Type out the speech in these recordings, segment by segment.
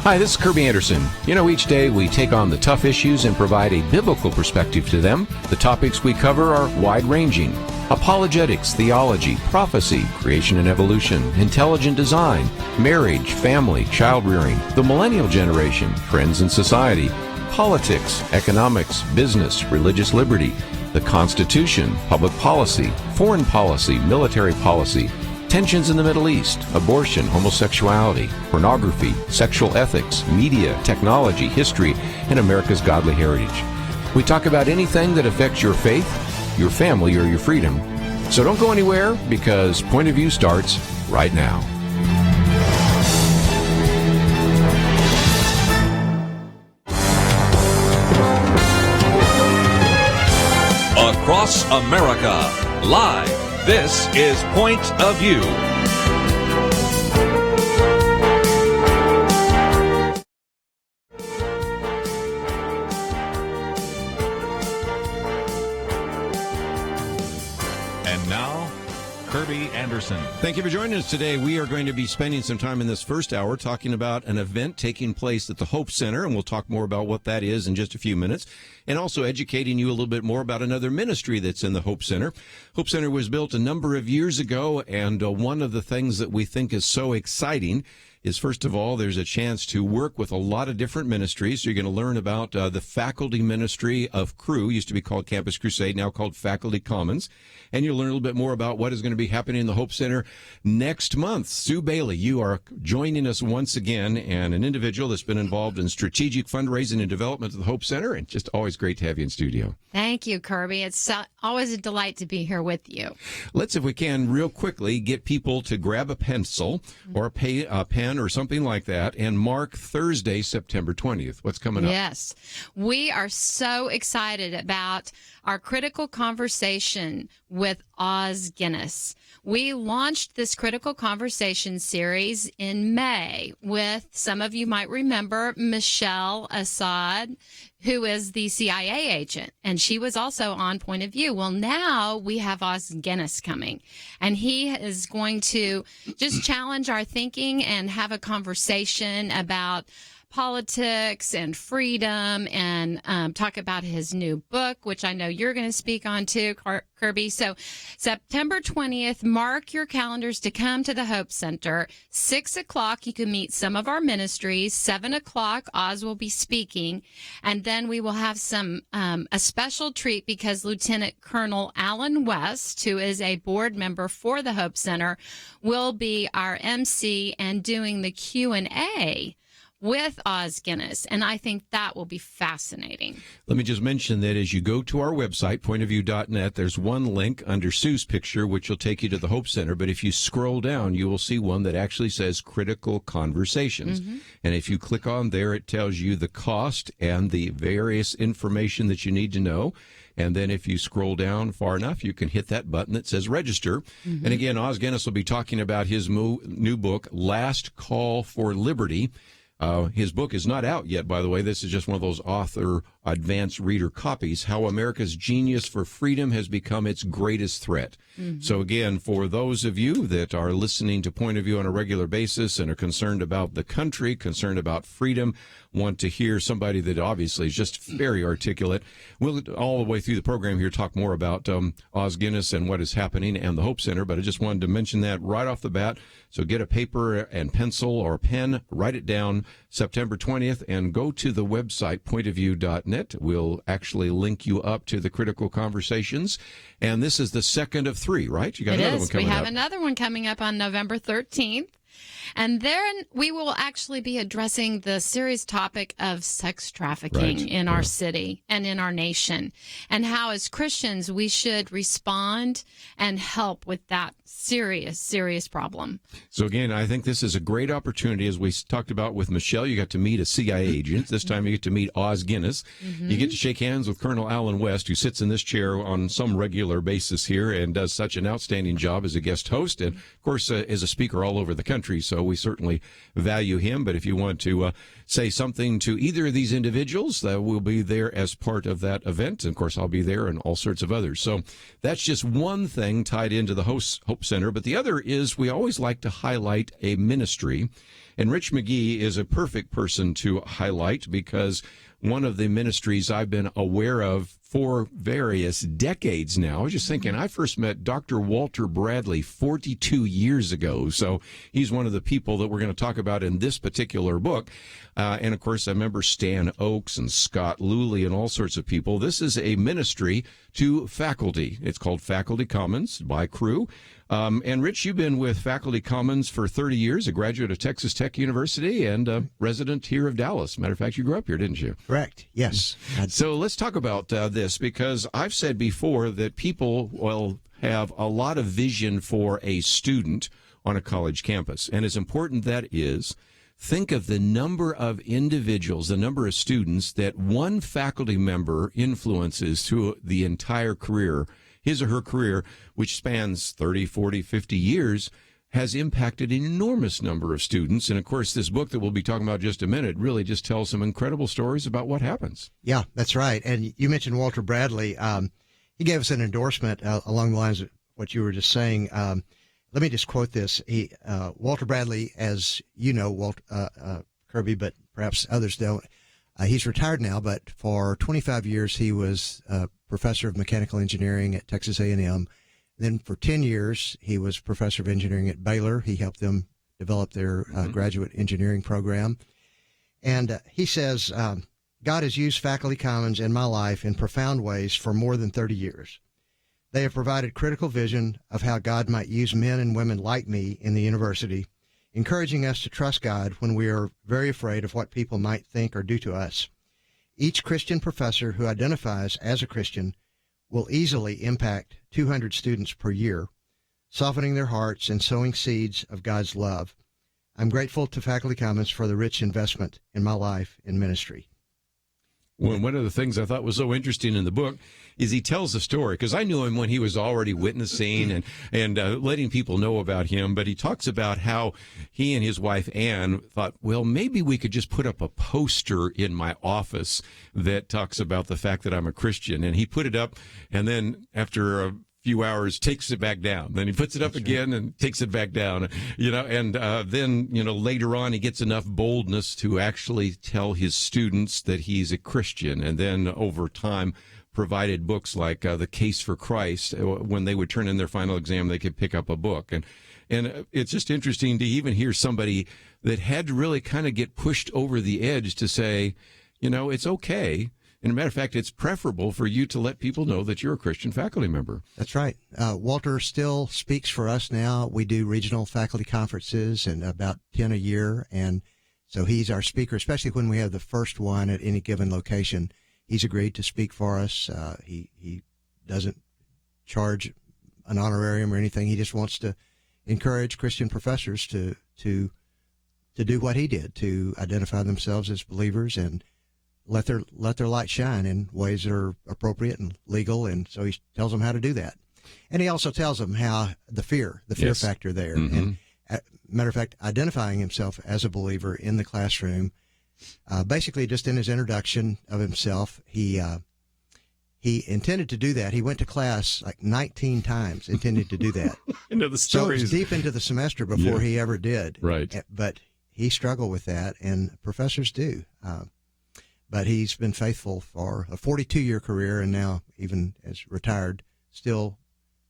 Hi, this is Kerby Anderson. You know, each day we take on the tough issues and provide a biblical perspective to them. The topics we cover are wide-ranging: apologetics, theology, prophecy, creation and evolution, intelligent design, marriage, family, child-rearing, the millennial generation, trends in society, politics, economics, business, religious liberty, the Constitution, public policy, foreign policy, military policy, tensions in the Middle East, abortion, homosexuality, pornography, sexual ethics, media, technology, history, and America's godly heritage. We talk about anything that affects your faith, your family, or your freedom. So don't go anywhere, because Point of View starts right now. Across America, live. This is Point of View. And now, Kerby Anderson. Thank you for joining us today. We are going to be spending some time in this first hour talking about an event taking place at the Hope Center, and we'll talk more about what that is in just a few minutes, and also educating you a little bit more about another ministry that's in the Hope Center. Hope Center was built a number of years ago, and one of the things that we think is so exciting is, first of all, there's a chance to work with a lot of different ministries. So you're going to learn about the faculty ministry of Cru, used to be called Campus Crusade, now called Faculty Commons. And you'll learn a little bit more about what is going to be happening in the Hope Center next month. Sue Bailey, you are joining us once again, and an individual that's been involved in strategic fundraising and development of the Hope Center, and just always great to have you in studio. Thank you, Kerby. It's always a delight to be here with you. Let's, if we can, real quickly, get people to grab a pencil or a pen or something like that and mark Thursday, September 20th. What's coming up? Yes. We are so excited about our critical conversation with Os Guinness. We launched this critical conversation series in May with, some of you might remember, Michelle Assad, who is the CIA agent, and she was also on Point of View. Well, now we have Os Guinness coming, and he is going to just challenge our thinking and have a conversation about politics and freedom, and talk about his new book, which I know you're going to speak on too, Kerby. So September 20th, mark your calendars to come to the Hope Center. 6 o'clock, you can meet some of our ministries. 7 o'clock, Oz will be speaking. And then we will have a special treat, because Lieutenant Colonel Alan West, who is a board member for the Hope Center, will be our MC and doing the Q&A with Os Guinness, and I think that will be fascinating. Let me just mention that as you go to our website, pointofview.net, there's one link under Sue's picture, which will take you to the Hope Center, but if you scroll down, you will see one that actually says Critical Conversations. Mm-hmm. And if you click on there, it tells you the cost and the various information that you need to know. And then if you scroll down far enough, you can hit that button that says register. Mm-hmm. And again, Os Guinness will be talking about his new book, Last Call for Liberty. His book is not out yet, by the way. This is just one of those author advanced reader copies, How America's Genius for Freedom Has Become Its Greatest Threat. Mm-hmm. So again, for those of you that are listening to Point of View on a regular basis and are concerned about the country, concerned about freedom, want to hear somebody that obviously is just very articulate, we'll all the way through the program here talk more about Os Guinness and what is happening and the Hope Center, but I just wanted to mention that right off the bat. So get a paper and pencil or pen, write it down, September 20th, and go to the website, pointofview.net. We'll actually link you up to the Critical Conversations. And this is the second of three, right? You got another one coming up. We have another one coming up on November 13th. And then we will actually be addressing the serious topic of sex trafficking in our city and in our nation, and how as Christians we should respond and help with that serious problem. So again, I think this is a great opportunity. As we talked about with Michelle, you got to meet a CIA agent. This time you get to meet Os Guinness. Mm-hmm. You get to shake hands with Colonel Alan West, who sits in this chair on some regular basis here and does such an outstanding job as a guest host, and of course is a speaker all over the country. So we certainly value him. But if you want to say something to either of these individuals, we'll be there as part of that event. And of course, I'll be there and all sorts of others. So that's just one thing tied into the Hope Hope Center, but the other is we always like to highlight a ministry. And Rich McGee is a perfect person to highlight because one of the ministries I've been aware of for various decades now. I was just thinking, I first met Dr. Walter Bradley 42 years ago. So he's one of the people that we're going to talk about in this particular book. And of course, I remember Stan Oakes and Scott Luley and all sorts of people. This is a ministry to faculty. It's called Faculty Commons by Cru. And Rich, you've been with Faculty Commons for 30 years, a graduate of Texas Tech University and a resident here of Dallas. Matter of fact, you grew up here, didn't you? Correct. Yes. So let's talk about this, because I've said before that people will have a lot of vision for a student on a college campus. And as important that is, think of the number of individuals, the number of students that one faculty member influences through the entire career. His or her career, which spans 30, 40, 50 years, has impacted an enormous number of students. And, of course, this book that we'll be talking about in just a minute really just tells some incredible stories about what happens. Yeah, that's right. And you mentioned Walter Bradley. He gave us an endorsement along the lines of what you were just saying. Let me just quote this. Walter Bradley, as you know, Kerby, but perhaps others don't, he's retired now, but for 25 years he was professor of mechanical engineering at Texas A&M. Then for 10 years, he was professor of engineering at Baylor. He helped them develop their graduate engineering program. And he says, God has used Faculty Commons in my life in profound ways for more than 30 years. They have provided critical vision of how God might use men and women like me in the university, encouraging us to trust God when we are very afraid of what people might think or do to us. Each Christian professor who identifies as a Christian will easily impact 200 students per year, softening their hearts and sowing seeds of God's love. I'm grateful to Faculty Commons for the rich investment in my life in ministry. Well, one of the things I thought was so interesting in the book is he tells the story, because I knew him when he was already witnessing and letting people know about him. But he talks about how he and his wife, Ann, thought, well, maybe we could just put up a poster in my office that talks about the fact that I'm a Christian. And he put it up, and then after a few hours takes it back down. Then he puts it up again and takes it back down, and then, later on he gets enough boldness to actually tell his students that he's a Christian. And then over time provided books like The Case for Christ. When they would turn in their final exam, they could pick up a book. And it's just interesting to even hear somebody that had to really kind of get pushed over the edge to say, it's okay. And as a matter of fact, it's preferable for you to let people know that you're a Christian faculty member. That's right. Walter still speaks for us now. We do regional faculty conferences, and about 10 a year. And so he's our speaker, especially when we have the first one at any given location. He's agreed to speak for us. He doesn't charge an honorarium or anything. He just wants to encourage Christian professors to do what he did, to identify themselves as believers and let their light shine in ways that are appropriate and legal. And so he tells them how to do that. And he also tells them how the fear Yes. factor there. Mm-hmm. And matter of fact, identifying himself as a believer in the classroom, basically just in his introduction of himself, he intended to do that. He went to class like 19 times, intended to do that. Into the So it stories. was deep into the semester before he ever did. Right. But he struggled with that, and professors do. But he's been faithful for a 42-year career, and now, even as retired, still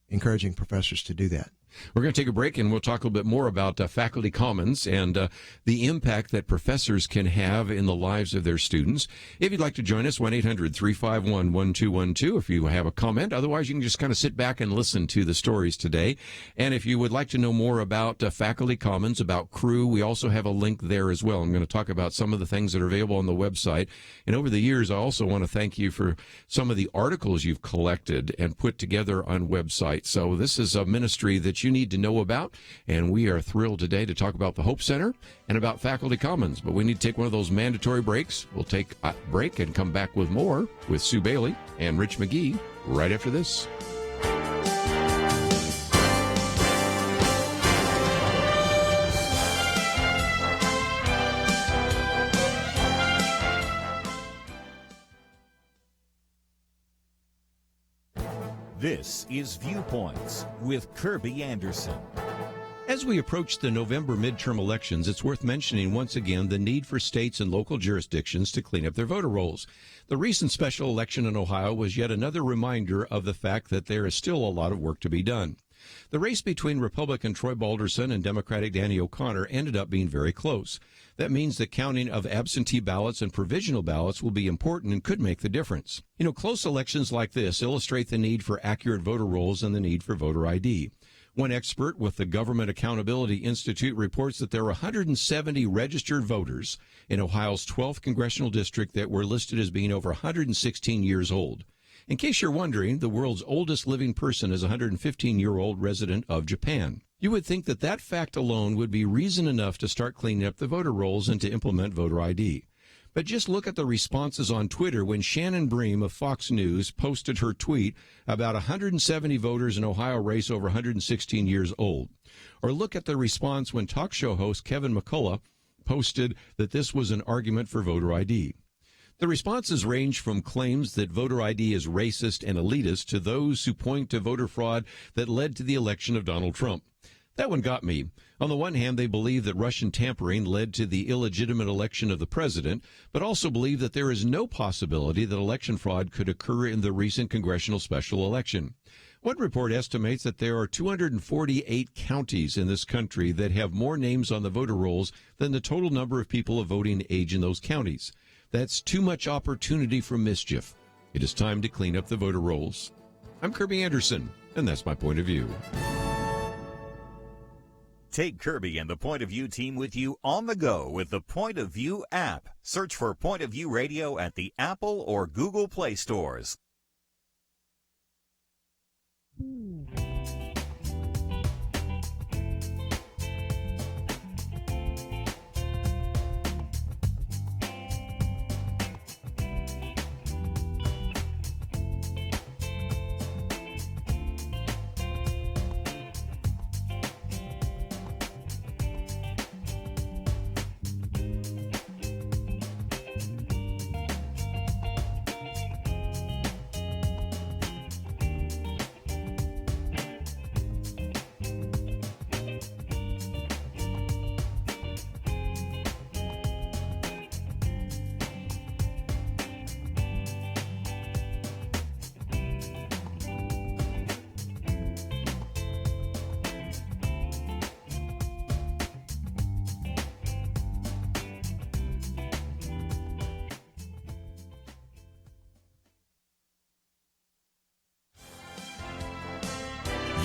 encouraging professors to do that. We're going to take a break, and we'll talk a little bit more about Faculty Commons and the impact that professors can have in the lives of their students. If you'd like to join us, 1-800-351-1212 if you have a comment. Otherwise, you can just kind of sit back and listen to the stories today. And if you would like to know more about Faculty Commons, about Cru, we also have a link there as well. I'm going to talk about some of the things that are available on the website. And over the years, I also want to thank you for some of the articles you've collected and put together on websites. So this is a ministry that you need to know about, and we are thrilled today to talk about the Hope Center and about Faculty Commons. But we need to take one of those mandatory breaks. We'll take a break and come back with more with Sue Bailey and Rich McGee right after this. This is Viewpoints with Kerby Anderson. As we approach the November midterm elections, it's worth mentioning once again the need for states and local jurisdictions to clean up their voter rolls. The recent special election in Ohio was yet another reminder of the fact that there is still a lot of work to be done. The race between Republican Troy Balderson and Democratic Danny O'Connor ended up being very close. That means the counting of absentee ballots and provisional ballots will be important and could make the difference. Close elections like this illustrate the need for accurate voter rolls and the need for voter ID. One expert with the Government Accountability Institute reports that there are 170 registered voters in Ohio's 12th congressional district that were listed as being over 116 years old. In case you're wondering, the world's oldest living person is a 115-year-old resident of Japan. You would think that that fact alone would be reason enough to start cleaning up the voter rolls and to implement voter ID. But just look at the responses on Twitter when Shannon Bream of Fox News posted her tweet about 170 voters in Ohio race over 116 years old. Or look at the response when talk show host Kevin McCullough posted that this was an argument for voter ID. The responses range from claims that voter ID is racist and elitist to those who point to voter fraud that led to the election of Donald Trump. That one got me. On the one hand, they believe that Russian tampering led to the illegitimate election of the president, but also believe that there is no possibility that election fraud could occur in the recent congressional special election. One report estimates that there are 248 counties in this country that have more names on the voter rolls than the total number of people of voting age in those counties. That's too much opportunity for mischief. It is time to clean up the voter rolls. I'm Kerby Anderson, and that's my point of view. Take Kerby and the Point of View team with you on the go with the Point of View app. Search for Point of View Radio at the Apple or Google Play stores.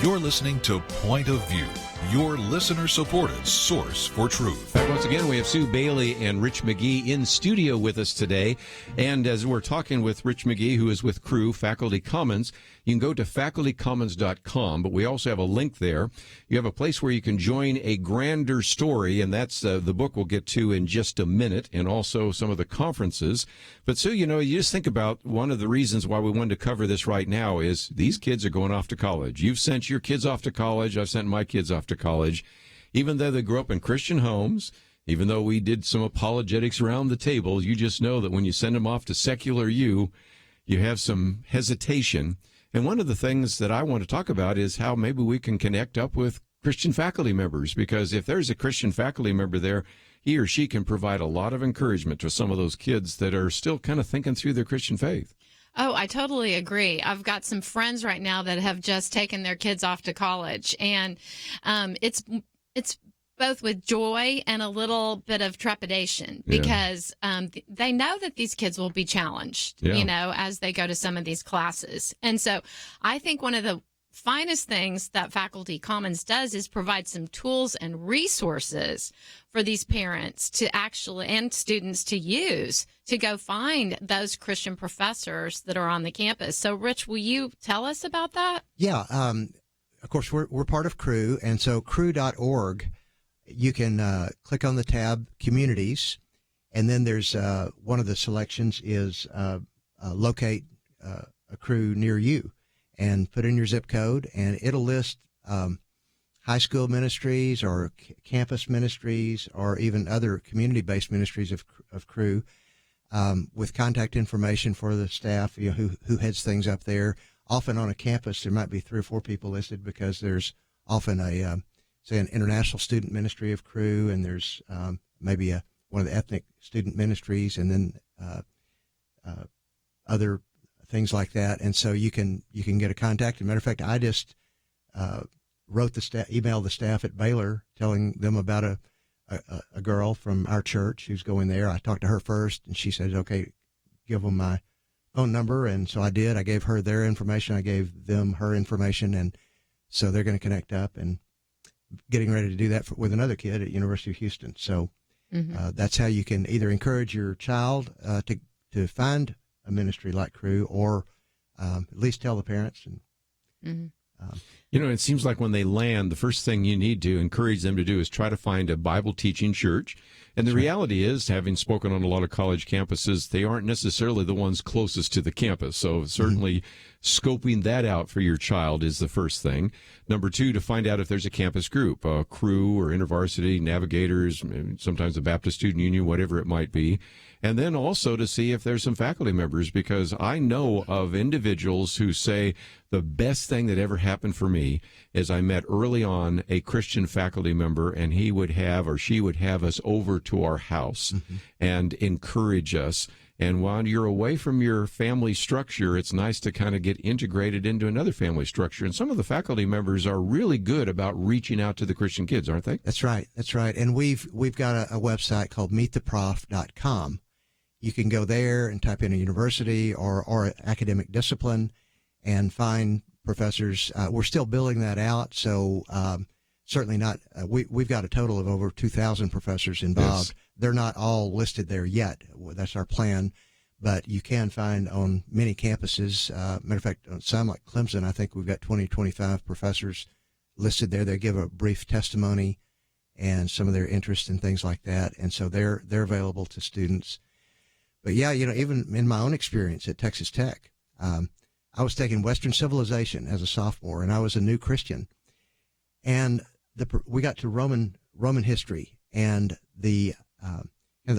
You're listening to Point of View, your listener-supported source for truth. Back once again, we have Sue Bailey and Rich McGee in studio with us today. And as we're talking with Rich McGee, who is with Crew Faculty Commons, you can go to facultycommons.com, but we also have a link there. You have a place where you can join a grander story, and that's the book we'll get to in just a minute, and also some of the conferences. But Sue, you just think about one of the reasons why we wanted to cover this right now is these kids are going off to college. You've sent your kids off to college. I've sent my kids off to college. Even though they grew up in Christian homes, even though we did some apologetics around the table, you just know that when you send them off to secular you have some hesitation. And one of the things that I want to talk about is how maybe we can connect up with Christian faculty members, because if there's a Christian faculty member there, he or she can provide a lot of encouragement to some of those kids that are still kind of thinking through their Christian faith. Oh, I totally agree. I've got some friends right now that have just taken their kids off to college, and it's both with joy and a little bit of trepidation because they know that these kids will be challenged, as they go to some of these classes. And so I think one of the finest things that Faculty Commons does is provide some tools and resources for these parents to actually, and students to use, to go find those Christian professors that are on the campus. So, Rich, will you tell us about that? Yeah. Of course, we're part of Crew, and so crew.org, you can click on the tab Communities, and then there's one of the selections is locate a crew near you, and put in your zip code, and it'll list high school ministries or campus ministries or even other community-based ministries of Crew with contact information for the staff who heads things up there. often on a campus there might be 3 or 4 people listed because there's often say an international student ministry of Cru, and there's maybe one of the ethnic student ministries, and then other things like that. And so you can get a contact. As a matter of fact, I just emailed the staff at Baylor telling them about a girl from our church who's going there. I talked to her first, and she said, okay, give them my phone number. And so I did. I gave her their information. I gave them her information. And so they're going to connect up, and getting ready to do that with another kid at University of Houston. So that's how you can either encourage your child to find a ministry like Cru, or at least tell the parents. And it seems like when they land, the first thing you need to encourage them to do is try to find a Bible teaching church. And the reality is, having spoken on a lot of college campuses, they aren't necessarily the ones closest to the campus. So certainly scoping that out for your child is the first thing. Number 2, to find out if there's a campus group, a Cru or InterVarsity, Navigators, sometimes a Baptist Student Union, whatever it might be. And then also to see if there's some faculty members, because I know of individuals who say the best thing that ever happened for me is I met early on a Christian faculty member, and he would have, or she would have us over to our house and encourage us. And while you're away from your family structure, it's nice to kind of get integrated into another family structure. And some of the faculty members are really good about reaching out to the Christian kids, aren't they? That's right. That's right. And we've got a website called meettheprof.com. You can go there and type in a university or academic discipline and find professors. We're still building that out, so certainly not. We've got a total of over 2,000 professors involved. Yes. They're not all listed there yet. That's our plan, but you can find on many campuses. Matter of fact, on some like Clemson, I think we've got 20, 25 professors listed there. They give a brief testimony and some of their interests and things like that, and so they're available to students. But yeah, even in my own experience at Texas Tech, I was taking Western civilization as a sophomore, and I was a new Christian. And we got to Roman history and the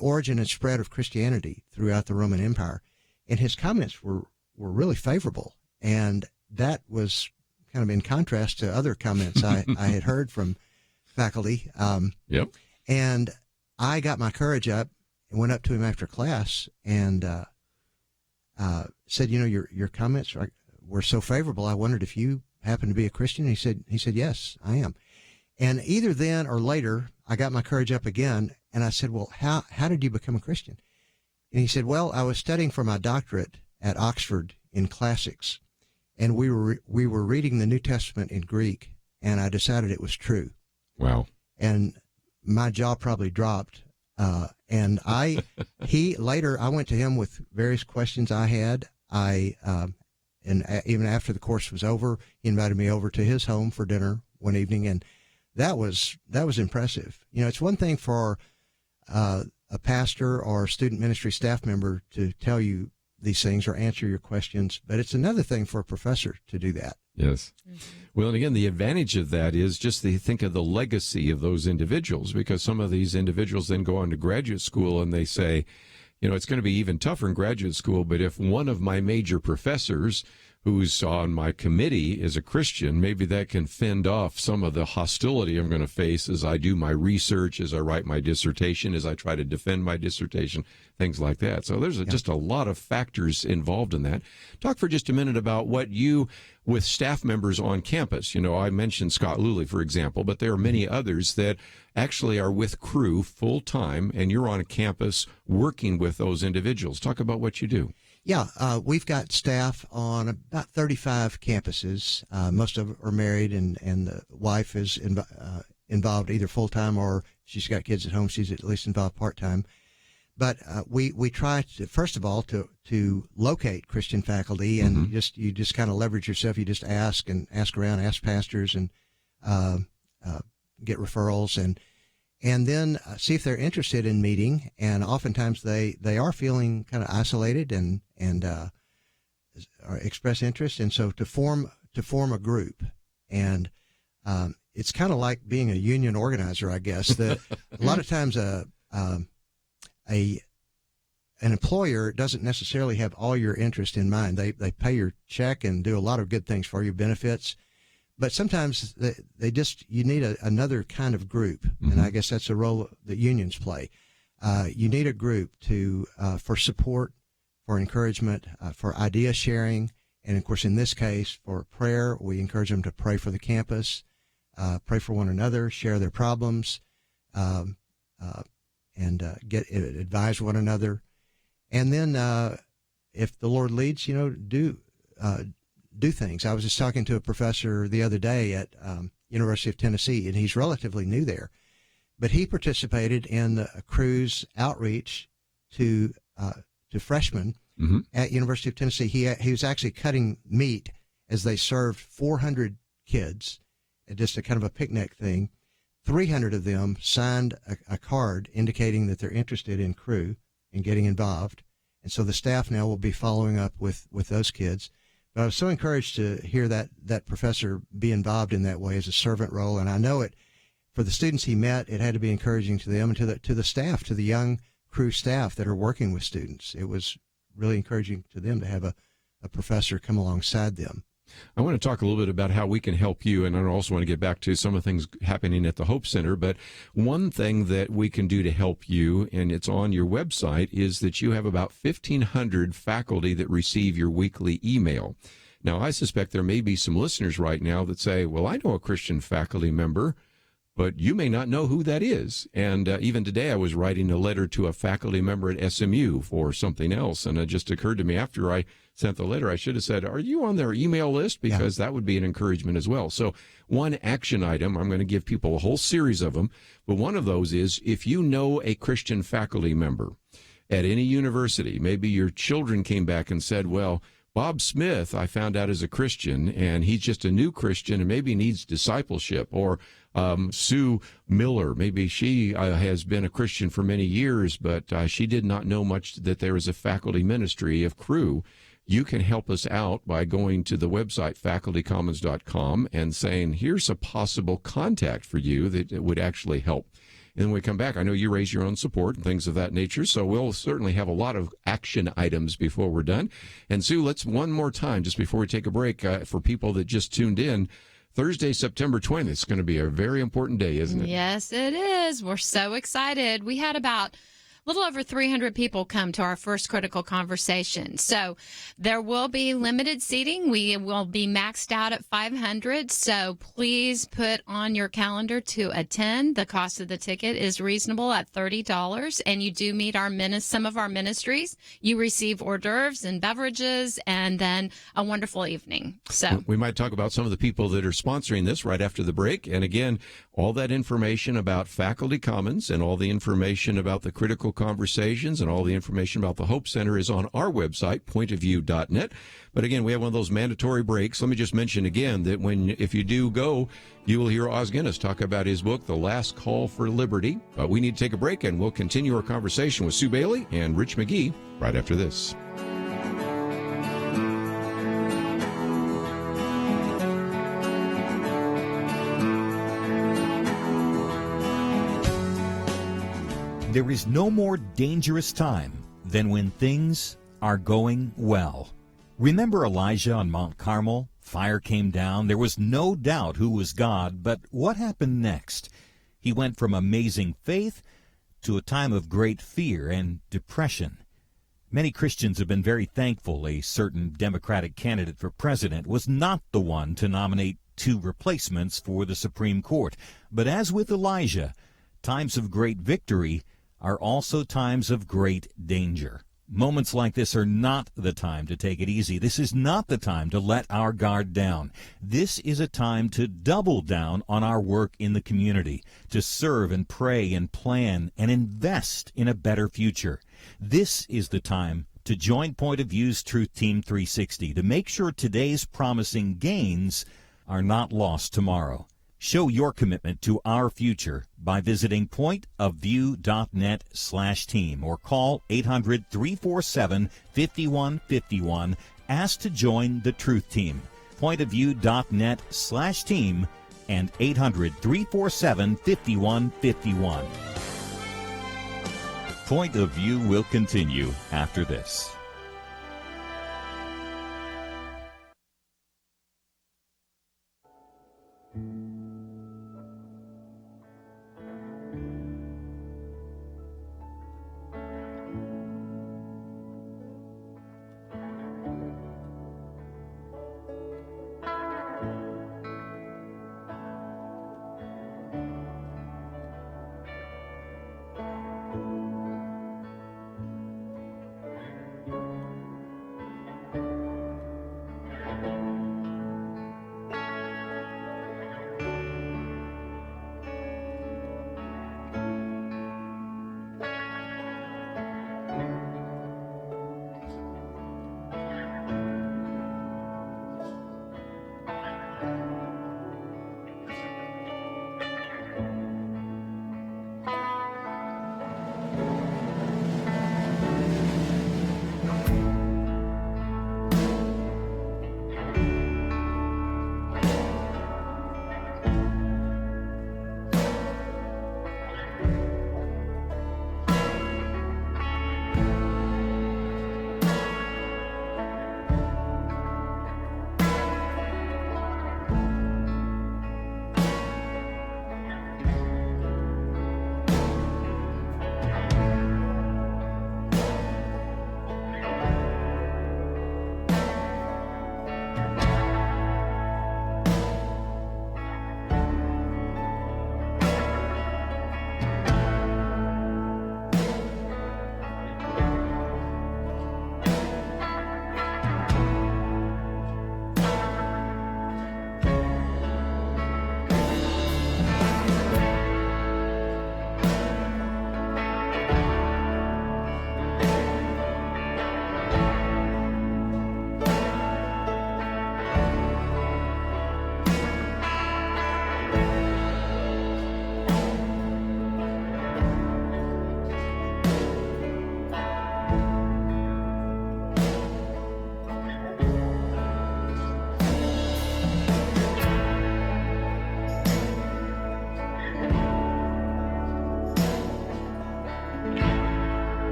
origin and spread of Christianity throughout the Roman Empire. And his comments were really favorable. And that was kind of in contrast to other comments I had heard from faculty. Yep. And I got my courage up and went up to him after class and said, your comments were so favorable. I wondered if you happen to be a Christian. He said, yes, I am. And either then or later, I got my courage up again, and I said, well, how did you become a Christian? And he said, well, I was studying for my doctorate at Oxford in classics, and we were reading the New Testament in Greek, and I decided it was true. Wow. And my jaw probably dropped. And later I went to him with various questions I had. And even after the course was over, he invited me over to his home for dinner one evening, and that was impressive. It's one thing for a pastor or student ministry staff member to tell you these things or answer your questions, but it's another thing for a professor to do that. Yes. Well, and again, the advantage of that is just to think of the legacy of those individuals, because some of these individuals then go on to graduate school and they say, it's going to be even tougher in graduate school, but if one of my major professors who's on my committee is a Christian, maybe that can fend off some of the hostility I'm going to face as I do my research, as I write my dissertation, as I try to defend my dissertation, things like that. So there's just a lot of factors involved in that. Talk for just a minute about what you, with staff members on campus, I mentioned Scott Luley, for example, but there are many others that actually are with Cru full time, and you're on a campus working with those individuals. Talk about what you do. Yeah, we've got staff on about 35 campuses. Most of them are married, and the wife is involved either full-time or she's got kids at home. She's at least involved part-time. But we try to, first of all, to locate Christian faculty, and you just kind of leverage yourself. You just ask around, ask pastors, and get referrals, and then see if they're interested in meeting. And oftentimes they are feeling kind of isolated and express interest. And so to form a group, and it's kind of like being a union organizer, I guess. A lot of times a an employer doesn't necessarily have all your interest in mind. They pay your check and do a lot of good things for you, benefits. But sometimes you need another kind of group, and I guess that's a role that unions play. You need a group for support, for encouragement, for idea sharing, and of course in this case for prayer. We encourage them to pray for the campus, pray for one another, share their problems, and advise one another. And then if the Lord leads, do things. I was just talking to a professor the other day at University of Tennessee, and he's relatively new there, but he participated in a cruise outreach to freshmen at University of Tennessee. He was actually cutting meat as they served 400 kids at just a kind of a picnic thing. 300 of them signed a card indicating that they're interested in Cru and getting involved, and so the staff now will be following up with those kids. But I was so encouraged to hear that professor be involved in that way as a servant role. And I know it for the students he met, it had to be encouraging to them and to the staff, to the young Cru staff that are working with students. It was really encouraging to them to have a professor come alongside them. I want to talk a little bit about how we can help you, and I also want to get back to some of the things happening at the Hope Center. But one thing that we can do to help you, and it's on your website, is that you have about 1,500 faculty that receive your weekly email. Now, I suspect there may be some listeners right now that say, well, I know a Christian faculty member, but you may not know who that is. And even today I was writing a letter to a faculty member at SMU for something else, and it just occurred to me after I sent the letter, I should have said, are you on their email list? Because that would be an encouragement as well. So one action item, I'm going to give people a whole series of them, but one of those is if you know a Christian faculty member at any university, maybe your children came back and said, well, Bob Smith, I found out is a Christian, and he's just a new Christian and maybe needs discipleship. Or Sue Miller, maybe she has been a Christian for many years, but she did not know much that there is a faculty ministry of Cru. You can help us out by going to the website facultycommons.com and saying, here's a possible contact for you that would actually help. And when we come back, I know you raise your own support and things of that nature, so we'll certainly have a lot of action items before we're done. And Sue, let's one more time, just before we take a break, for people that just tuned in, Thursday, September 20th, it's going to be a very important day, isn't it? Yes, it is. We're so excited. We had about a little over 300 people come to our first critical conversation. So there will be limited seating. We will be maxed out at 500. So please put on your calendar to attend. The cost of the ticket is reasonable at $30, and you do meet some of our ministries. You receive hors d'oeuvres and beverages, and then a wonderful evening. So we might talk about some of the people that are sponsoring this right after the break. And again, all that information about Faculty Commons and all the information about the critical conversations and all the information about the Hope Center is on our website, pointofview.net. But again, we have one of those mandatory breaks. Let me just mention again that if you do go, you will hear Os Guinness talk about his book, The Last Call for Liberty. But we need to take a break, and we'll continue our conversation with Sue Bailey and Rich McGee right after this. There is no more dangerous time than when things are going well. Remember Elijah on Mount Carmel? Fire came down. There was no doubt who was God, but what happened next? He went from amazing faith to a time of great fear and depression. Many Christians have been very thankful a certain Democratic candidate for president was not the one to nominate two replacements for the Supreme Court. But as with Elijah, times of great victory are also times of great danger. Moments like this are not the time to take it easy. This is not the time to let our guard down. This is a time to double down on our work in the community, to serve and pray and plan and invest in a better future. This is the time to join Point of View's Truth Team 360 to make sure today's promising gains are not lost tomorrow. Show your commitment to our future by visiting pointofview.net/team or call 800-347-5151. Ask to join the Truth Team. Pointofview.net/team and 800-347-5151. Point of View will continue after this.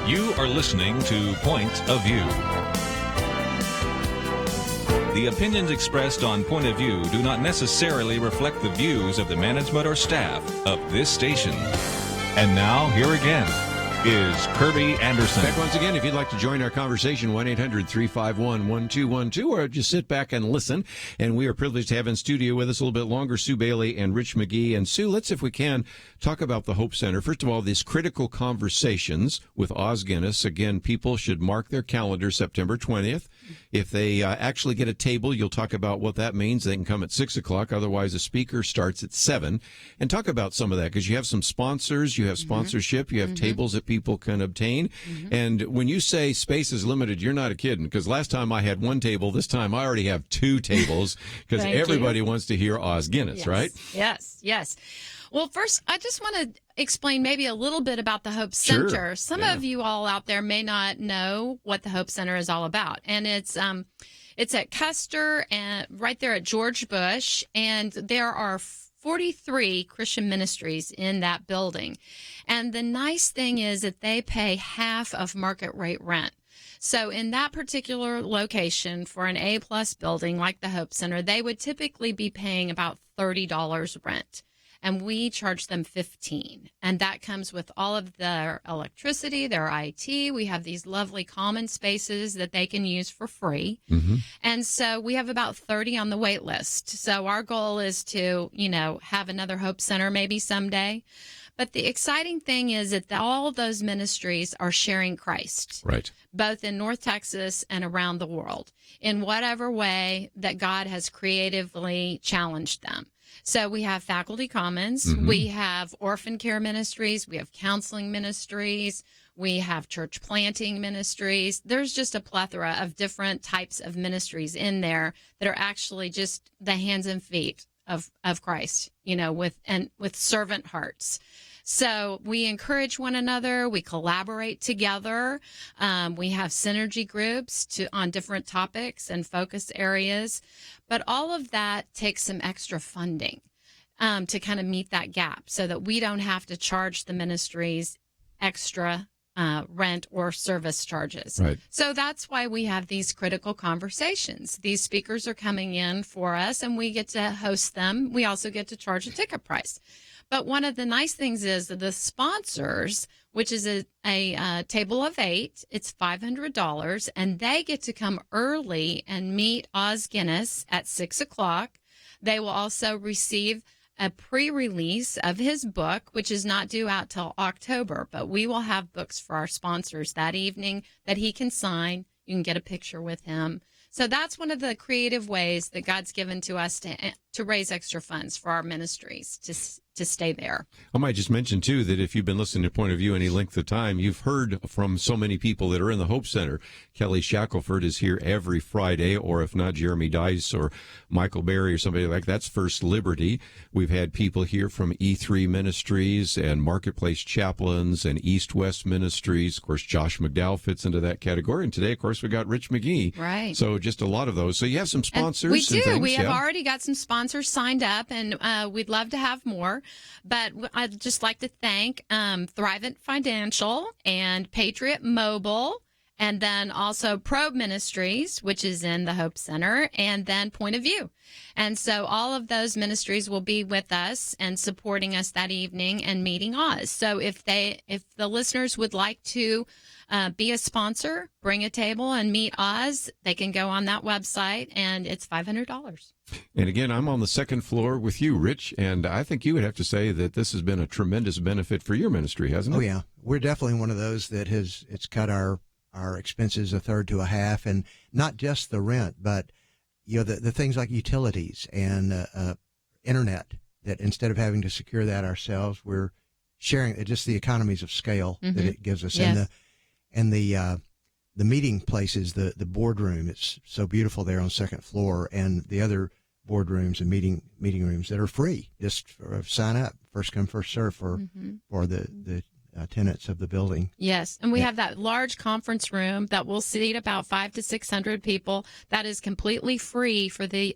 You are listening to Point of View. The opinions expressed on Point of View do not necessarily reflect the views of the management or staff of this station. And now, here again, is Kerby Anderson. Back once again, if you'd like to join our conversation, 1-800-351-1212, or just sit back and listen. And we are privileged to have in studio with us a little bit longer Sue Bailey and Rich McGee. And Sue, let's, if we can, talk about the Hope Center. First of all, these critical conversations with Os Guinness. Again, people should mark their calendar September 20th. If they actually get a table, you'll talk about what that means. They can come at 6 o'clock. Otherwise, the speaker starts at 7. And talk about some of that, because you have some sponsors, you have sponsorship, you have tables that people people can obtain. And when you say space is limited, you're not kidding, because last time I had one table, this time I already have 2 tables, because everybody wants to hear Oz Guinness, right? Yes. Well, first, I just want to explain maybe a little bit about the Hope Center. Sure. Some of you all out there may not know what the Hope Center is all about. And it's at Custer and right there at George Bush. And there are 43 Christian ministries in that building. And the nice thing is that they pay half of market rate rent. So in that particular location for an A-plus building like the Hope Center, they would typically be paying about $30 rent. And we charge them $15. And that comes with all of their electricity, their IT. We have these lovely common spaces that they can use for free. And so we have about 30 on the wait list. So our goal is to, have another Hope Center maybe someday. But the exciting thing is that all of those ministries are sharing Christ. Right. Both in North Texas and around the world, in whatever way that God has creatively challenged them. So we have Faculty Commons, we have orphan care ministries, we have counseling ministries, we have church planting ministries. There's just a plethora of different types of ministries in there that are actually just the hands and feet of Christ, with servant hearts. So we encourage one another. We collaborate together. We have synergy groups on different topics and focus areas. But all of that takes some extra funding to kind of meet that gap so that we don't have to charge the ministries extra rent or service charges. Right. So that's why we have these critical conversations. These speakers are coming in for us, and we get to host them. We also get to charge a ticket price. But one of the nice things is that the sponsors, which is a table of 8, it's $500, and they get to come early and meet Oz Guinness at 6 o'clock. They will also receive a pre-release of his book, which is not due out till October, but we will have books for our sponsors that evening that he can sign. You can get a picture with him. So that's one of the creative ways that God's given to us to raise extra funds for our ministries to stay there. I might just mention, too, that if you've been listening to Point of View any length of time, you've heard from so many people that are in the Hope Center. Kelly Shackelford is here every Friday, or if not, Jeremy Dice or Michael Berry or somebody like that's First Liberty. We've had people here from E3 Ministries and Marketplace Chaplains and East-West Ministries. Of course, Josh McDowell fits into that category. And today, of course, we got Rich McGee. Right. So just a lot of those. So you have some sponsors. We do. And things, we have already got some sponsors signed up, and we'd love to have more. But I'd just like to thank Thrivent Financial and Patriot Mobile, and then also Probe Ministries, which is in the Hope Center, and then Point of View. And so all of those ministries will be with us and supporting us that evening and meeting Oz. So if the listeners would like to be a sponsor, bring a table and meet Oz, they can go on that website, and it's $500. And again, I'm on the second floor with you, Rich, and I think you would have to say that this has been a tremendous benefit for your ministry, hasn't it? Oh, yeah. We're definitely one of those that it's cut our expenses a third to a half, and not just the rent, but the things like utilities and internet, that instead of having to secure that ourselves, we're sharing just the economies of scale that it gives us. Yes. And the meeting places, the boardroom, it's so beautiful there on the second floor, and the other boardrooms and meeting rooms that are free. Just sign up, first come, first serve for the tenants of the building. Yes, and we have that large conference room that will seat about 500 to 600 people. That is completely free for the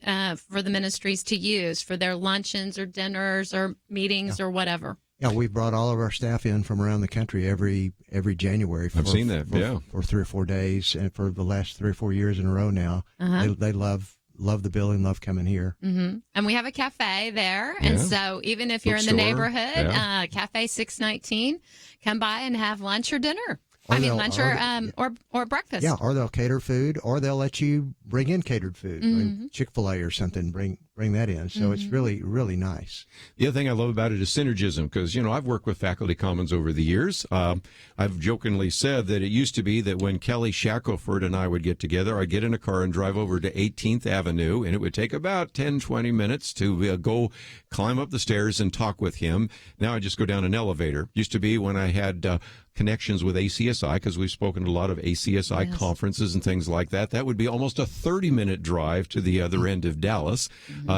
ministries to use for their luncheons or dinners or meetings or whatever. Yeah, we brought all of our staff in from around the country every January. I've seen that. For 3 or 4 days, and for the last 3 or 4 years in a row now. They love the building, love coming here. And we have a cafe there, and so even if you're in the neighborhood, Cafe 619, come by and have lunch or dinner. Lunch or breakfast. Yeah, or they'll cater food, or they'll let you bring in catered food. Chick-fil-A or something, bring bring that in. So it's really, really nice. The other thing I love about it is synergism, because, I've worked with Faculty Commons over the years. I've jokingly said that it used to be that when Kelly Shackelford and I would get together, I'd get in a car and drive over to 18th Avenue, and it would take about 10, 20 minutes to go climb up the stairs and talk with him. Now I just go down an elevator. Used to be when I had connections with ACSI, because we've spoken to a lot of ACSI conferences and things like that. That would be almost a 30-minute drive to the other end of Dallas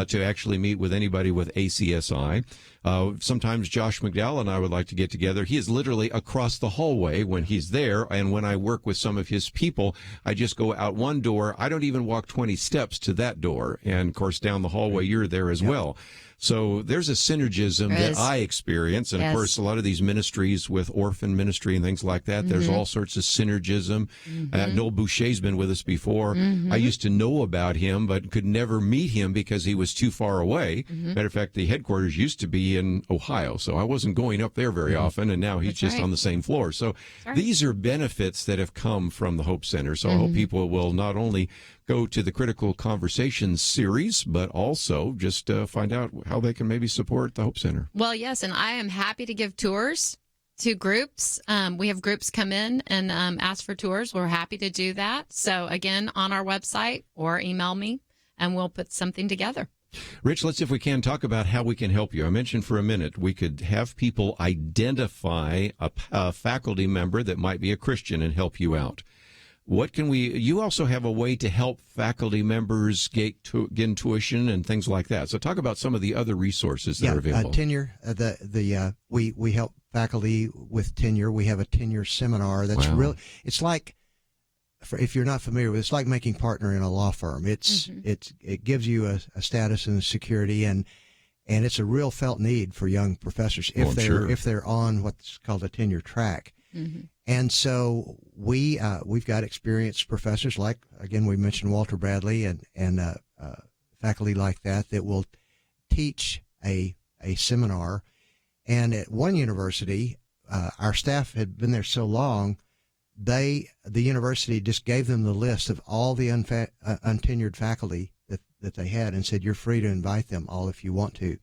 to actually meet with anybody with ACSI. Sometimes Josh McDowell and I would like to get together. He is literally across the hallway when he's there, and when I work with some of his people, I just go out one door. I don't even walk 20 steps to that door, and of course down the hallway you're there as well. So there's a synergism that I experience. And, of course, a lot of these ministries with orphan ministry and things like that, there's all sorts of synergism. Noel Boucher's been with us before. I used to know about him, but could never meet him because he was too far away. Matter of fact, the headquarters used to be in Ohio, so I wasn't going up there very often, and now he's just on the same floor. So these are benefits that have come from the Hope Center. So I hope people will not only go to the Critical Conversations series, but also just find out how they can maybe support the Hope Center. Well, yes, and I am happy to give tours to groups. We have groups come in and ask for tours. We're happy to do that. So, again, on our website or email me, and we'll put something together. Rich, let's see if we can talk about how we can help you. I mentioned for a minute we could have people identify a faculty member that might be a Christian and help you out. What can you also have a way to help faculty members get tuition and things like that. So talk about some of the other resources that are available. Tenure, we help faculty with tenure. We have a tenure seminar that's really, it's like, if you're not familiar with it, it's like making partner in a law firm. It gives you a status and a security, and it's a real felt need for young professors if they're on what's called a tenure track. And so we've got experienced professors like, again, we mentioned Walter Bradley and faculty like that will teach a seminar. And at one university, our staff had been there so long, the university just gave them the list of all the untenured faculty that they had and said, you're free to invite them all if you want to.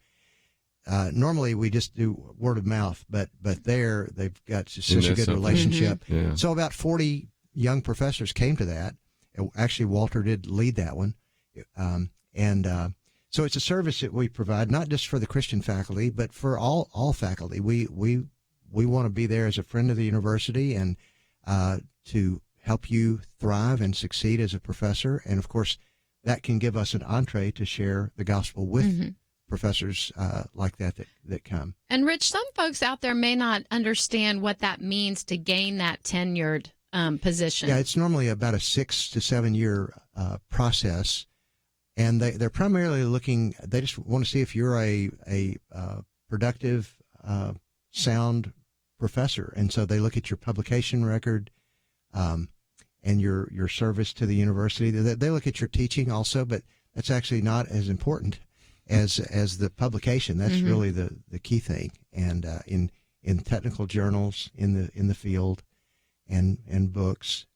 Normally we just do word of mouth, but there they've got such a good relationship. So about 40 young professors came to that. Actually, Walter did lead that one. So it's a service that we provide, not just for the Christian faculty, but for all faculty. We want to be there as a friend of the university and to help you thrive and succeed as a professor. And of course, that can give us an entree to share the gospel with professors like that come. And Rich, some folks out there may not understand what that means to gain that tenured position. Yeah, it's normally about a 6 to 7 year process, and they're primarily looking. They just want to see if you're a productive, sound professor, and so they look at your publication record and your service to the university. They look at your teaching also, but that's actually not as important as the publication. That's really the key thing. And in technical journals in the field and books.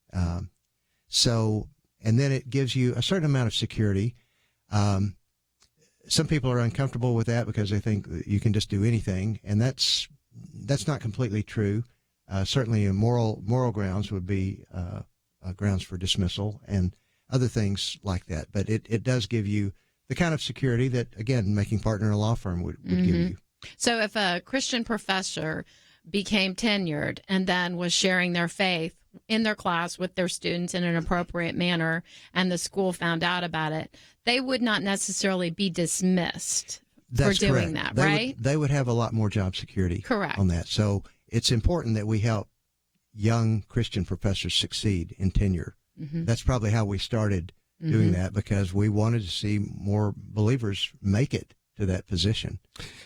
So and then it gives you a certain amount of security. Some people are uncomfortable with that because they think that you can just do anything, and that's not completely true. Certainly, moral grounds would be grounds for dismissal and other things like that. But it does give you the kind of security that, again, making partner in a law firm would give you. So if a Christian professor became tenured and then was sharing their faith in their class with their students in an appropriate manner, and the school found out about it, they would not necessarily be dismissed for doing that, right? They would have a lot more job security on that. So it's important that we help young Christian professors succeed in tenure. That's probably how we started doing that, because we wanted to see more believers make it to that position.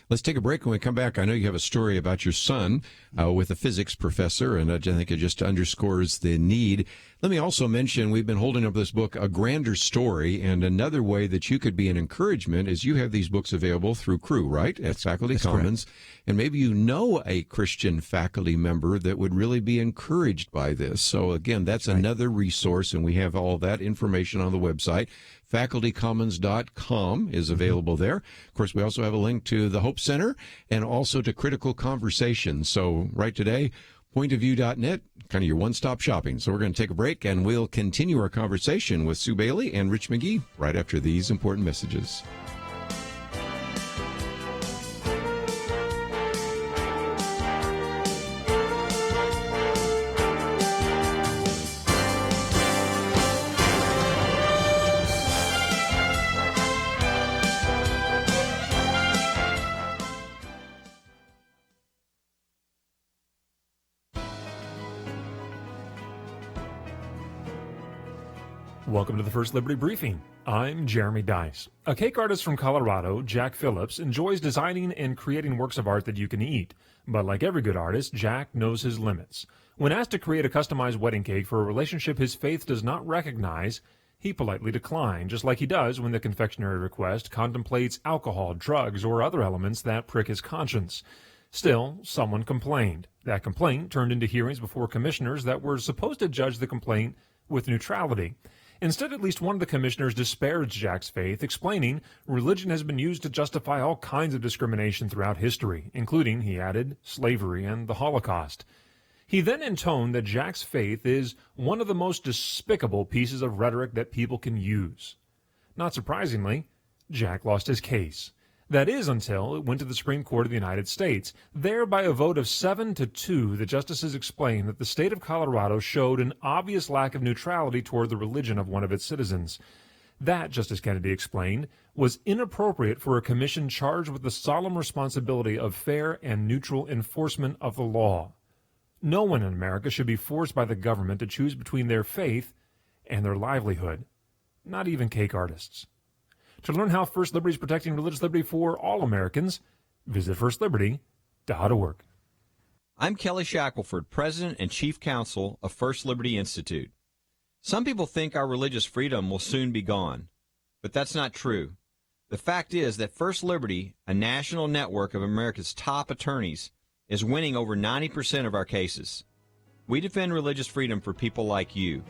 Let's take a break. When we come back, I know you have a story about your son with a physics professor, and I think it just underscores the need. Let me also mention, we've been holding up this book, A Grander Story, and another way that you could be an encouragement is you have these books available through Crew, right, at Faculty Commons, correct. And maybe you know a Christian faculty member that would really be encouraged by this. So, again, that's another resource, and we have all that information on the website, facultycommons.com is available there. Of course, we also have a link to the Hope Center and also to Critical Conversations. So right today, pointofview.net, kind of your one-stop shopping. So we're going to take a break, and we'll continue our conversation with Sue Bailey and Rich McGee right after these important messages. Welcome to the First Liberty Briefing. I'm Jeremy Dice. A cake artist from Colorado, Jack Phillips, enjoys designing and creating works of art that you can eat. But like every good artist, Jack knows his limits. When asked to create a customized wedding cake for a relationship his faith does not recognize, he politely declined, just like he does when the confectionery request contemplates alcohol, drugs, or other elements that prick his conscience. Still, someone complained. That complaint turned into hearings before commissioners that were supposed to judge the complaint with neutrality. Instead, at least one of the commissioners disparaged Jack's faith, explaining religion has been used to justify all kinds of discrimination throughout history, including, he added, slavery and the Holocaust. He then intoned that Jack's faith is one of the most despicable pieces of rhetoric that people can use. Not surprisingly, Jack lost his case. That is, until it went to the Supreme Court of the United States. There, by a vote of 7-2, the justices explained that the state of Colorado showed an obvious lack of neutrality toward the religion of one of its citizens. That, Justice Kennedy explained, was inappropriate for a commission charged with the solemn responsibility of fair and neutral enforcement of the law. No one in America should be forced by the government to choose between their faith and their livelihood, not even cake artists. To learn how First Liberty is protecting religious liberty for all Americans, visit firstliberty.org. I'm Kelly Shackelford, President and Chief Counsel of First Liberty Institute. Some people think our religious freedom will soon be gone, but that's not true. The fact is that First Liberty, a national network of America's top attorneys, is winning over 90% of our cases. We defend religious freedom for people like you.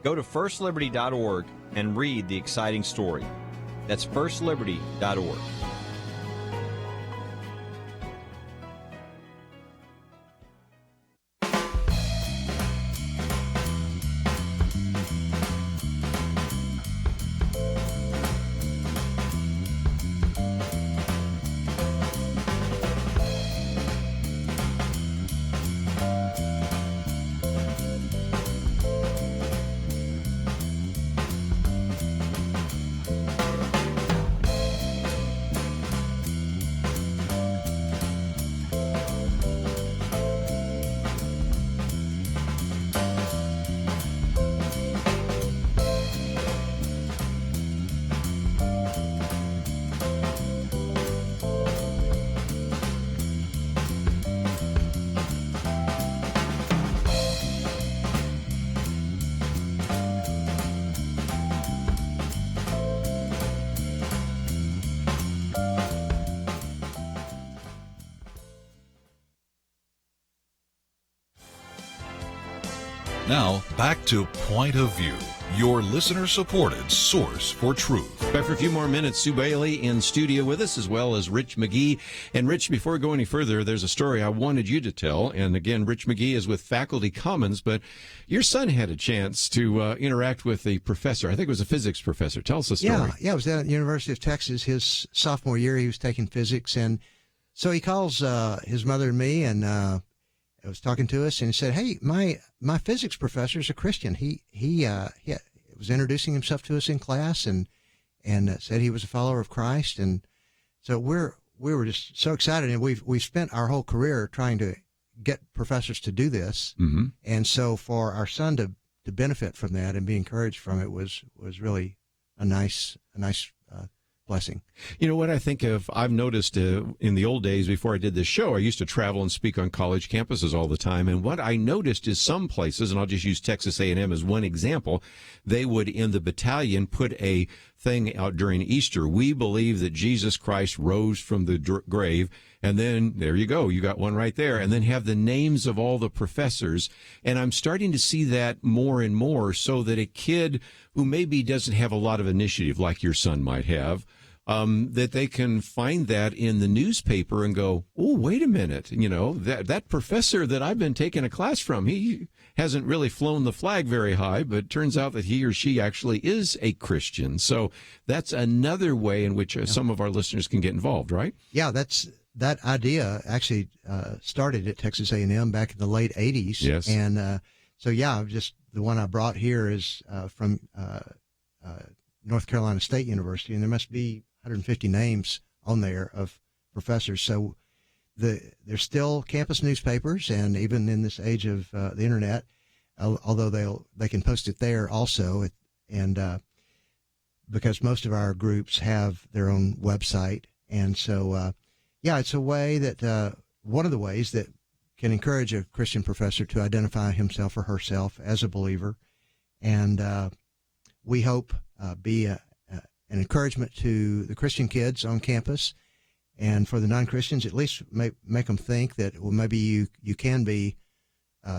Go to firstliberty.org and read the exciting story. That's firstliberty.org. Now, back to Point of View, your listener-supported source for truth. Back for a few more minutes, Sue Bailey in studio with us, as well as Rich McGee. And Rich, before we go any further, there's a story I wanted you to tell. And again, Rich McGee is with Faculty Commons, but your son had a chance to interact with a professor. I think it was a physics professor. Tell us the story. Yeah, I was down at the University of Texas. His sophomore year, he was taking physics, and so he calls his mother and me, and was talking to us, and he said, "Hey, my physics professor is a Christian. He was introducing himself to us in class, and said he was a follower of Christ." And so we were just so excited, and we've spent our whole career trying to get professors to do this, and so for our son to benefit from that and be encouraged from it was really a nice blessing. You know what I think of? I've noticed in the old days before I did this show, I used to travel and speak on college campuses all the time. And what I noticed is some places, and I'll just use Texas A&M as one example, they would in the battalion put a thing out during Easter. We believe that Jesus Christ rose from the grave. And then there you go. You got one right there. And then have the names of all the professors. And I'm starting to see that more and more, so that a kid who maybe doesn't have a lot of initiative like your son might have, that they can find that in the newspaper and go, oh, wait a minute. That professor that I've been taking a class from, he hasn't really flown the flag very high, but turns out that he or she actually is a Christian. So that's another way in which some of our listeners can get involved, right? Yeah, that idea actually started at Texas A&M back in the late 80s. Yes. And just the one I brought here is from North Carolina State University, and there must be 150 names on there of professors. So there's still campus newspapers, and even in this age of the internet, although they can post it there also, and because most of our groups have their own website, and so it's a way that one of the ways that can encourage a Christian professor to identify himself or herself as a believer, and we hope be an encouragement to the Christian kids on campus, and for the non-Christians, at least make them think that, well, maybe you can be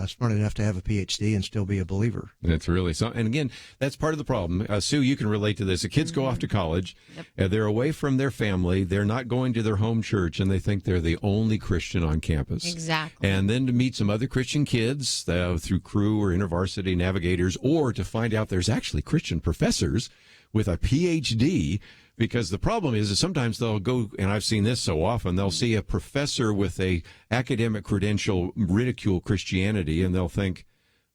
smart enough to have a PhD and still be a believer. That's really so. And again, that's part of the problem. Sue, you can relate to this. The kids go off to college. Yep. They're away from their family. They're not going to their home church, and they think they're the only Christian on campus. Exactly. And then to meet some other Christian kids through Crew or InterVarsity Navigators, or to find out there's actually Christian professors with a PhD. Because the problem is that sometimes they'll go, and I've seen this so often, they'll see a professor with a academic credential ridicule Christianity, and they'll think,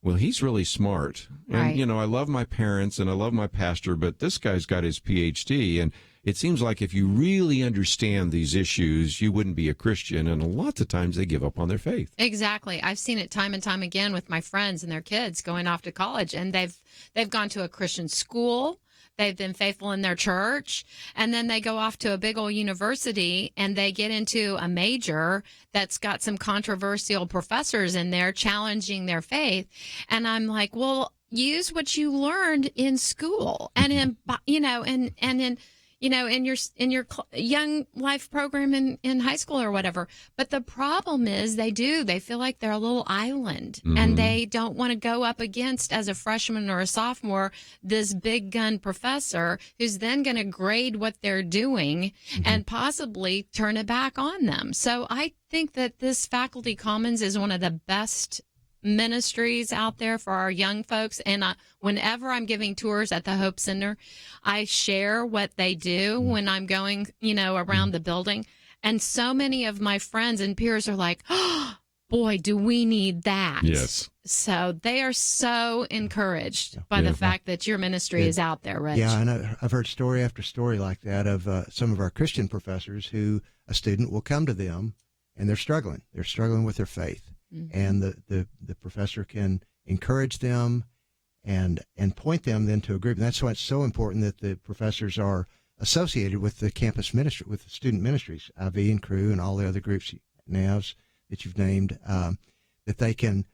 well, he's really smart. Right. And, I love my parents and I love my pastor, but this guy's got his PhD. And it seems like if you really understand these issues, you wouldn't be a Christian. And lots of times they give up on their faith. Exactly. I've seen it time and time again with my friends and their kids going off to college, and they've gone to a Christian school. They've been faithful in their church, and then they go off to a big old university and they get into a major that's got some controversial professors in there challenging their faith. And I'm like, well, use what you learned in school and in your young life program in high school or whatever. But the problem is they feel like they're a little island, and they don't want to go up against, as a freshman or a sophomore, this big gun professor who's then going to grade what they're doing and possibly turn it back on them. So I think that this Faculty Commons is one of the best ministries out there for our young folks. And whenever I'm giving tours at the Hope Center, I share what they do when I'm going, around the building. And so many of my friends and peers are like, oh, boy, do we need that. Yes. So they are so encouraged by the fact that your ministry is out there, Rich. Yeah, and I've heard story after story like that of some of our Christian professors who a student will come to them and they're struggling. They're struggling with their faith. And the professor can encourage them and point them then to a group. And that's why it's so important that the professors are associated with the campus ministry, with the student ministries, IV and Crew and all the other groups, NAVs that you've named, that they can,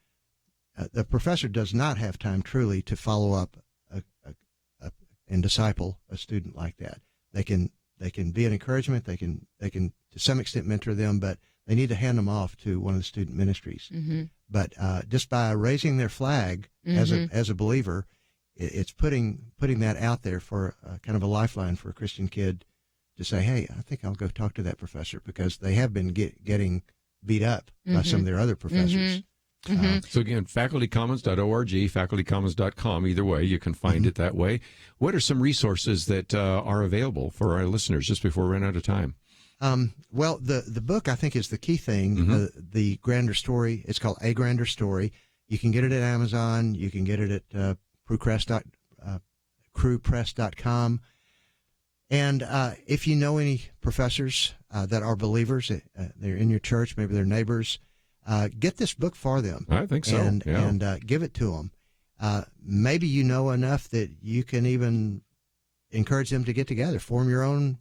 the professor does not have time truly to follow up and disciple a student like that. They can be an encouragement. They can to some extent mentor them, but they need to hand them off to one of the student ministries. But just by raising their flag as a believer, it's putting that out there for kind of a lifeline for a Christian kid to say, hey, I think I'll go talk to that professor, because they have been getting beat up by some of their other professors. So again, facultycommons.org, facultycommons.com. Either way, you can find it that way. What are some resources that are available for our listeners just before we run out of time? Well, the book, I think, is the key thing. The Grander Story. It's called A Grander Story. You can get it at Amazon. You can get it at crewpress.com. And if you know any professors that are believers, they're in your church, maybe they're neighbors, get this book for them. I think so. And give it to them. Maybe you know enough that you can even encourage them to get together, form your own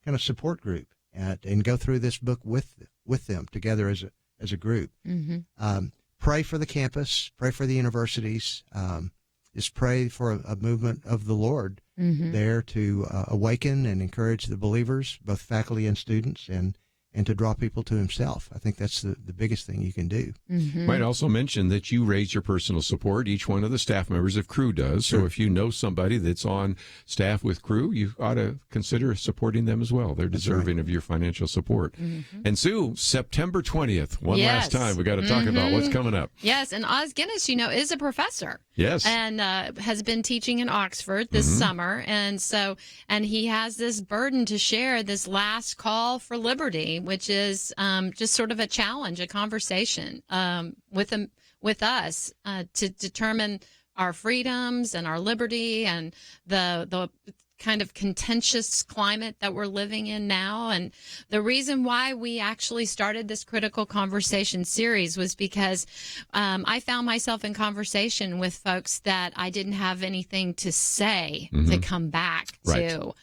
kind of support group, and go through this book with them together as a group. Pray for the campus, pray for the universities, just pray for a movement of the Lord there to awaken and encourage the believers, both faculty and students, and and to draw people to himself. I think that's the biggest thing you can do. Might also mention that you raise your personal support. Each one of the staff members of Crew does. So if you know somebody that's on staff with Crew, you ought to consider supporting them as well. They're deserving of your financial support. And Sue, September 20th, one last time, we got to talk about what's coming up. Yes, and Oz Guinness, is a professor. Yes. And has been teaching in Oxford this summer. And he has this burden to share this last call for liberty, which is just sort of a challenge, a conversation with us to determine our freedoms and our liberty and the kind of contentious climate that we're living in now. And the reason why we actually started this Critical Conversation series was because I found myself in conversation with folks that I didn't have anything to say to come back to.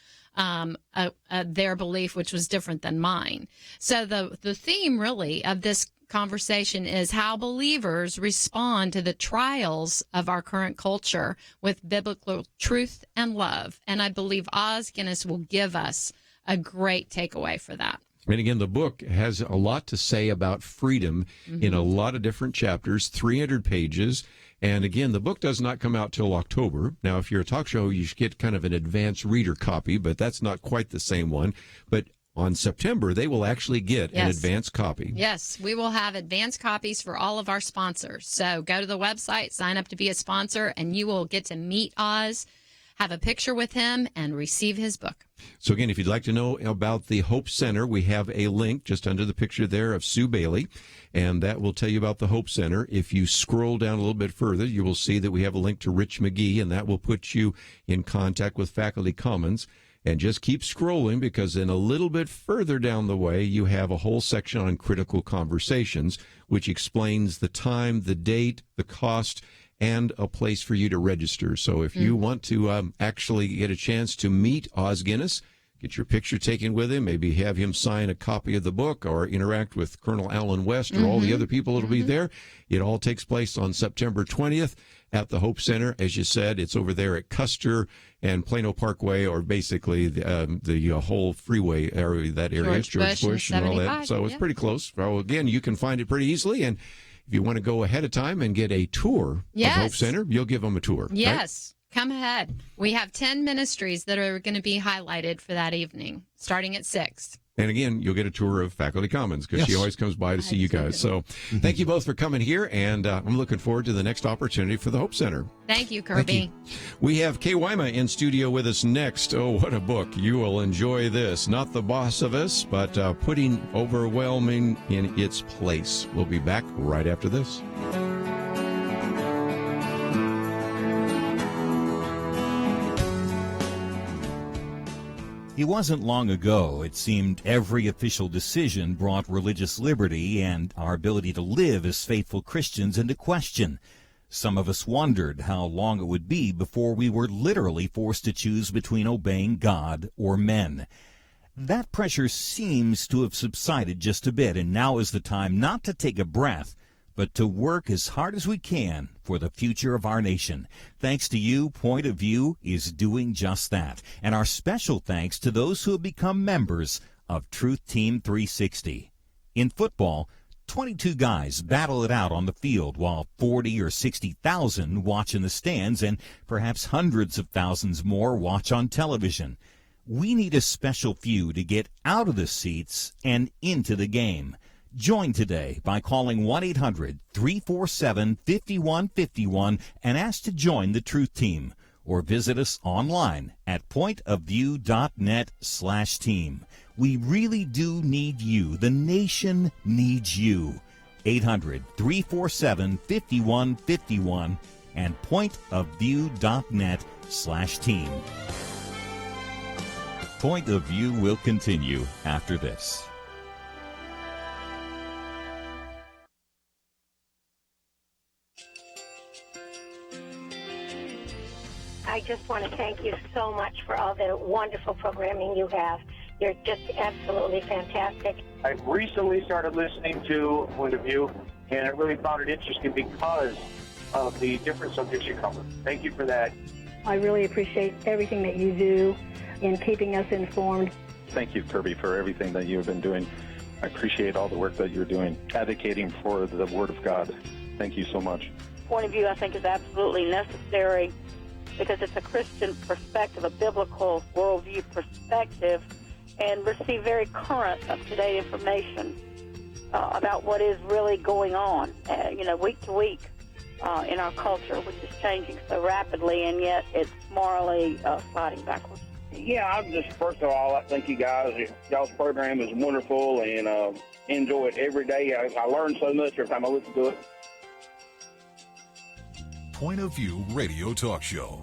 Their belief, which was different than mine. So the theme really of this conversation is how believers respond to the trials of our current culture with biblical truth and love. And I believe Oz Guinness will give us a great takeaway for that. And again, the book has a lot to say about freedom in a lot of different chapters, 300 pages. And again, the book does not come out till October. Now, if you're a talk show, you should get kind of an advanced reader copy, but that's not quite the same one. But on September, they will actually get an advanced copy. Yes, we will have advanced copies for all of our sponsors. So go to the website, sign up to be a sponsor, and you will get to meet Oz, have a picture with him, and receive his book. So again, if you'd like to know about the Hope Center, we have a link just under the picture there of Sue Bailey, and that will tell you about the Hope Center. If you scroll down a little bit further, you will see that we have a link to Rich McGee, and that will put you in contact with Faculty Commons. And just keep scrolling, because then a little bit further down the way, you have a whole section on Critical Conversations, which explains the time, the date, the cost, and a place for you to register. So if you want to actually get a chance to meet Oz Guinness, get your picture taken with him, maybe have him sign a copy of the book or interact with Colonel Alan West or all the other people that will be there. It all takes place on September 20th at the Hope Center. As you said, it's over there at Custer and Plano Parkway, or basically the whole freeway area, that area, George Bush and all that. So it's pretty close. Well, again, you can find it pretty easily. And if you want to go ahead of time and get a tour of Hope Center, you'll give them a tour. Yes. Right? Come ahead. We have 10 ministries that are going to be highlighted for that evening, starting at 6. And again, you'll get a tour of Faculty Commons, because she always comes by to see you guys. So thank you both for coming here, and I'm looking forward to the next opportunity for the Hope Center. Thank you, Kerby. We have Kay Wyma in studio with us next. Oh, what a book. You will enjoy this. Not The Boss of Us, but Putting Overwhelming in Its Place. We'll be back right after this. It wasn't long ago, it seemed, every official decision brought religious liberty and our ability to live as faithful Christians into question. Some of us wondered how long it would be before we were literally forced to choose between obeying God or men. That pressure seems to have subsided just a bit, and now is the time not to take a breath, but to work as hard as we can for the future of our nation. Thanks to you, Point of View is doing just that. And our special thanks to those who have become members of Truth Team 360. In football, 22 guys battle it out on the field while 40 or 60,000 watch in the stands, and perhaps hundreds of thousands more watch on television. We need a special few to get out of the seats and into the game. Join today by calling 1-800-347-5151 and ask to join the Truth Team, or visit us online at pointofview.net/team. We really do need you. The nation needs you. 800-347-5151 and pointofview.net/team. Point of View will continue after this. I just want to thank you so much for all the wonderful programming you have. You're just absolutely fantastic. I recently started listening to Point of View, and I really found it interesting because of the different subjects you cover. Thank you for that. I really appreciate everything that you do in keeping us informed. Thank you, Kerby, for everything that you have been doing. I appreciate all the work that you're doing, advocating for the Word of God. Thank you so much. Point of view, I think, is absolutely necessary because it's a Christian perspective, a biblical worldview perspective, and receive very current, up-to-date information about what is really going on, week to week in our culture, which is changing so rapidly, and yet it's morally sliding backwards. Yeah, I'm just, first of all, I thank you guys. Y'all's program is wonderful, and enjoy it every day. I learn so much every time I listen to it. Point of View Radio Talk Show.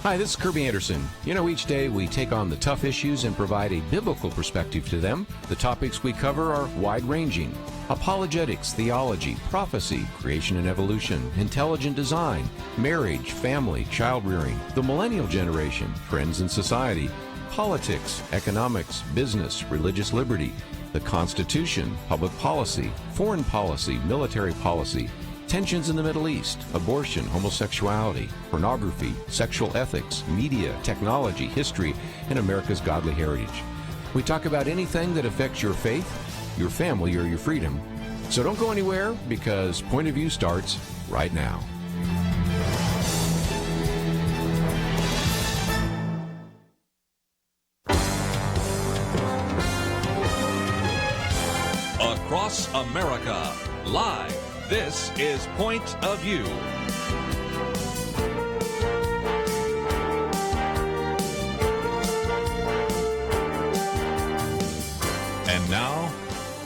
Hi, this is Kerby Anderson. You know, each day we take on the tough issues and provide a biblical perspective to them. The topics we cover are wide-ranging. Apologetics, theology, prophecy, creation and evolution, intelligent design, marriage, family, child-rearing, the millennial generation, trends in society, politics, economics, business, religious liberty, the Constitution, public policy, foreign policy, military policy, tensions in the Middle East, abortion, homosexuality, pornography, sexual ethics, media, technology, history, and America's godly heritage. We talk about anything that affects your faith, your family, or your freedom. So don't go anywhere, because Point of View starts right now. Across America, live. This is Point of View. And now,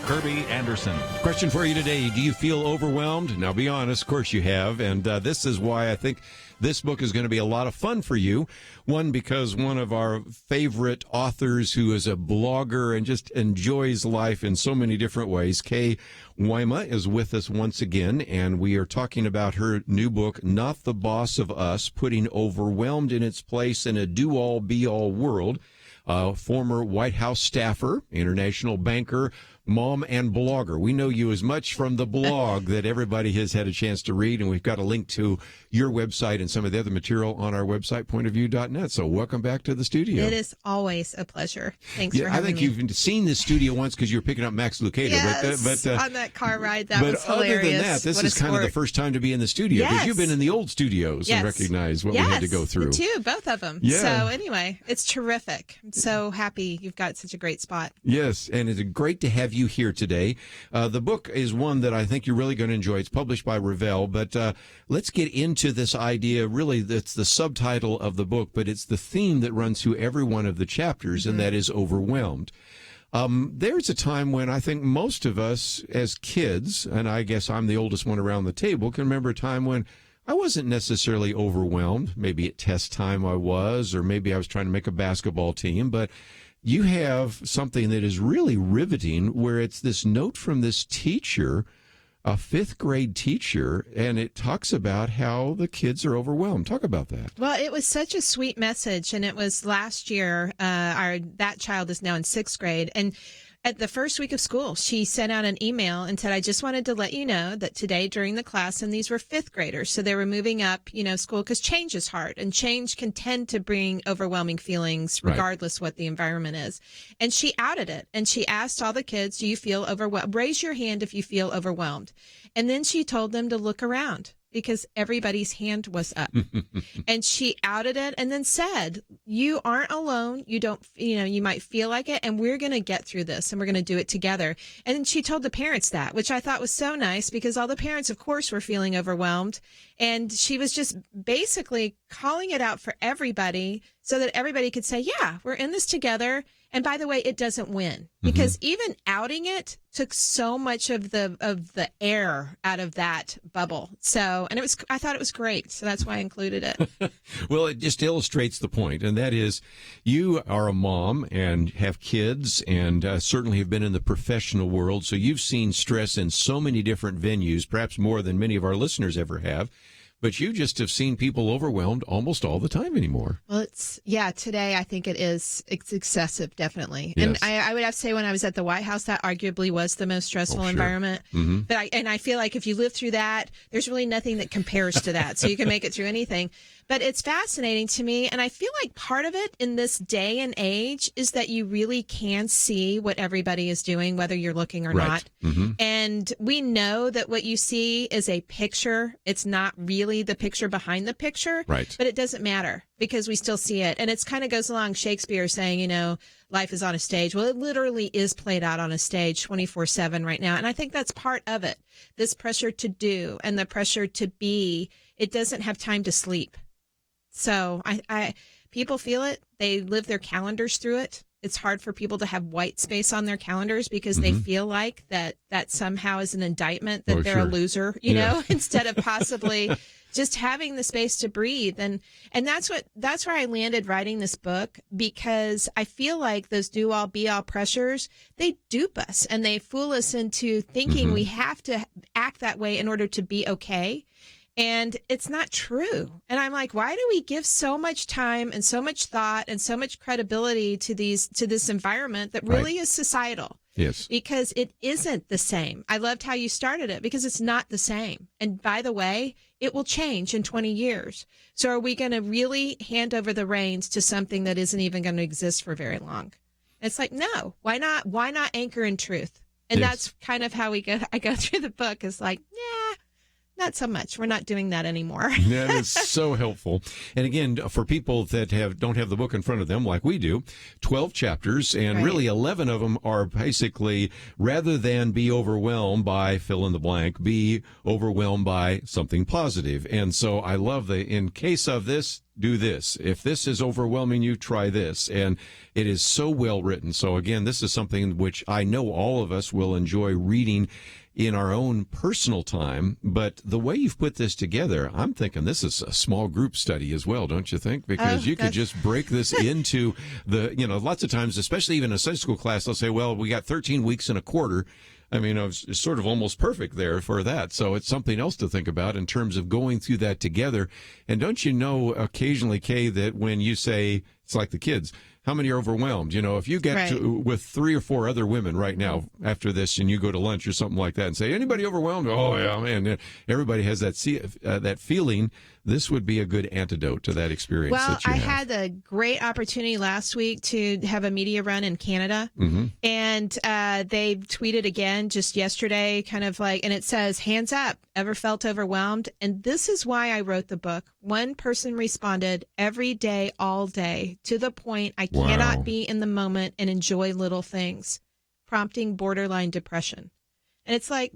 Kerby Anderson. Question for you today. Do you feel overwhelmed? Now, be honest. Of course you have. And this is why I think this book is going to be a lot of fun for you. One, because one of our favorite authors who is a blogger and just enjoys life in so many different ways, Kay Wyma, is with us once again. And we are talking about her new book, Not the Boss of Us, Putting Overwhelmed in Its Place in a Do-All, Be-All World. Former White House staffer, international banker, mom, and blogger. We know you as much from the blog that everybody has had a chance to read, and we've got a link to your website and some of the other material on our website, pointofview.net. So welcome back to the studio. It is always a pleasure. Thanks for having me. I think you've seen this studio once because you were picking up Max Lucado. Yes, on that car ride. That was hilarious. But other than that, this is kind of the first time to be in the studio, because you've been in the old studios and recognize what we had to go through. Both of them. Yeah. So anyway, it's terrific. I'm so happy you've got such a great spot. Yes, and it's great to have you here today. The book is one that I think you're really going to enjoy. It's published by Revell, but let's get into this idea. Really, that's the subtitle of the book, but it's the theme that runs through every one of the chapters, and that is overwhelmed. There's a time when I think most of us as kids, and I guess I'm the oldest one around the table, can remember a time when I wasn't necessarily overwhelmed. Maybe at test time I was, or maybe I was trying to make a basketball team, but you have something that is really riveting, where it's this note from this teacher, a fifth grade teacher, and it talks about how the kids are overwhelmed. Talk about that. Well, it was such a sweet message, and it was last year. That child is now in sixth grade, and at the first week of school, she sent out an email and said, I just wanted to let you know that today during the class, and these were fifth graders, so they were moving up, school, because change is hard, and change can tend to bring overwhelming feelings regardless what the environment is. And she outed it, and she asked all the kids, do you feel overwhelmed? Raise your hand if you feel overwhelmed. And then she told them to look around, because everybody's hand was up. And she outed it and then said, you aren't alone. You don't, you might feel like it, and we're going to get through this, and we're going to do it together. And she told the parents that, which I thought was so nice, because all the parents, of course, were feeling overwhelmed. And she was just basically calling it out for everybody so that everybody could say, yeah, we're in this together. And by the way, it doesn't win, because even outing it took so much of the air out of that bubble. So, and I thought it was great. So that's why I included it. Well, it just illustrates the point, and that is, you are a mom and have kids, and certainly have been in the professional world. So you've seen stress in so many different venues, perhaps more than many of our listeners ever have. But you just have seen people overwhelmed almost all the time anymore. Well, today I think it's excessive, definitely. Yes. And I would have to say, when I was at the White House, that arguably was the most stressful environment. But I feel like if you live through that, there's really nothing that compares to that. So you can make it through anything. But it's fascinating to me, and I feel like part of it in this day and age is that you really can see what everybody is doing, whether you're looking or not. And we know that what you see is a picture. It's not really the picture behind the picture, but it doesn't matter, because we still see it. And it's kind of goes along Shakespeare saying, life is on a stage. Well, it literally is played out on a stage 24/7 right now. And I think that's part of it. This pressure to do and the pressure to be, it doesn't have time to sleep. So people feel it. They live their calendars through it. It's hard for people to have white space on their calendars, because they feel like that somehow is an indictment that they're a loser, instead of possibly just having the space to breathe. And that's where I landed writing this book, because I feel like those do all be all pressures, they dupe us and they fool us into thinking we have to act that way in order to be okay. And it's not true. And I'm like, why do we give so much time and so much thought and so much credibility to this environment that really is societal? Yes. Because it isn't the same. I loved how you started it, because it's not the same. And by the way, it will change in 20 years. So are we going to really hand over the reins to something that isn't even going to exist for very long? It's like, no, why not? Why not anchor in truth? And that's kind of how I go through the book. Is like, yeah, not so much. We're not doing that anymore. That is so helpful. And again, for people that don't have the book in front of them like we do, 12 chapters, and really 11 of them are basically, rather than be overwhelmed by fill in the blank, be overwhelmed by something positive. And so I love in case of this, do this. If this is overwhelming you, try this. And it is so well written. So again, this is something which I know all of us will enjoy reading in our own personal time. But the way you've put this together, I'm thinking this is a small group study as well, don't you think? Because you could just break this into lots of times, especially even a Sunday school class, they'll say, well, we got 13 weeks and a quarter. I mean, it's sort of almost perfect there for that. So it's something else to think about in terms of going through that together. And don't you know occasionally, Kay, that when you say, it's like the kids, how many are overwhelmed? If you get with 3 or 4 other women right now after this, and you go to lunch or something like that and say, anybody overwhelmed? Oh, yeah, man. Everybody has that feeling. This would be a good antidote to that experience. Well, I had a great opportunity last week to have a media run in Canada. And they tweeted again just yesterday, kind of like, and it says, hands up, ever felt overwhelmed? And this is why I wrote the book. One person responded, every day, all day, to the point I cannot be in the moment and enjoy little things, prompting borderline depression. And it's like,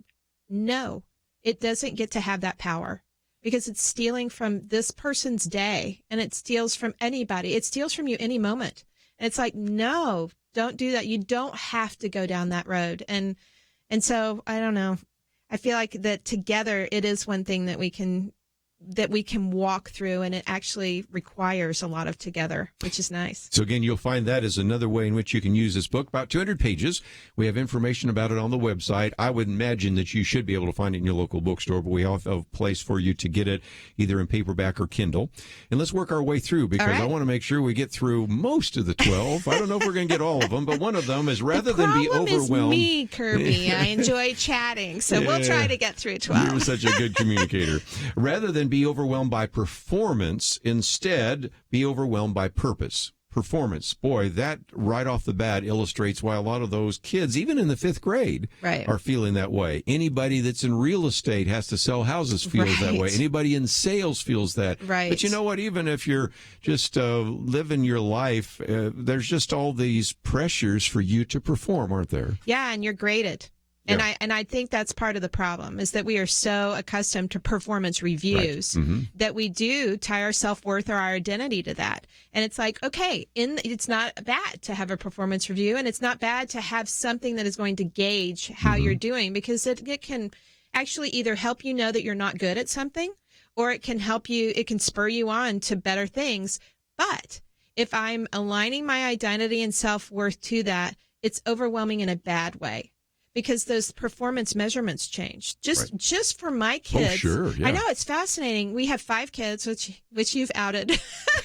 no, it doesn't get to have that power, because it's stealing from this person's day, and it steals from anybody. It steals from you any moment. And it's like, no, don't do that. You don't have to go down that road. And so I don't know. I feel like that together it is one thing that we can walk through, and it actually requires a lot of together, which is nice. So again, you'll find that as another way in which you can use this book. About 200 pages. We have information about it on the website. I would imagine that you should be able to find it in your local bookstore, but we have a place for you to get it either in paperback or Kindle. And let's work our way through, because I want to make sure we get through most of the 12. I don't know if we're going to get all of them, but one of them is rather than be overwhelmed. The problem is me, Kirby. I enjoy chatting, so we'll try to get through 12. You're such a good communicator. Rather than be overwhelmed by performance, instead be overwhelmed by purpose. Performance, boy, that right off the bat illustrates why a lot of those kids, even in the 5th grade, are feeling that way. Anybody that's in real estate has to sell houses feels that way. Anybody in sales feels that. But you know what? Even if you're just living your life, there's just all these pressures for you to perform, aren't there? Yeah, and you're graded. And I think that's part of the problem, is that we are so accustomed to performance reviews that we do tie our self-worth or our identity to that. And it's like, okay, it's not bad to have a performance review, and it's not bad to have something that is going to gauge how you're doing, because it can actually either help you know that you're not good at something, or it can help you, it can spur you on to better things. But if I'm aligning my identity and self-worth to that, it's overwhelming in a bad way. Because those performance measurements change. Just for my kids. Oh, sure, yeah. I know, it's fascinating. We have 5 kids, which you've outed.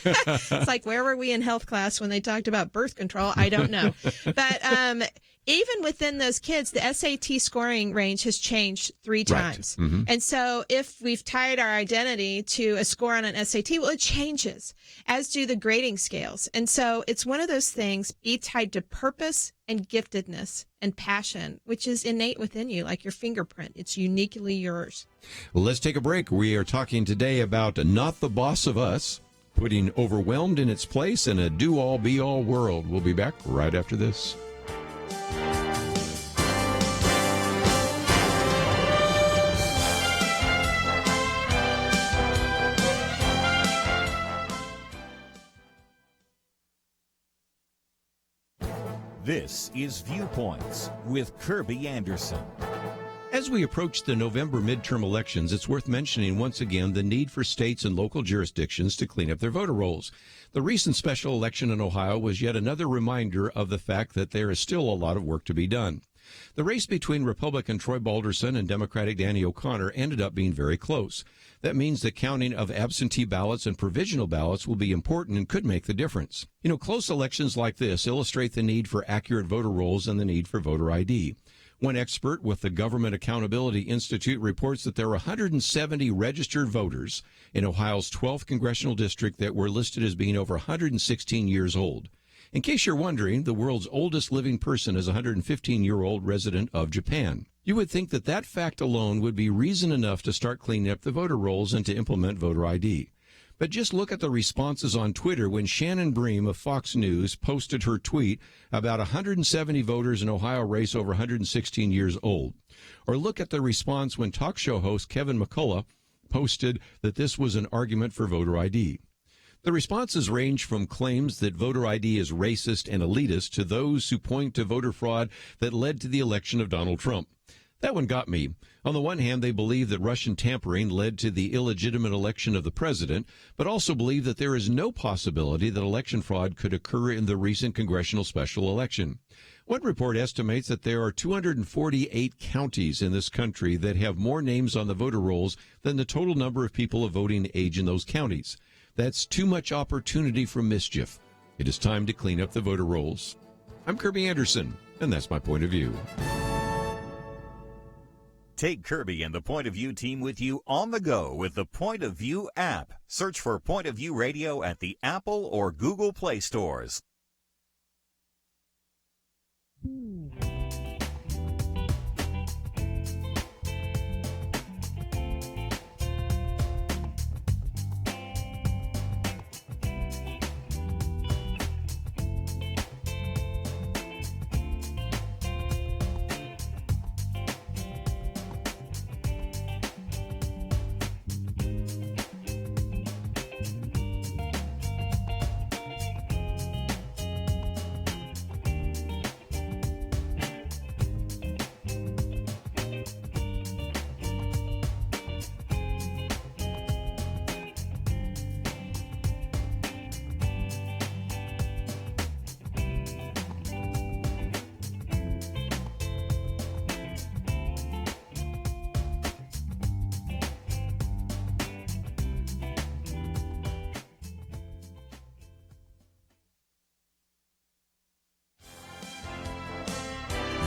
It's like, where were we in health class when they talked about birth control? I don't know. But even within those kids, the SAT scoring range has changed 3 times. And so if we've tied our identity to a score on an SAT, well, it changes, as do the grading scales. And so it's one of those things, be tied to purpose and giftedness and passion, which is innate within you, like your fingerprint. It's uniquely yours. Well, let's take a break. We are talking today about not the boss of us, putting overwhelmed in its place in a do-all, be-all world. We'll be back right after this. This is Viewpoints with Kerby Anderson. As we approach the November midterm elections, it's worth mentioning once again the need for states and local jurisdictions to clean up their voter rolls. The recent special election in Ohio was yet another reminder of the fact that there is still a lot of work to be done. The race between Republican Troy Balderson and Democratic Danny O'Connor ended up being very close. That means the counting of absentee ballots and provisional ballots will be important and could make the difference. You know, close elections like this illustrate the need for accurate voter rolls and the need for voter ID. One expert with the Government Accountability Institute reports that there are 170 registered voters in Ohio's 12th congressional district that were listed as being over 116 years old. In case you're wondering, the world's oldest living person is a 115-year-old resident of Japan. You would think that that fact alone would be reason enough to start cleaning up the voter rolls and to implement voter ID. But just look at the responses on Twitter when Shannon Bream of Fox News posted her tweet about 170 voters in Ohio race over 116 years old. Or look at the response when talk show host Kevin McCullough posted that this was an argument for voter ID. The responses range from claims that voter ID is racist and elitist to those who point to voter fraud that led to the election of Donald Trump. That one got me. On the one hand, they believe that Russian tampering led to the illegitimate election of the president, but also believe that there is no possibility that election fraud could occur in the recent congressional special election. One report estimates that there are 248 counties in this country that have more names on the voter rolls than the total number of people of voting age in those counties. That's too much opportunity for mischief. It is time to clean up the voter rolls. I'm Kerby Anderson, and that's my point of view. Take Kerby and the Point of View team with you on the go with the Point of View app. Search for Point of View Radio at the Apple or Google Play stores.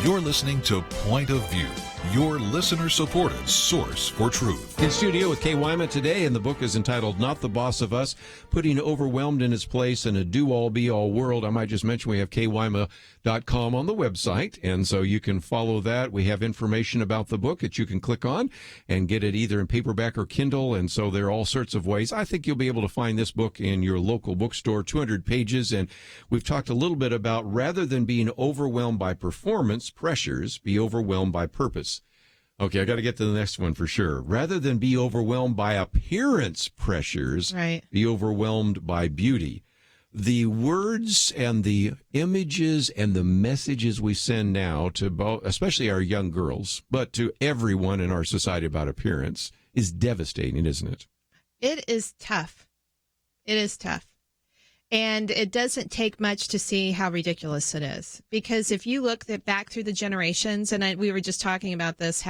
You're listening to Point of View, your listener-supported source for truth. In studio with Kay Wyma today, and the book is entitled Not the Boss of Us, Putting Overwhelmed in Its Place in a Do-All-Be-All World. I might just mention we have kaywyma.com on the website, and so you can follow that. We have information about the book that you can click on and get it either in paperback or Kindle, and so there are all sorts of ways. I think you'll be able to find this book in your local bookstore, 200 pages, and we've talked a little bit about rather than being overwhelmed by performance pressures, be overwhelmed by purpose. Okay, I got to get to the next one for sure. Rather than be overwhelmed by appearance pressures, be overwhelmed by beauty. The words and the images and the messages we send now to both, especially our young girls, but to everyone in our society about appearance is devastating, isn't it? It is tough. It is tough. And it doesn't take much to see how ridiculous it is. Because if you look back through the generations, and we were just talking about this,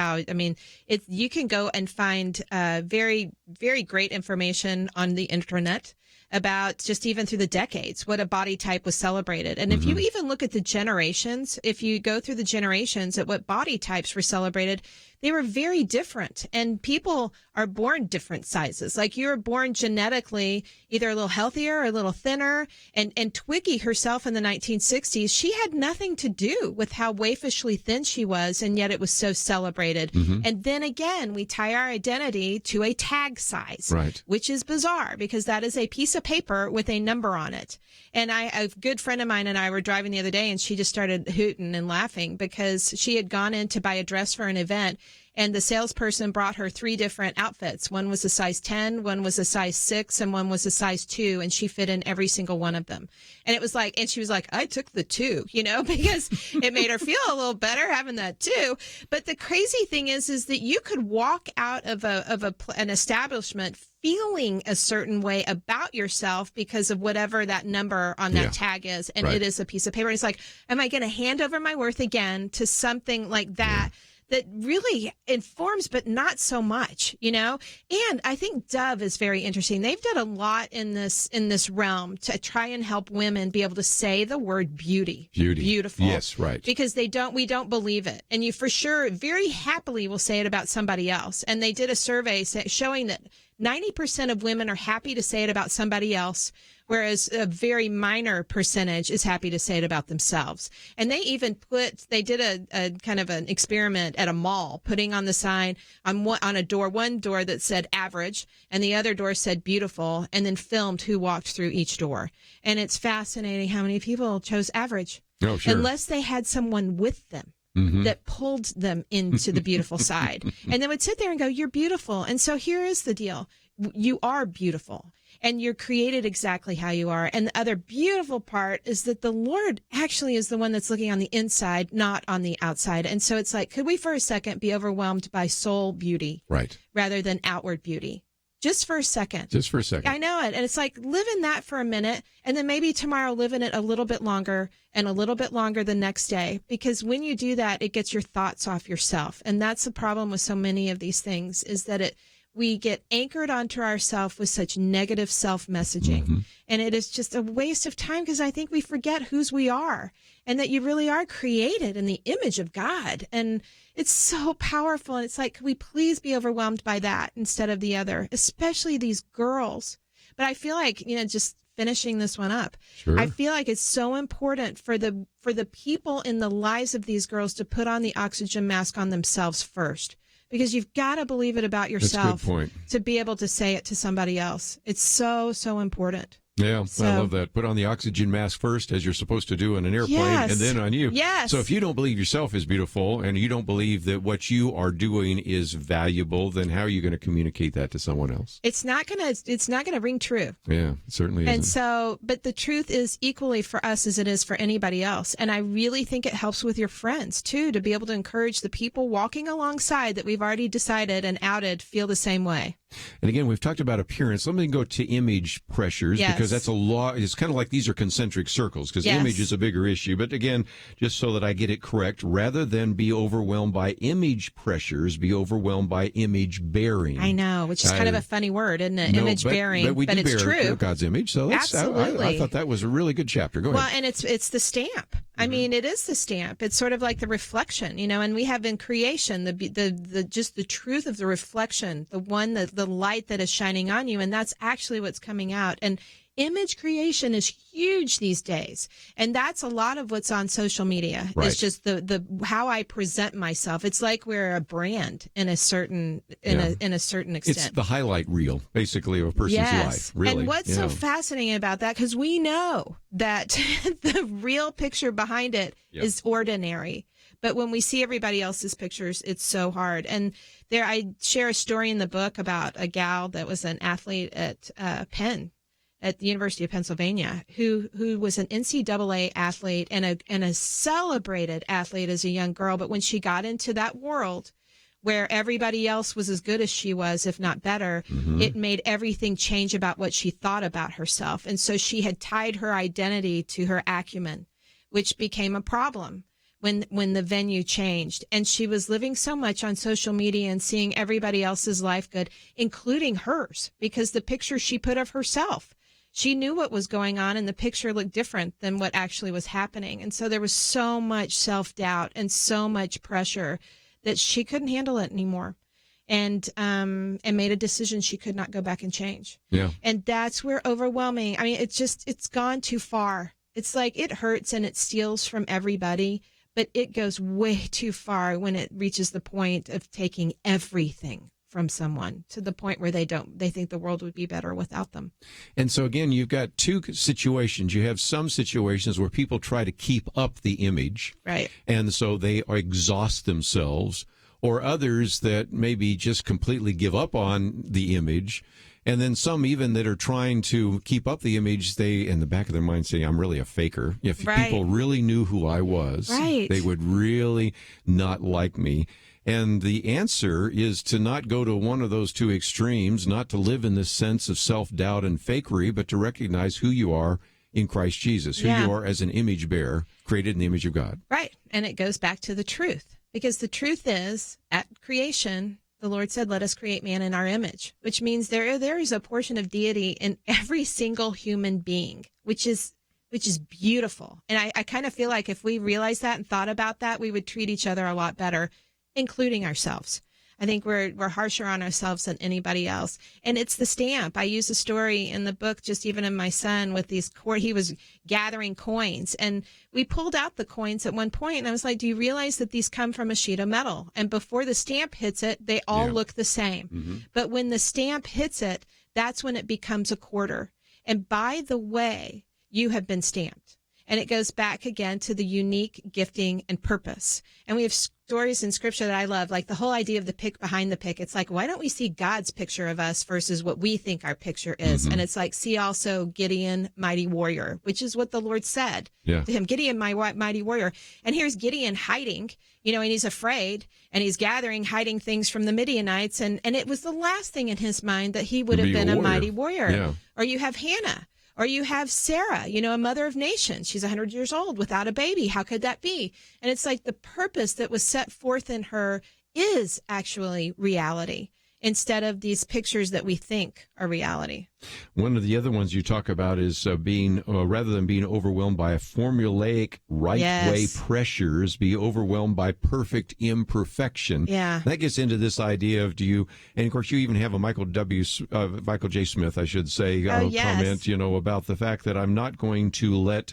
you can go and find very, very great information on the internet about just even through the decades, what a body type was celebrated. And if you even look at the generations, if you go through the generations at what body types were celebrated, they were very different. And people are born different sizes. Like you were born genetically either a little healthier or a little thinner. And Twiggy herself in the 1960s, she had nothing to do with how waifishly thin she was, and yet it was so celebrated. And then again, we tie our identity to a tag size, which is bizarre because that is a piece of paper with a number on it. And a good friend of mine and I were driving the other day, and she just started hooting and laughing because she had gone in to buy a dress for an event, and the salesperson brought her 3 different outfits. One was a size 10, one was a size 6, and one was a size 2, and she fit in every single one of them. And it was like, and she was like, I took the 2, because it made her feel a little better having that 2. But the crazy thing is that you could walk out of an establishment feeling a certain way about yourself because of whatever that number on that tag is. And it is a piece of paper. And it's like, am I going to hand over my worth again to something like that? That really informs, but not so much, And I think Dove is very interesting. They've done a lot in this realm to try and help women be able to say the word beauty. Beautiful. Yes, right. Because we don't believe it. And you for sure very happily will say it about somebody else. And they did a survey showing that 90% of women are happy to say it about somebody else, whereas a very minor percentage is happy to say it about themselves. And they even did a kind of an experiment at a mall, putting on the sign on a door, one door that said average and the other door said beautiful, and then filmed who walked through each door. And it's fascinating how many people chose average. Oh, sure. Unless they had someone with them. That pulled them into the beautiful side. And they would sit there and go, you're beautiful. And so here is the deal. You are beautiful and you're created exactly how you are. And the other beautiful part is that the Lord actually is the one that's looking on the inside, not on the outside. And so it's like, could we for a second be overwhelmed by soul beauty rather than outward beauty? Just for a second. I know it. And it's like, live in that for a minute, and then maybe tomorrow live in it a little bit longer and a little bit longer the next day. Because when you do that, it gets your thoughts off yourself. And that's the problem with so many of these things, is that we get anchored onto ourselves with such negative self-messaging. And it is just a waste of time, because I think we forget whose we are and that you really are created in the image of God. And it's so powerful. And it's like, could we please be overwhelmed by that instead of the other, especially these girls? But I feel like, just finishing this one up, I feel like it's so important for the people in the lives of these girls to put on the oxygen mask on themselves first. Because you've got to believe it about yourself to be able to say it to somebody else. It's so, so important. Yeah, I love that. Put on the oxygen mask first, as you're supposed to do in an airplane, and then on you. Yes. So if you don't believe yourself is beautiful and you don't believe that what you are doing is valuable, then how are you going to communicate that to someone else? It's not gonna ring true. Yeah, it certainly isn't. And so, but the truth is equally for us as it is for anybody else. And I really think it helps with your friends too, to be able to encourage the people walking alongside that we've already decided and outed feel the same way. And again, we've talked about appearance. Let me go to image pressures, because that's a lot. It's kind of like these are concentric circles, because image is a bigger issue. But again, just so that I get it correct, rather than be overwhelmed by image pressures, be overwhelmed by image bearing. I know, which is kind of a funny word, isn't it? Image bearing, but it's true. God's image. So absolutely. I thought that was a really good chapter. Go ahead. Well, and it's the stamp. I mean, it is the stamp. It's sort of like the reflection, and we have in creation the just the truth of the reflection, the light that is shining on you, and that's actually what's coming out. And image creation is huge these days, and that's a lot of what's on social media. It's just the how I present myself. It's like we're a brand in a certain in a certain extent. It's the highlight reel, basically, of a person's life. Really. And what's so fascinating about that, because we know that the real picture behind it is ordinary. But when we see everybody else's pictures, it's so hard. And I share a story in the book about a gal that was an athlete at Penn, at the University of Pennsylvania, who was an NCAA athlete and a celebrated athlete as a young girl. But when she got into that world where everybody else was as good as she was, if not better, it made everything change about what she thought about herself. And so she had tied her identity to her acumen, which became a problem when the venue changed. And she was living so much on social media and seeing everybody else's life good, including hers, because the picture she put of herself, she knew what was going on, and the picture looked different than what actually was happening. And so there was so much self-doubt and so much pressure that she couldn't handle it anymore, and made a decision she could not go back and change. Yeah. And that's where overwhelming, I mean, it's gone too far. It's like it hurts and it steals from everybody, but it goes way too far when it reaches the point of taking everything from someone to the point where they think the world would be better without them. And so again, you've got two situations. You have some situations where people try to keep up the image. Right. And so they exhaust themselves, or others that maybe just completely give up on the image. And then some even that are trying to keep up the image, they, in the back of their mind, say, I'm really a faker. If people really knew who I was, they would really not like me. And the answer is to not go to one of those two extremes, not to live in this sense of self-doubt and fakery, but to recognize who you are in Christ Jesus, who you are as an image bearer, created in the image of God. Right. And it goes back to the truth, because the truth is, at creation, the Lord said, let us create man in our image, which means there is a portion of deity in every single human being, which is beautiful. And I kind of feel like if we realized that and thought about that, we would treat each other a lot better, including ourselves. I think we're harsher on ourselves than anybody else. And it's the stamp. I use a story in the book, just even in my son, with these he was gathering coins, and we pulled out the coins at one point, and I was like, do you realize that these come from a sheet of metal? And before the stamp hits it, they all look the same. But when the stamp hits it, that's when it becomes a quarter. And by the way, you have been stamped. And it goes back again to the unique gifting and purpose. And we have stories in Scripture that I love, like the whole idea of the pick behind the pick. It's like, why don't we see God's picture of us versus what we think our picture is? And it's like, see also Gideon, mighty warrior, which is what the Lord said to him, Gideon, my mighty warrior. And here's Gideon hiding, and he's afraid, and he's hiding things from the Midianites. And it was the last thing in his mind that he would have been a mighty warrior. Yeah. Or you have Hannah. Or you have Sarah, a mother of nations. She's 100 years old without a baby. How could that be? And it's like the purpose that was set forth in her is actually reality, instead of these pictures that we think are reality. One of the other ones you talk about is being, rather than being overwhelmed by formulaic right-way pressures, be overwhelmed by perfect imperfection. Yeah. That gets into this idea of and of course you even have a Michael J. Smith, I should say, comment, about the fact that I'm not going to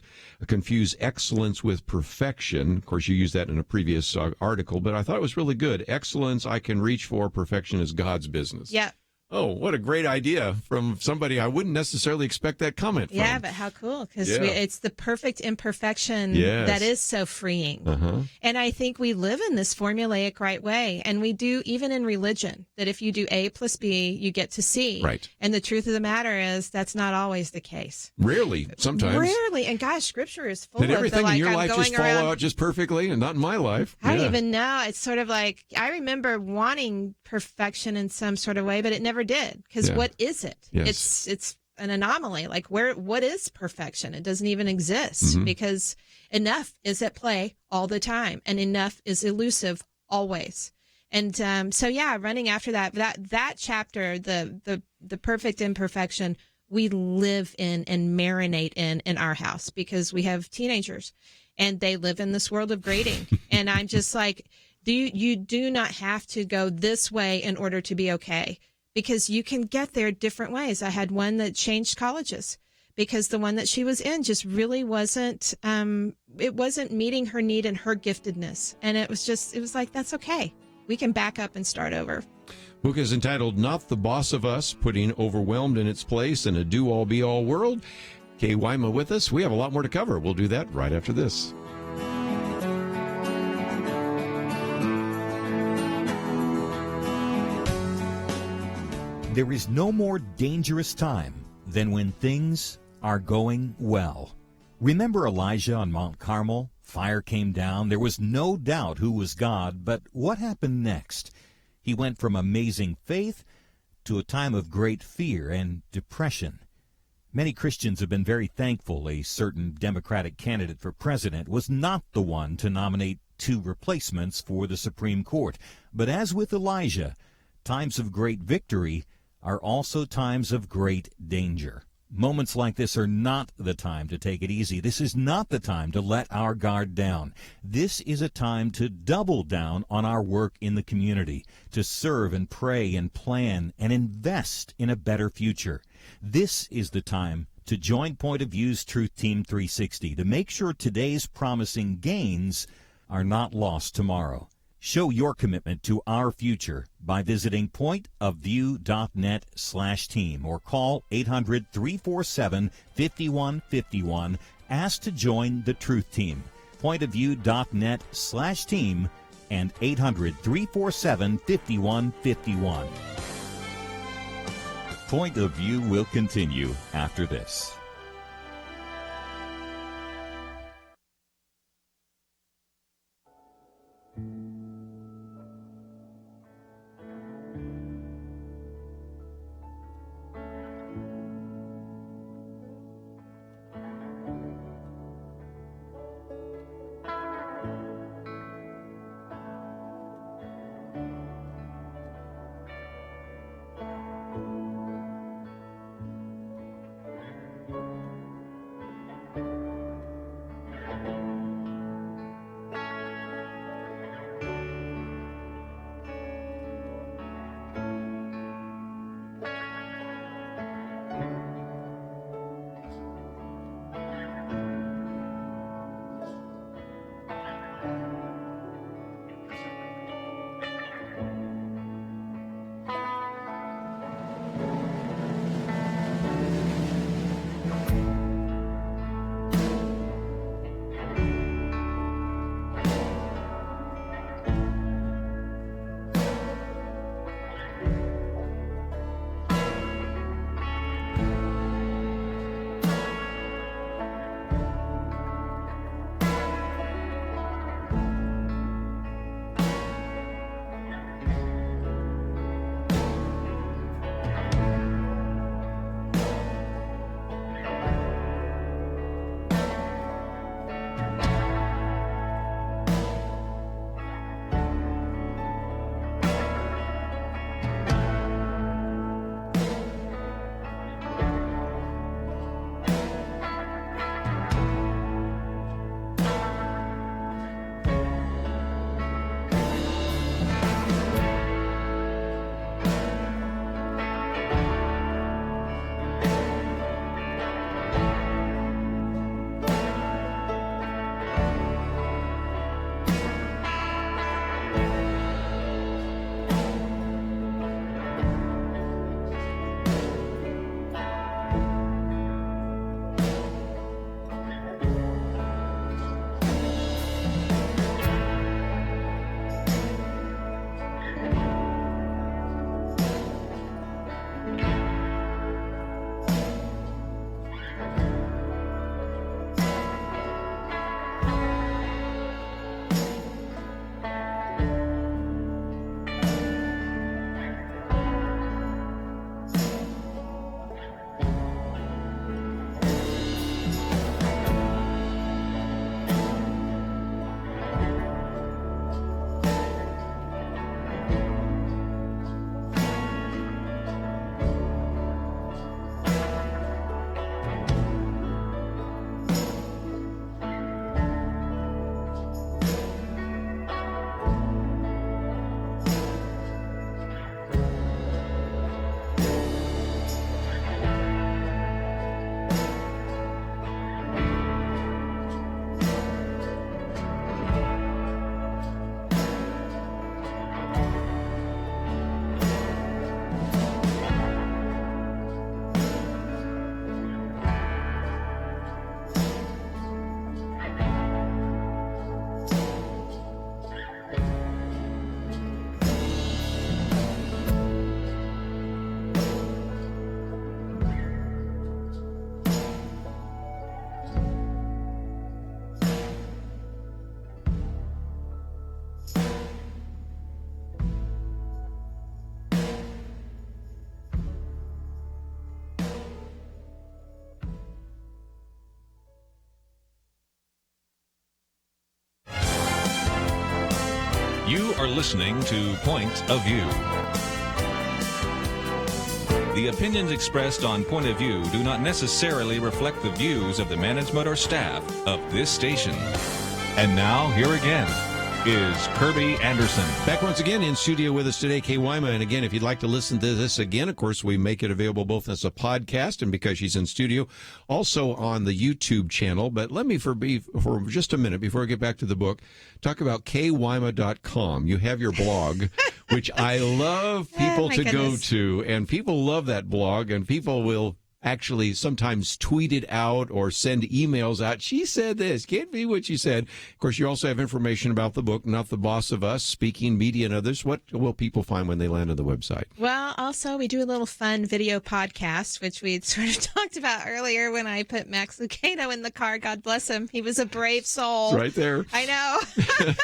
confuse excellence with perfection. Of course, you used that in a previous article, but I thought it was really good. Excellence I can reach for, perfection is God's business. Yeah. Oh, what a great idea from somebody I wouldn't necessarily expect that comment from. Yeah, but how cool, because it's the perfect imperfection that is so freeing. And I think we live in this formulaic right way, and we do even in religion, that if you do A plus B, you get to C. Right. And the truth of the matter is that's not always the case. Rarely, sometimes. Rarely. And gosh, Scripture is full of everything in your life just fall out just perfectly, and not in my life. I don't even know. It's sort of like, I remember wanting perfection in some sort of way, but it never did. Because what is it? Yes. It's an anomaly. Like what is perfection? It doesn't even exist, because enough is at play all the time, and enough is elusive always. And running after that chapter, the perfect imperfection, we live in and marinate in our house, because we have teenagers and they live in this world of grading. And I'm just like, you do not have to go this way in order to be okay, because you can get there different ways. I had one that changed colleges because the one that she was in just really wasn't meeting her need and her giftedness. And it was like, that's okay. We can back up and start over. Book is entitled Not the Boss of Us, Putting Overwhelmed in Its Place in a Do-All-Be-All World. Kay Wyma with us. We have a lot more to cover. We'll do that right after this. There is no more dangerous time than when things are going well. Remember Elijah on Mount Carmel? Fire came down. There was no doubt who was God, but what happened next? He went from amazing faith to a time of great fear and depression. Many Christians have been very thankful a certain Democratic candidate for president was not the one to nominate two replacements for the Supreme Court. But as with Elijah, times of great victory are also times of great danger. Moments like this are not the time to take it easy. This is not the time to let our guard down. This is a time to double down on our work in the community, to serve and pray and plan and invest in a better future. This is the time to join Point of View's Truth Team 360 to make sure today's promising gains are not lost tomorrow. Show your commitment to our future by visiting pointofview.net/team or call 800-347-5151. Ask to join the Truth Team. Pointofview.net/team. and 800-347-5151. Point of View will continue after this. You are listening to Point of View. The opinions expressed on Point of View do not necessarily reflect the views of the management or staff of this station. And now, here again is Kerby Anderson. Back once again in studio with us today, Kay Wyma. And again, if you'd like to listen to this again, of course, we make it available both as a podcast and because she's in studio, also on the YouTube channel. But let me, for just a minute, before I get back to the book, talk about kaywyma.com. You have your blog, which I love people to go to, and people love that blog, and people will actually sometimes tweet it out or send emails out. She said this. Can't be what she said. Of course, you also have information about the book, Not the Boss of Us, Speaking, Media, and Others. What will people find when they land on the website? Well, also, we do a little fun video podcast, which we sort of talked about earlier when I put Max Lucado in the car. God bless him. He was a brave soul. Right there. I know.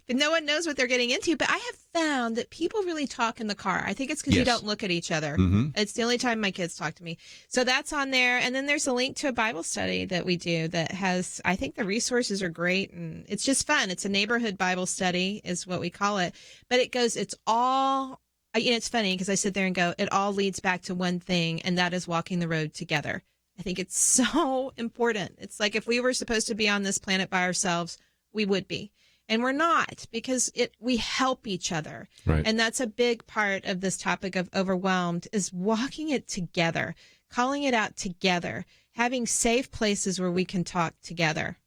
But no one knows what they're getting into. But I have found that people really talk in the car. I think it's because you don't look at each other. It's the only time my kids talk to me. So that's on there. And then there's a link to a Bible study that we do that has, I think the resources are great. And it's just fun. It's a neighborhood Bible study is what we call it. But it's all, it's funny because I sit there and go, it all leads back to one thing, and that is walking the road together. I think it's so important. It's like if we were supposed to be on this planet by ourselves, we would be. And we're not, because we help each other. Right. And that's a big part of this topic of overwhelmed is walking it together, calling it out together, having safe places where we can talk together.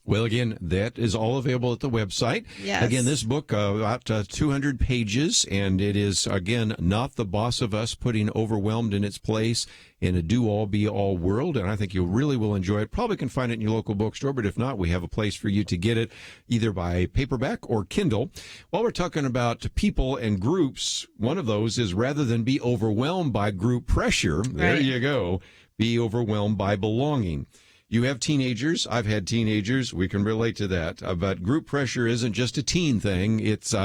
Well, again, that is all available at the website. Yes. Again, this book, about 200 pages, and it is, again, Not the Boss of Us, putting overwhelmed in its place in a do-all-be-all world, and I think you really will enjoy it. Probably can find it in your local bookstore, but if not, we have a place for you to get it, either by paperback or Kindle. While we're talking about people and groups, one of those is rather than be overwhelmed by group pressure, there you go, be overwhelmed by belonging. You have teenagers. I've had teenagers. We can relate to that. But group pressure isn't just a teen thing. It's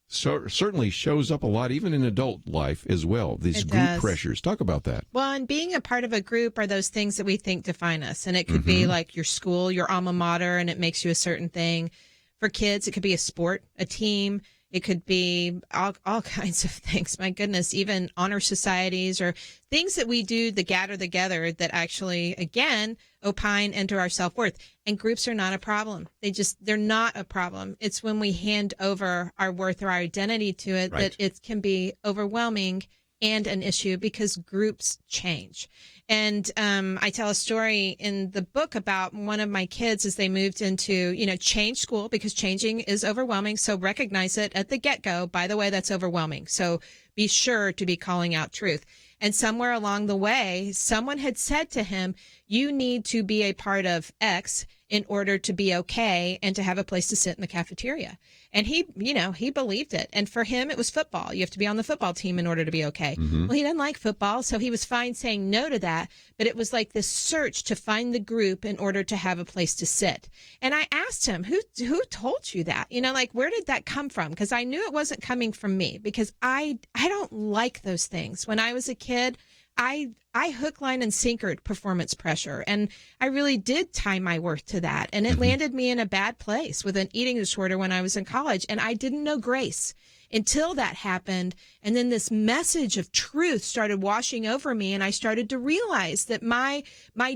certainly shows up a lot, even in adult life as well. These group pressures. Talk about that. Well, and being a part of a group are those things that we think define us. And it could be like your school, your alma mater, and it makes you a certain thing. For kids, it could be a sport, a team. It could be all kinds of things. My goodness, even honor societies or things that we do to gather together that actually, again, opine into our self-worth. And groups are not a problem. They're not a problem. It's when we hand over our worth or our identity to it that it can be overwhelming and an issue because groups change. And I tell a story in the book about one of my kids as they moved into, change school because changing is overwhelming. So recognize it at the get-go. By the way, that's overwhelming. So be sure to be calling out truth. And somewhere along the way, someone had said to him, you need to be a part of X in order to be okay and to have a place to sit in the cafeteria. And he believed it. And for him, it was football. You have to be on the football team in order to be okay. Well, he didn't like football, so he was fine saying no to that. But it was like this search to find the group in order to have a place to sit. And I asked him, who told you that? Where did that come from? Because I knew it wasn't coming from me because I don't like those things. When I was a kid, I hook, line, and sinkered performance pressure. And I really did tie my worth to that. And it landed me in a bad place with an eating disorder when I was in college. And I didn't know grace until that happened. And then this message of truth started washing over me. And I started to realize that my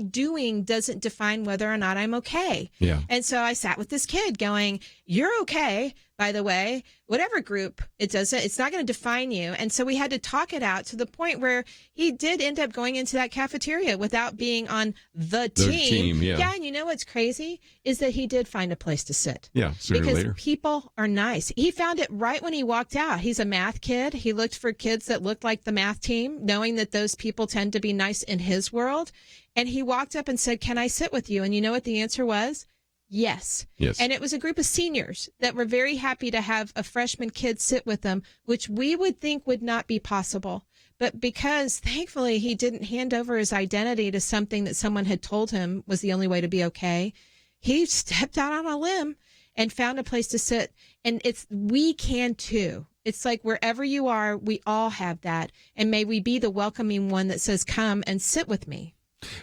doing doesn't define whether or not I'm okay. Yeah. And so I sat with this kid going, you're okay. By the way, whatever group it's not going to define you. And so we had to talk it out to the point where he did end up going into that cafeteria without being on the team. Yeah, and you know what's crazy is that he did find a place to sit. Yeah, sooner or later. Because people are nice. He found it right when he walked out. He's a math kid. He looked for kids that looked like the math team, knowing that those people tend to be nice in his world. And he walked up and said, can I sit with you? And you know what the answer was? Yes. And it was a group of seniors that were very happy to have a freshman kid sit with them, which we would think would not be possible. But because thankfully he didn't hand over his identity to something that someone had told him was the only way to be okay, he stepped out on a limb and found a place to sit. And we can too. It's like wherever you are, we all have that. And may we be the welcoming one that says, come and sit with me.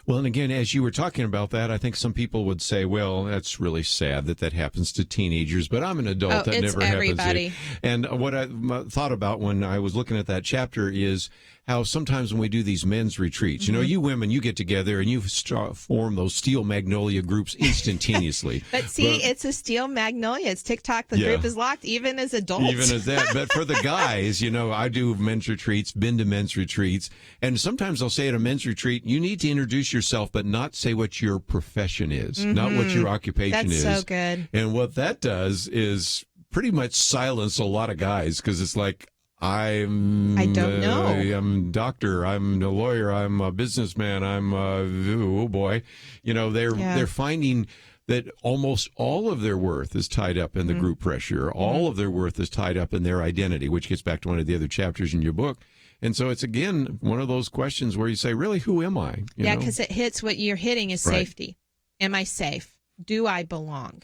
Well, and again, as you were talking about that, I think some people would say, well, that's really sad that happens to teenagers, but I'm an adult. That never everybody. Happens. And what I thought about when I was looking at that chapter is how sometimes when we do these men's retreats, you women, you get together and you form those steel magnolia groups instantaneously. But it's a steel magnolia. It's TikTok. The group is locked, even as adults. Even as that. But for the guys, I do men's retreats, been to men's retreats, and sometimes I'll say at a men's retreat, you need to introduce yourself, but not say what your profession is, not what your occupation is. That's so good. And what that does is pretty much silence a lot of guys because it's like, I don't know. I'm a doctor. I'm a lawyer. I'm a businessman. I'm oh boy. They're finding that almost all of their worth is tied up in the group pressure. All of their worth is tied up in their identity, which gets back to one of the other chapters in your book. And so it's, again, one of those questions where you say, really, who am I? Because it hits what you're hitting is safety. Am I safe? Do I belong?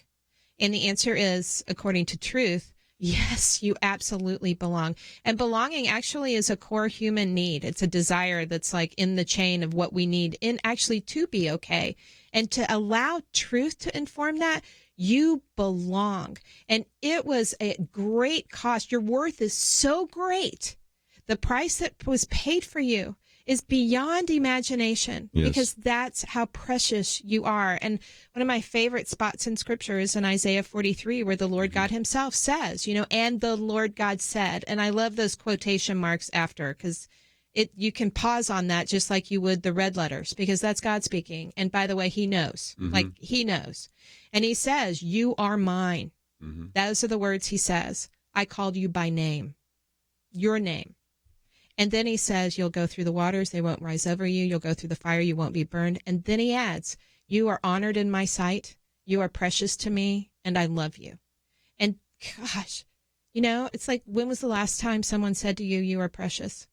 And the answer is, according to truth, yes, you absolutely belong. And belonging actually is a core human need. It's a desire that's like in the chain of what we need in actually to be okay. And to allow truth to inform that, you belong. And it was a great cost. Your worth is so great. The price that was paid for you is beyond imagination, because that's how precious you are. And one of my favorite spots in Scripture is in Isaiah 43, where the Lord God himself says, and the Lord God said. And I love those quotation marks after, because you can pause on that just like you would the red letters, because that's God speaking. And by the way, he knows, he knows. And he says, you are mine. Those are the words he says. I called you by name, your name. And then he says, you'll go through the waters, they won't rise over you. You'll go through the fire, you won't be burned. And then he adds, you are honored in my sight. You are precious to me, and I love you. And gosh, it's like, when was the last time someone said to you, you are precious?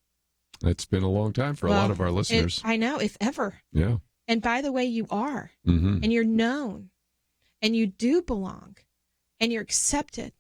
It's been a long time for a lot of our listeners. I know, if ever. Yeah. And by the way, you are. And you're known. And you do belong. And you're accepted.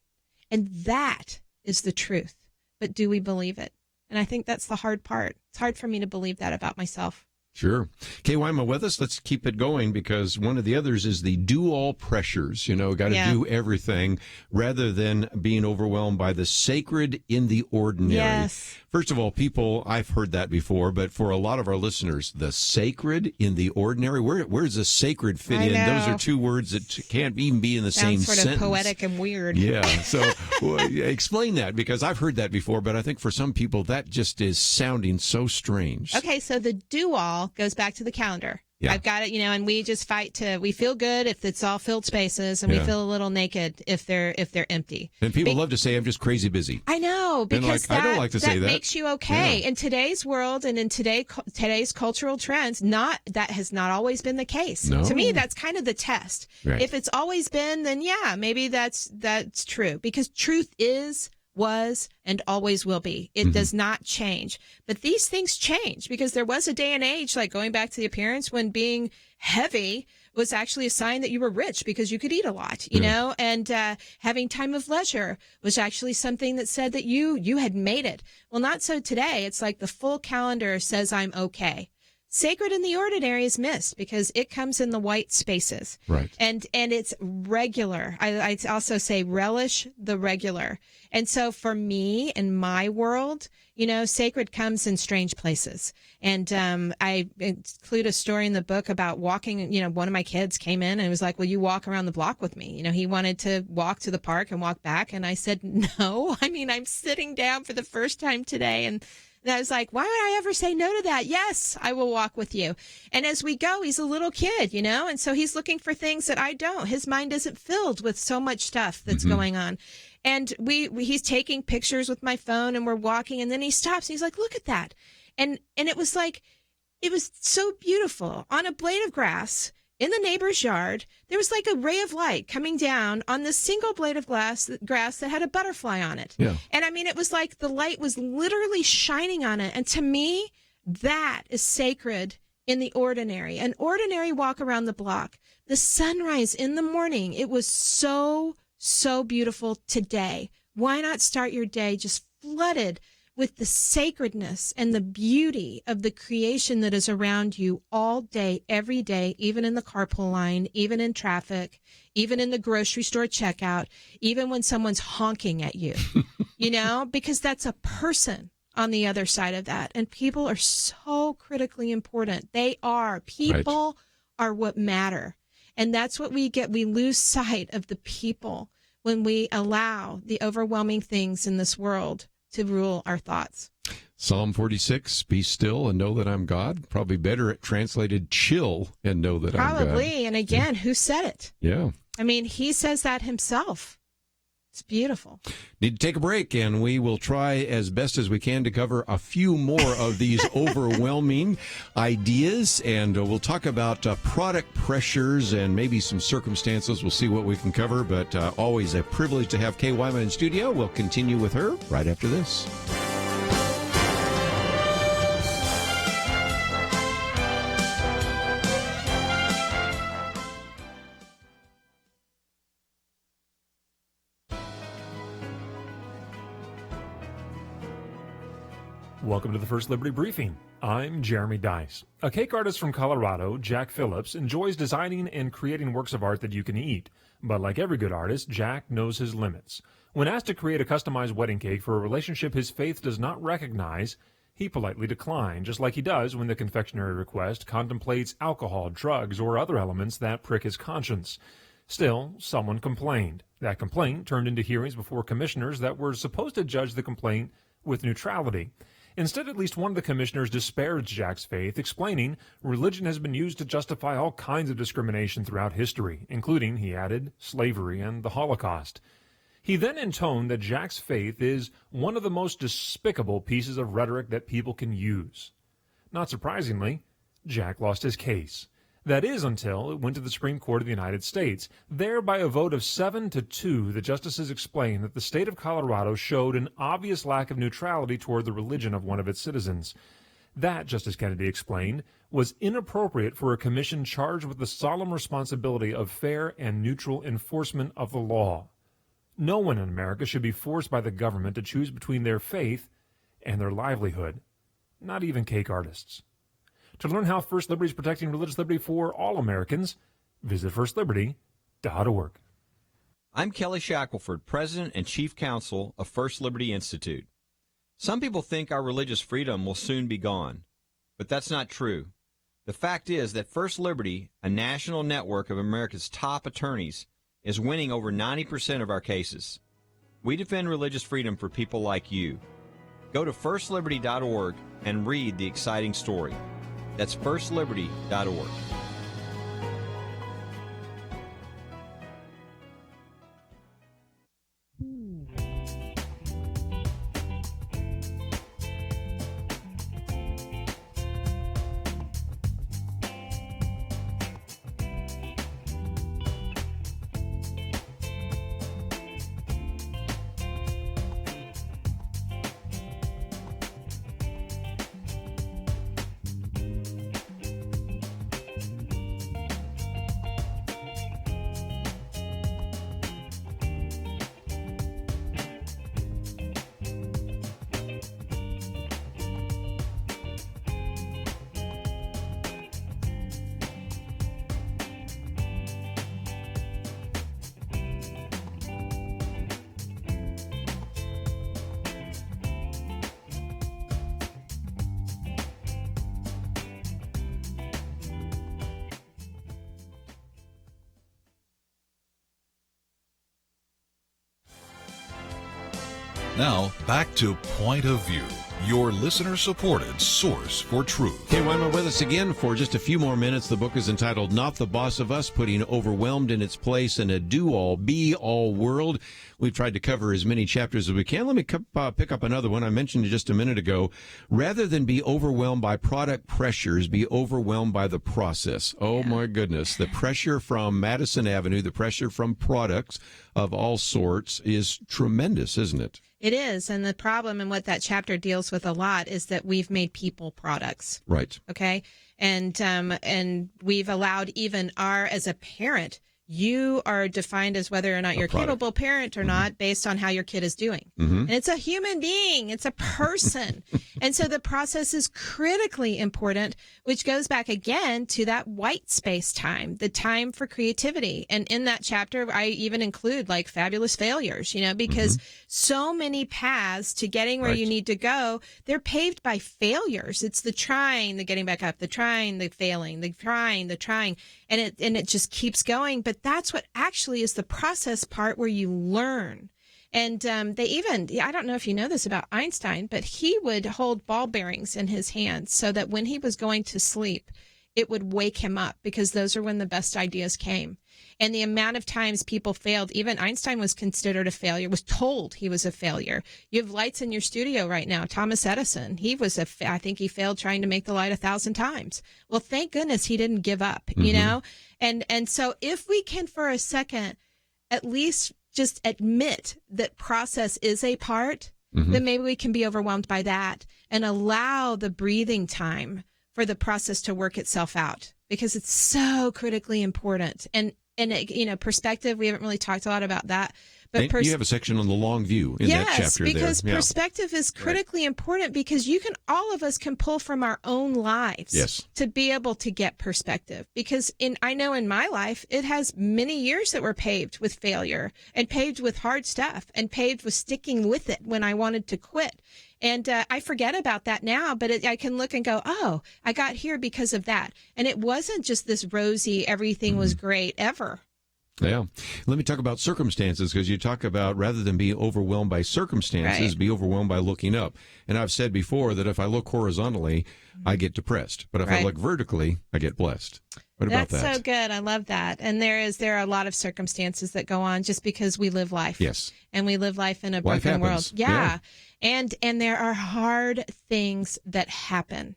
And that is the truth. But do we believe it? And I think that's the hard part. It's hard for me to believe that about myself. Sure. Kay Wyma with us. Let's keep it going, because one of the others is the do-all pressures. Got to do everything, rather than being overwhelmed by the sacred in the ordinary. Yes. First of all, people, I've heard that before, but for a lot of our listeners, the sacred in the ordinary, where's the sacred fit in? Those are two words that can't even be in the same sentence. Sounds sort of poetic and weird. Yeah. So explain that, because I've heard that before, but I think for some people that just is sounding so strange. Okay, so the do-all goes back to the calendar. Yeah. I've got it, and we just fight we feel good if it's all filled spaces, and we feel a little naked if they're empty. And people love to say, I'm just crazy busy. I know, because I don't like to say that. Makes you okay. In today's world and in today's cultural trends, that has not always been the case. No. To me, that's kind of the test. Right. If it's always been, then maybe that's true, because truth was and always will be. It does not change. But these things change, because there was a day and age, like going back to the appearance, when being heavy was actually a sign that you were rich, because you could eat a lot, you know, and having time of leisure was actually something that said that you had made it. Well, not so today. It's like the full calendar says I'm okay. Sacred in the ordinary is missed, because it comes in the white spaces. Right. And it's regular. I also say relish the regular. And so for me, in my world, sacred comes in strange places. And I include a story in the book about walking. One of my kids came in and was like, will you walk around the block with me? He wanted to walk to the park and walk back. And I said, no. I'm sitting down for the first time today. And I was like, why would I ever say no to that? Yes, I will walk with you. And as we go, he's a little kid, and so he's looking for things that I don't. His mind isn't filled with so much stuff that's going on. And he's taking pictures with my phone, and we're walking, and then he stops and he's like, look at that. And it was like, it was so beautiful. On a blade of grass in the neighbor's yard, there was like a ray of light coming down on this single blade of grass that had a butterfly on it. Yeah. And it was like the light was literally shining on it. And to me, that is sacred in the ordinary. An ordinary walk around the block. The sunrise in the morning, it was so beautiful today. Why not start your day just flooded with the sacredness and the beauty of the creation that is around you all day, every day, even in the carpool line, even in traffic, even in the grocery store checkout, even when someone's honking at you, because that's a person on the other side of that. And people are so critically important. They are. People are what matter. And that's what we get. We lose sight of the people when we allow the overwhelming things in this world to rule our thoughts. Psalm 46, be still and know that I'm God. Probably better at translated chill and know that I'm God. Probably. And again, who said it? Yeah. He says that himself. It's beautiful. Need to take a break, and we will try as best as we can to cover a few more of these overwhelming ideas, and we'll talk about product pressures and maybe some circumstances. We'll see what we can cover, but always a privilege to have Kay Wyma in studio. We'll continue with her right after this. Welcome to the First Liberty Briefing. I'm Jeremy Dice. A cake artist from Colorado, Jack Phillips, enjoys designing and creating works of art that you can eat. But like every good artist, Jack knows his limits. When asked to create a customized wedding cake for a relationship his faith does not recognize, he politely declined, just like he does when the confectionery request contemplates alcohol, drugs, or other elements that prick his conscience. Still, someone complained. That complaint turned into hearings before commissioners that were supposed to judge the complaint with neutrality. Instead, at least one of the commissioners disparaged Jack's faith, explaining religion has been used to justify all kinds of discrimination throughout history, including, he added, slavery and the Holocaust. He then intoned that Jack's faith is one of the most despicable pieces of rhetoric that people can use. Not surprisingly, Jack lost his case. That is until it went to the Supreme Court of the United States. There, by a vote of 7-2, the justices explained that the state of Colorado showed an obvious lack of neutrality toward the religion of one of its citizens. That, Justice Kennedy explained, was inappropriate for a commission charged with the solemn responsibility of fair and neutral enforcement of the law. No one in America should be forced by the government to choose between their faith and their livelihood, not even cake artists. To learn how First Liberty is protecting religious liberty for all Americans, visit firstliberty.org. I'm Kelly Shackelford, President and Chief Counsel of First Liberty Institute. Some people think our religious freedom will soon be gone, but that's not true. The fact is that First Liberty, a national network of America's top attorneys, is winning over 90% of our cases. We defend religious freedom for people like you. Go to firstliberty.org and read the exciting story. That's firstliberty.org. Now, back to Point of View, your listener-supported source for truth. Kay Wyma with us again for just a few more minutes. The book is entitled Not the Boss of Us, Putting Overwhelmed in Its Place in a Do-All, Be-All World. We've tried to cover as many chapters as we can. Let me pick up another one I mentioned just a minute ago. Rather than be overwhelmed by product pressures, be overwhelmed by the process. Oh, my goodness. The pressure from Madison Avenue, the pressure from products of all sorts is tremendous, isn't it? It is. And the problem and what that chapter deals with a lot is that we've made people products. Right. Okay. And we've allowed even as a parent, you are defined as whether or not you're a capable parent or not based on how your kid is doing. And it's a human being. It's a person. And so the process is critically important, which goes back again to that white space time, the time for creativity. And in that chapter, I even include like fabulous failures, because so many paths to getting where you need to go, they're paved by failures. It's the trying, the getting back up, the trying, the failing, the trying. And it just keeps going. But that's what actually is the process part where you learn. And they even, I don't know if you know this about Einstein, but he would hold ball bearings in his hands so that when he was going to sleep, it would wake him up, because those are when the best ideas came. And the amount of times people failed, even Einstein was considered a failure, was told he was a failure. You have lights in your studio right now. Thomas Edison, I think he failed trying to make the light 1,000 times. Well, thank goodness he didn't give up, you know? And so if we can for a second at least just admit that process is a part, then maybe we can be overwhelmed by that and allow the breathing time for the process to work itself out, because it's so critically important. And perspective, we haven't really talked a lot about that. But you have a section on the long view in that chapter there. Because perspective is critically important, because all of us can pull from our own lives to be able to get perspective. Because I know in my life, it has many years that were paved with failure and paved with hard stuff and paved with sticking with it when I wanted to quit. And I forget about that now, but I can look and go, oh, I got here because of that. And it wasn't just this rosy, everything was great ever. Yeah. Let me talk about circumstances, because you talk about, rather than be overwhelmed by circumstances, be overwhelmed by looking up. And I've said before that if I look horizontally, I get depressed. But if I look vertically, I get blessed. What about that? That's so good. I love that. And there are a lot of circumstances that go on just because we live life. Yes. And we live life in a broken world. Yeah. And there are hard things that happen.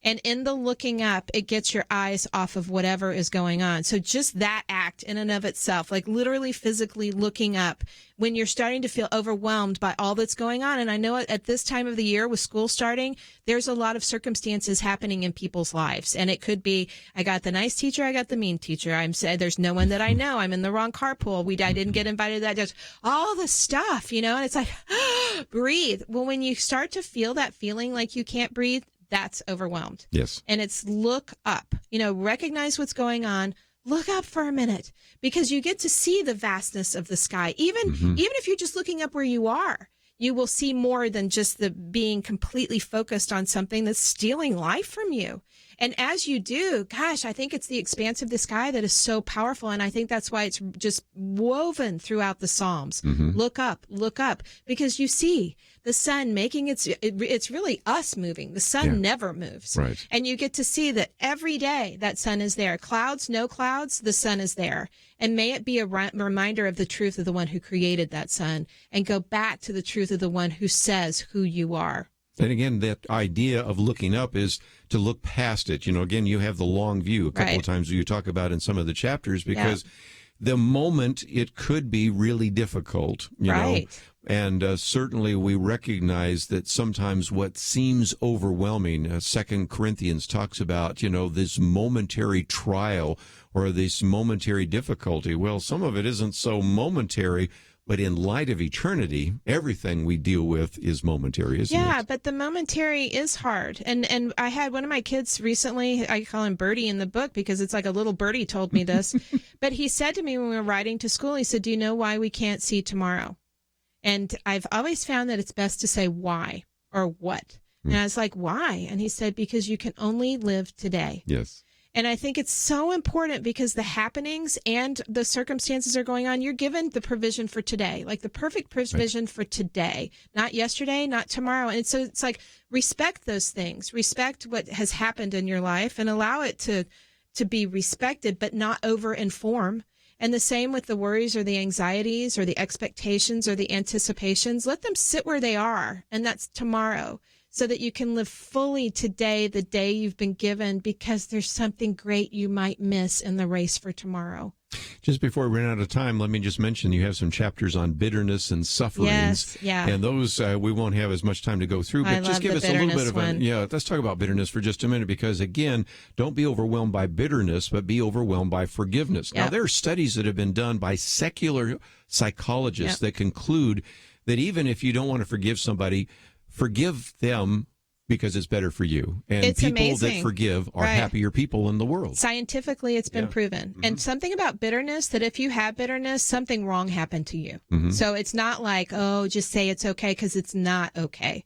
And in the looking up, it gets your eyes off of whatever is going on. So just that act in and of itself, like literally physically looking up when you're starting to feel overwhelmed by all that's going on. And I know at this time of the year with school starting, there's a lot of circumstances happening in people's lives. And it could be, I got the nice teacher, I got the mean teacher. I'm saying there's no one that I know. I'm in the wrong carpool. I didn't get invited to that. Just all the stuff, and it's like, breathe. Well, when you start to feel that feeling like you can't breathe, that's overwhelmed. Yes. And it's look up, recognize what's going on, look up for a minute, because you get to see the vastness of the sky. Even if you're just looking up where you are, you will see more than just the being completely focused on something that's stealing life from you. And as you do, gosh, I think it's the expanse of the sky that is so powerful. And I think that's why it's just woven throughout the Psalms. Look up, because you see the sun making it's really us moving. The sun never moves. Right. And you get to see that every day that sun is there. Clouds, no clouds, the sun is there. And may it be a reminder of the truth of the one who created that sun, and go back to the truth of the one who says who you are. And again, that idea of looking up is to look past it. Again, you have the long view a couple of times you talk about in some of the chapters, because the moment it could be really difficult, you know, and certainly we recognize that sometimes what seems overwhelming, 2 Corinthians talks about, this momentary trial or this momentary difficulty. Well, some of it isn't so momentary, but in light of eternity, everything we deal with is momentary, isn't it? Yeah, but the momentary is hard. And I had one of my kids recently, I call him Birdie in the book because it's like a little birdie told me this. But he said to me when we were riding to school, he said, do you know why we can't see tomorrow? And I've always found that it's best to say why or what. And I was like, why? And he said, because you can only live today. Yes. And I think it's so important because the happenings and the circumstances are going on. You're given the provision for today, like the perfect provision for today, not yesterday, not tomorrow. And so it's like, respect those things, respect what has happened in your life and allow it to be respected, but not over-inform. And the same with the worries or the anxieties or the expectations or the anticipations. Let them sit where they are, and that's tomorrow, so that you can live fully today, the day you've been given, because there's something great you might miss in the race for tomorrow. Just before we run out of time, let me just mention you have some chapters on bitterness and sufferings. Yes, yeah. And those we won't have as much time to go through, but just give us a little bit of let's talk about bitterness for just a minute, because again, don't be overwhelmed by bitterness, but be overwhelmed by forgiveness. Now, there are studies that have been done by secular psychologists that conclude that even if you don't want to forgive somebody, forgive them because it's better for you. And it's people amazing. that forgive are happier people in the world. Scientifically, it's been proven. And something about bitterness, that if you have bitterness, something wrong happened to you. So it's not like, oh, just say it's okay, because it's not okay.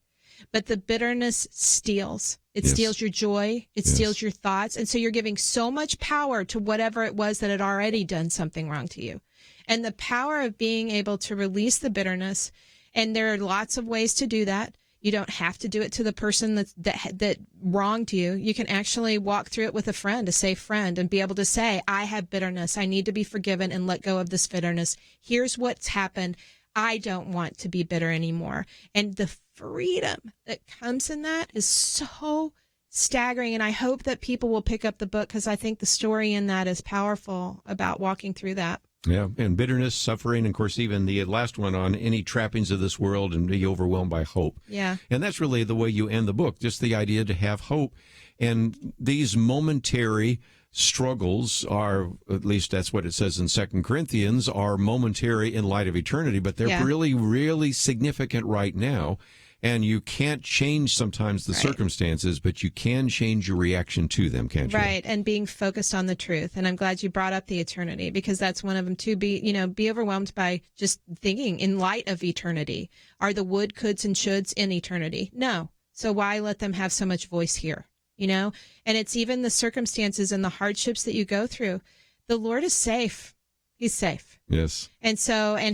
But the bitterness steals. It steals your joy. It steals your thoughts. And so you're giving so much power to whatever it was that had already done something wrong to you. And the power of being able to release the bitterness, and there are lots of ways to do that. You don't have to do it to the person that wronged you. You can actually walk through it with a friend, a safe friend, and be able to say, I have bitterness. I need to be forgiven and let go of this bitterness. Here's what's happened. I don't want to be bitter anymore. And the freedom that comes in that is so staggering. And I hope that people will pick up the book, because I think the story in that is powerful about walking through that. Yeah, and bitterness, suffering, and of course, even the last one on any trappings of this world and be overwhelmed by hope. Yeah. And that's really the way you end the book, just the idea to have hope. And these momentary struggles are, at least that's what it says in 2 Corinthians, are momentary in light of eternity, but they're really, really significant right now. And you can't change sometimes the circumstances, but you can change your reaction to them, can't you? Right, and being focused on the truth. And I'm glad you brought up the eternity, because that's one of them too. Be overwhelmed by just thinking in light of eternity. Are the would, coulds, and shoulds in eternity? No. So why let them have so much voice here? And it's even the circumstances and the hardships that you go through. The Lord is safe. He's safe. Yes. And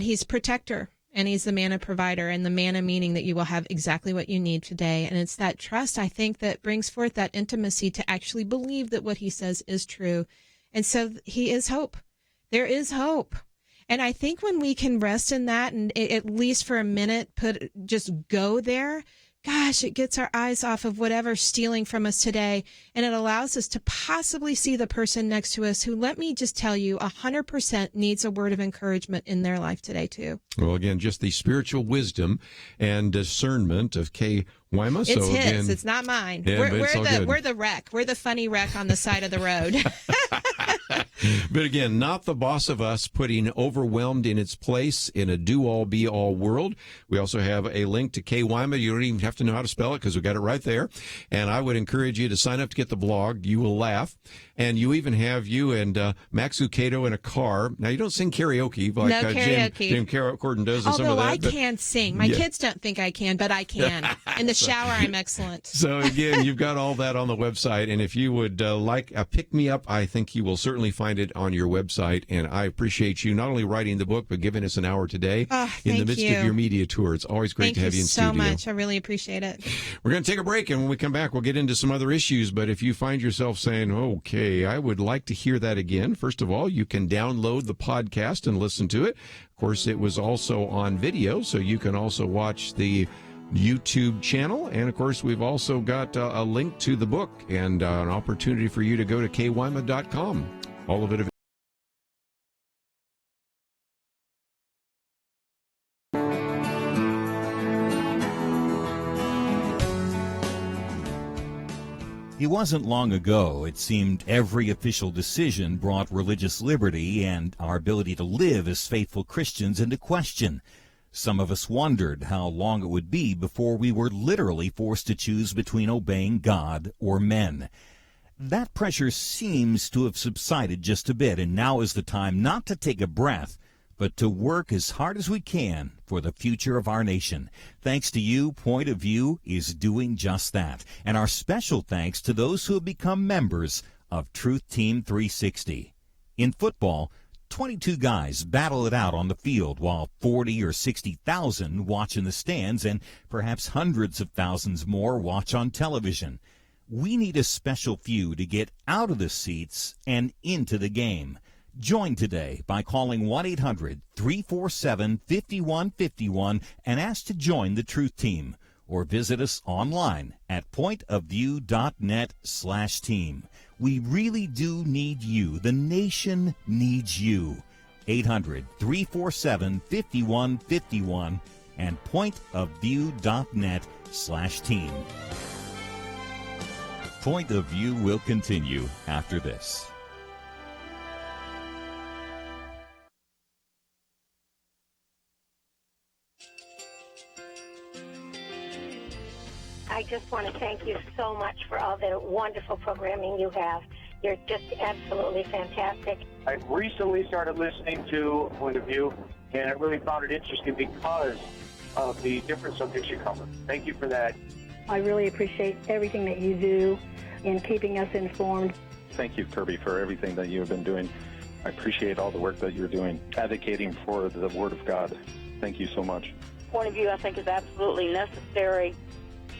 he's protector. And he's the manna provider, and the manna meaning that you will have exactly what you need today. And it's that trust, I think, that brings forth that intimacy to actually believe that what he says is true. And so he is hope. There is hope. And I think when we can rest in that and at least for a minute, just go there, gosh, it gets our eyes off of whatever's stealing from us today. And it allows us to possibly see the person next to us who, let me just tell you, 100% needs a word of encouragement in their life today, too. Well, again, just the spiritual wisdom and discernment of Kay Wyma. It's his. It's not mine. Yeah, we're the wreck. We're the funny wreck on the side of the road. But again, not the boss of us, putting overwhelmed in its place in a do-all, be-all world. We also have a link to Kay Wyma. You don't even have to know how to spell it, because we got it right there. And I would encourage you to sign up to get the blog. You will laugh. And you even have you and Max Lucado in a car. Now, you don't sing karaoke like Jim Corden does. And some of that, I can sing. My kids don't think I can, but I can. In the shower, I'm excellent. So, again, you've got all that on the website. And if you would like a pick-me-up, I think you will certainly find it on your website. And I appreciate you not only writing the book, but giving us an hour today in the midst of your media tour. It's always great to have you in studio. Thank you so much. I really appreciate it. We're going to take a break, and when we come back, we'll get into some other issues. But if you find yourself saying, okay, I would like to hear that again, first of all, you can download the podcast and listen to it. Of course, it was also on video, so you can also watch the YouTube channel. And, of course, we've also got a link to the book and an opportunity for you to go to kaywyma.com. All of it available. It wasn't long ago, it seemed, every official decision brought religious liberty and our ability to live as faithful Christians into question. Some of us wondered how long it would be before we were literally forced to choose between obeying God or men. That pressure seems to have subsided just a bit, and now is the time not to take a breath, but to work as hard as we can for the future of our nation. Thanks to you, Point of View is doing just that. And our special thanks to those who have become members of Truth Team 360. In football, 22 guys battle it out on the field while 40 or 60,000 watch in the stands, and perhaps hundreds of thousands more watch on television. We need a special few to get out of the seats and into the game. Join today by calling 1-800-347-5151 and ask to join the Truth Team, or visit us online at pointofview.net/team. We really do need you. The nation needs you. 800-347-5151 and pointofview.net/team. Point of View will continue after this. I just want to thank you so much for all the wonderful programming you have. You're just absolutely fantastic. I recently started listening to Point of View, and I really found it interesting because of the different subjects you cover. Thank you for that. I really appreciate everything that you do in keeping us informed. Thank you, Kerby, for everything that you have been doing. I appreciate all the work that you're doing, advocating for the Word of God. Thank you so much. Point of View, I think, is absolutely necessary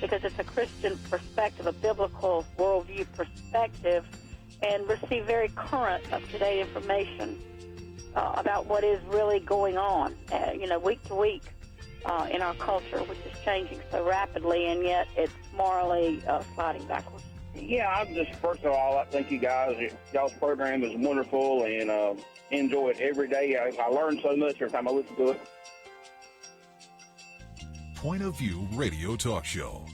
because it's a Christian perspective, a biblical worldview perspective, and receive very current, up-to-date information about what is really going on, week to week in our culture, which is changing so rapidly, and yet it's morally sliding backwards. Yeah, first of all, I thank you guys. Y'all's program is wonderful, and enjoy it every day. I learn so much every time I listen to it. Point of View Radio Talk Show.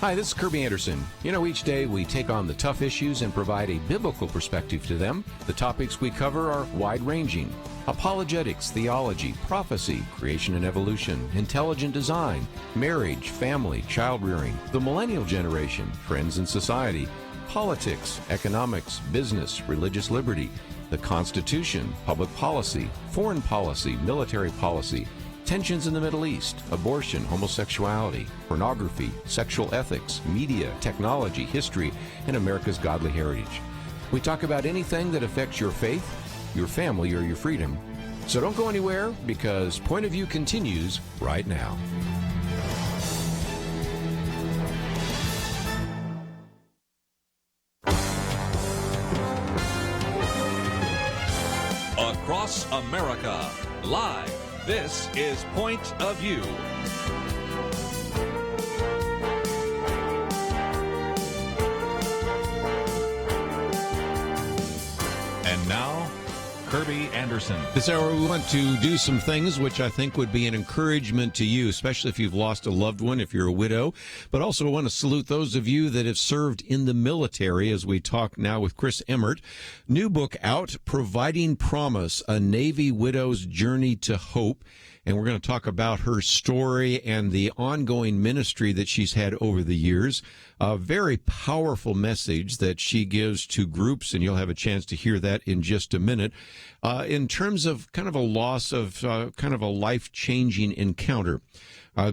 Hi, this is Kerby Anderson. You know, each day we take on the tough issues and provide a biblical perspective to them. The topics we cover are wide-ranging. Apologetics, theology, prophecy, creation and evolution, intelligent design, marriage, family, child-rearing, the millennial generation, trends in society, politics, economics, business, religious liberty, the Constitution, public policy, foreign policy, military policy, tensions in the Middle East, abortion, homosexuality, pornography, sexual ethics, media, technology, history, and America's godly heritage. We talk about anything that affects your faith, your family, or your freedom. So don't go anywhere, because Point of View continues right now. Across America, live. This is Point of View. And now, Kerby Anderson. This hour we want to do some things which I think would be an encouragement to you, especially if you've lost a loved one, if you're a widow, but also want to salute those of you that have served in the military as we talk now with Kris Emmert. New book out, Providing Promise, A Navy Widow's Journey to Hope. And we're going to talk about her story and the ongoing ministry that she's had over the years. A very powerful message that she gives to groups, and you'll have a chance to hear that in just a minute. In terms of kind of a loss of kind of a life-changing encounter.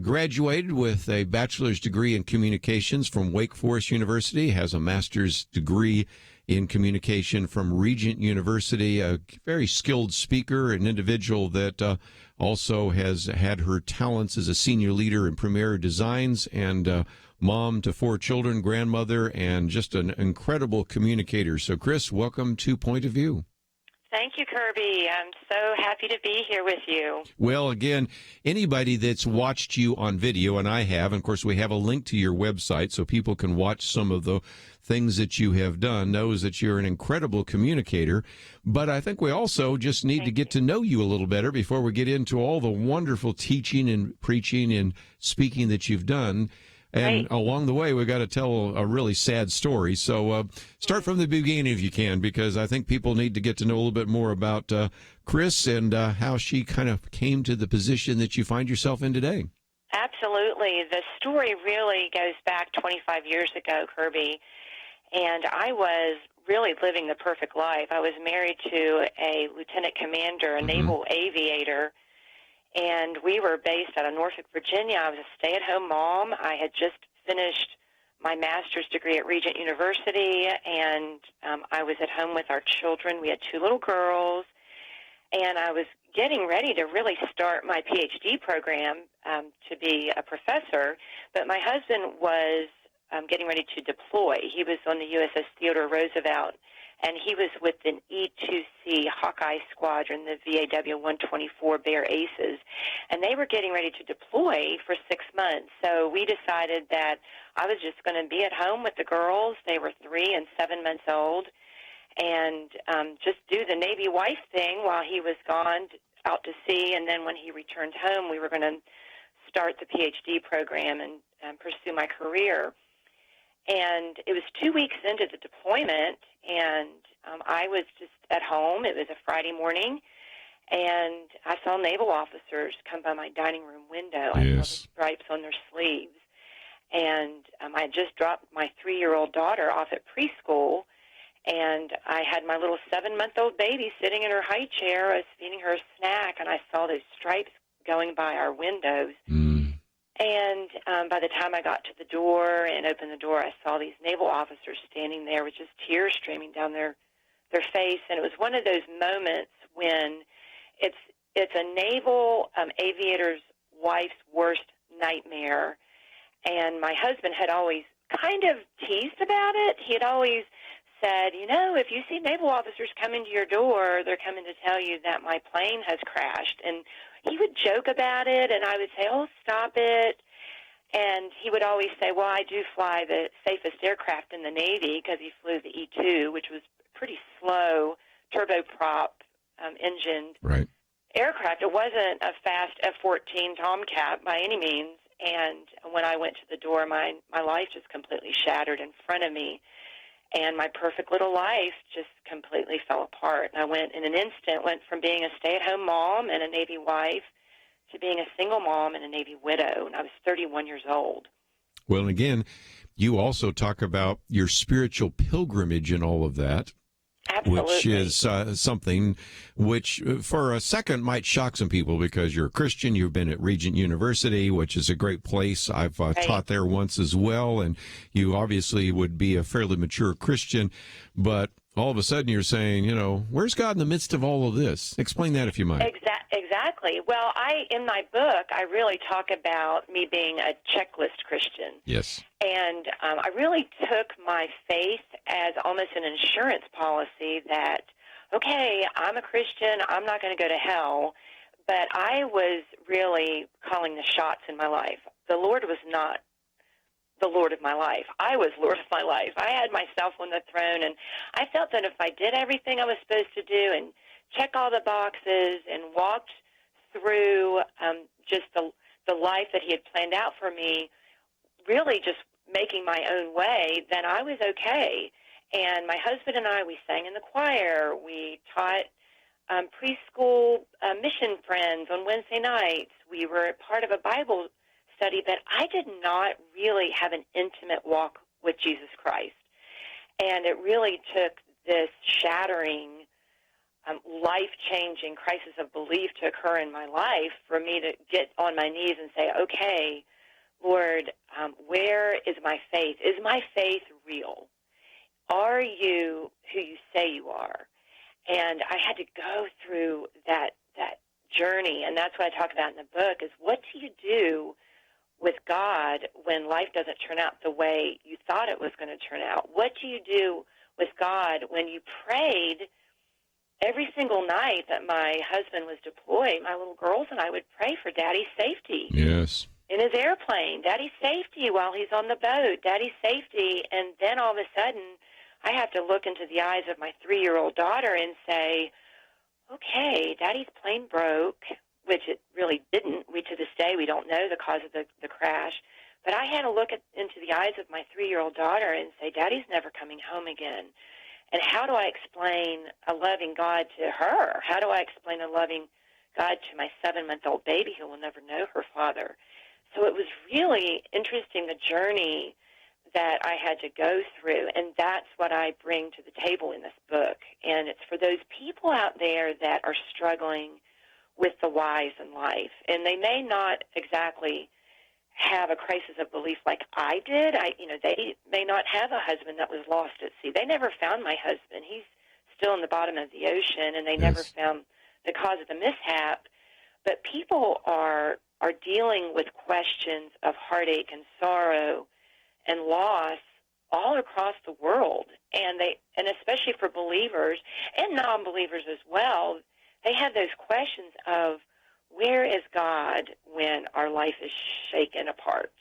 Graduated with a bachelor's degree in communications from Wake Forest University, has a master's degree in communication from Regent University, a very skilled speaker, an individual that also has had her talents as a senior leader in Premier Designs, and mom to 4 children, grandmother, and just an incredible communicator. So, Kris, welcome to Point of View. Thank you, Kerby. I'm so happy to be here with you. Well, again, anybody that's watched you on video, and I have, and of course we have a link to your website so people can watch some of the things that you have done, knows that you're an incredible communicator. But I think we also just need to get to know you a little better before we get into all the wonderful teaching and preaching and speaking that you've done. And along the way, we've got to tell a really sad story. So start from the beginning if you can, because I think people need to get to know a little bit more about Kris and how she kind of came to the position that you find yourself in today. Absolutely. The story really goes back 25 years ago, Kerby, and I was really living the perfect life. I was married to a lieutenant commander, a naval aviator, and we were based out of Norfolk, Virginia. I was a stay-at-home mom. I had just finished my master's degree at Regent University, and I was at home with our children. We had 2 little girls, and I was getting ready to really start my PhD program to be a professor, but my husband was getting ready to deploy. He was on the USS Theodore Roosevelt, and he was with an E-2C Hawkeye Squadron, the VAW 124 Bear Aces, and they were getting ready to deploy for 6 months. So we decided that I was just going to be at home with the girls. They were 3 and 7 months old, and just do the Navy wife thing while he was gone out to sea, and then when he returned home, we were going to start the PhD program and pursue my career. And it was 2 weeks into the deployment, and I was just at home. It was a Friday morning, and I saw naval officers come by my dining room window. I saw the stripes on their sleeves. And I had just dropped my 3-year-old daughter off at preschool, and I had my little 7-month-old baby sitting in her high chair. I was feeding her a snack, and I saw those stripes going by our windows. And by the time I got to the door and opened the door, I saw these naval officers standing there with just tears streaming down their face. And it was one of those moments when it's a naval aviator's wife's worst nightmare. And my husband had always kind of teased about it. He had always said, you know, if you see naval officers coming to your door, they're coming to tell you that my plane has crashed. And he would joke about it, and I would say, oh, stop it. And he would always say, well, I do fly the safest aircraft in the Navy, because he flew the E-2, which was pretty slow, turboprop engined aircraft. It wasn't a fast F-14 Tomcat by any means. And when I went to the door, my life just completely shattered in front of me. And my perfect little life just completely fell apart. And I went in an instant, went from being a stay-at-home mom and a Navy wife to being a single mom and a Navy widow. And I was 31 years old. Well, and again, you also talk about your spiritual pilgrimage and all of that. Absolutely. Which is something which for a second might shock some people because you're a Christian. You've been at Regent University, which is a great place. I've taught there once as well, and you obviously would be a fairly mature Christian. But all of a sudden you're saying, you know, where's God in the midst of all of this? Explain that if you might. Exactly. Well, in my book, I really talk about me being a checklist Christian. Yes. And I really took my faith as almost an insurance policy that, okay, I'm a Christian, I'm not going to go to hell, but I was really calling the shots in my life. The Lord was not the Lord of my life. I was Lord of my life. I had myself on the throne, and I felt that if I did everything I was supposed to do and check all the boxes and walked through just the life that he had planned out for me, really just making my own way, then I was okay. And my husband and I, we sang in the choir. We taught preschool mission friends on Wednesday nights. We were part of a Bible study, but I did not really have an intimate walk with Jesus Christ. And it really took this shattering, life-changing crisis of belief to occur in my life for me to get on my knees and say, okay, Lord, where is my faith? Is my faith real? Are you who you say you are? And I had to go through that journey, and that's what I talk about in the book, is what do you do with God when life doesn't turn out the way you thought it was going to turn out? What do you do with God when you prayed every single night that my husband was deployed? My little girls and I would pray for Daddy's safety. Yes. In his airplane, Daddy's safety while he's on the boat, Daddy's safety. And then all of a sudden, I have to look into the eyes of my 3-year-old daughter and say, okay, Daddy's plane broke, which it really didn't. To this day, we don't know the cause of the crash. But I had to look into the eyes of my 3-year-old daughter and say, Daddy's never coming home again. And how do I explain a loving God to her? How do I explain a loving God to my 7-month-old baby who will never know her father? So it was really interesting, the journey that I had to go through, and that's what I bring to the table in this book. And it's for those people out there that are struggling with the whys in life, and they may not exactly have a crisis of belief like I did. They may not have a husband that was lost at sea. They never found my husband. He's still in the bottom of the ocean, and they never found the cause of the mishap. But people are dealing with questions of heartache and sorrow and loss all across the world, and especially for believers and non-believers as well, they have those questions of where is God when our life is shaken apart.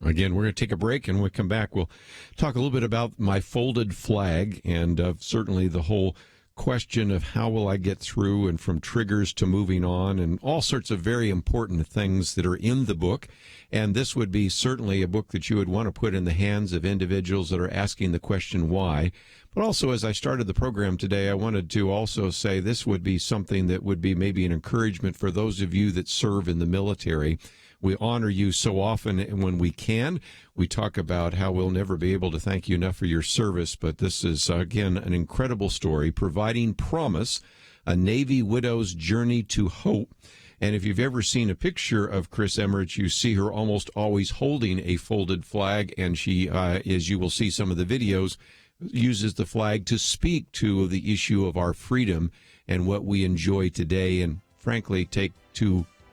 Again, we're going to take a break, and when we come back, we'll talk a little bit about my folded flag and certainly the whole question of how will I get through and from triggers to moving on and all sorts of very important things that are in the book. And this would be certainly a book that you would want to put in the hands of individuals that are asking the question why. But also, as I started the program today, I wanted to also say this would be something that would be maybe an encouragement for those of you that serve in the military. We honor you so often, and when we can, we talk about how we'll never be able to thank you enough for your service. But this is, again, an incredible story, Providing Promise, a Navy widow's journey to hope. And if you've ever seen a picture of Kris Emmert, you see her almost always holding a folded flag, and she, as you will see some of the videos, uses the flag to speak to the issue of our freedom and what we enjoy today and, frankly, take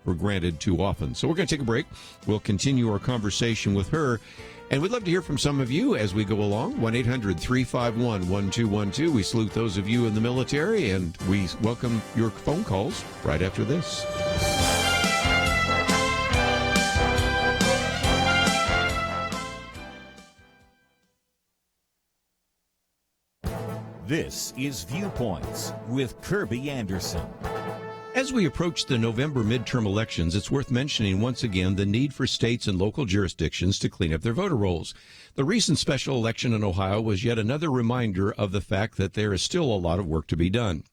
for granted too often. So we're going to take a break. We'll continue our conversation with her, and we'd love to hear from some of you as we go along. 1-800-351-1212. We salute those of you in the military, and we welcome your phone calls right after this. This is Viewpoints with Kerby Anderson. As we approach the November midterm elections, it's worth mentioning once again the need for states and local jurisdictions to clean up their voter rolls. The recent special election in Ohio was yet another reminder of the fact that there is still a lot of work to be done.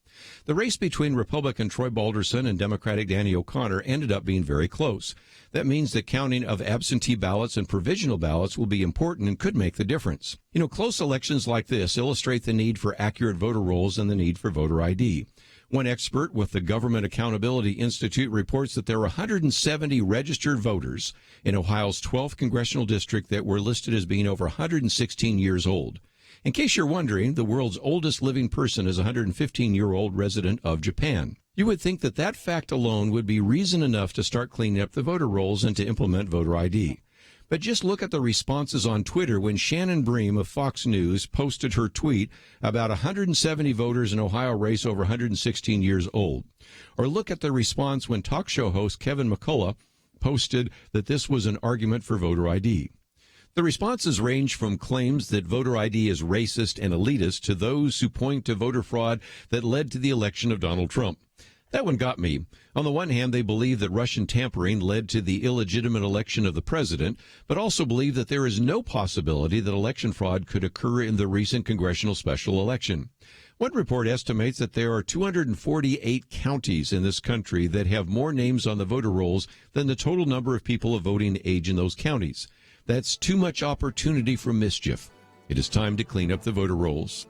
The race between Republican Troy Balderson and Democratic Danny O'Connor ended up being very close. That means that counting of absentee ballots and provisional ballots will be important and could make the difference. You know, close elections like this illustrate the need for accurate voter rolls and the need for voter ID. One expert with the Government Accountability Institute reports that there are 170 registered voters in Ohio's 12th congressional district that were listed as being over 116 years old. In case you're wondering, the world's oldest living person is a 115-year-old resident of Japan. You would think that that fact alone would be reason enough to start cleaning up the voter rolls and to implement voter ID. But just look at the responses on Twitter when Shannon Bream of Fox News posted her tweet about 170 voters in Ohio race over 116 years old. Or look at the response when talk show host Kevin McCullough posted that this was an argument for voter ID. The responses range from claims that voter ID is racist and elitist to those who point to voter fraud that led to the election of Donald Trump. That one got me. On the one hand, they believe that Russian tampering led to the illegitimate election of the president, but also believe that there is no possibility that election fraud could occur in the recent congressional special election. One report estimates that there are 248 counties in this country that have more names on the voter rolls than the total number of people of voting age in those counties. That's too much opportunity for mischief. It is time to clean up the voter rolls.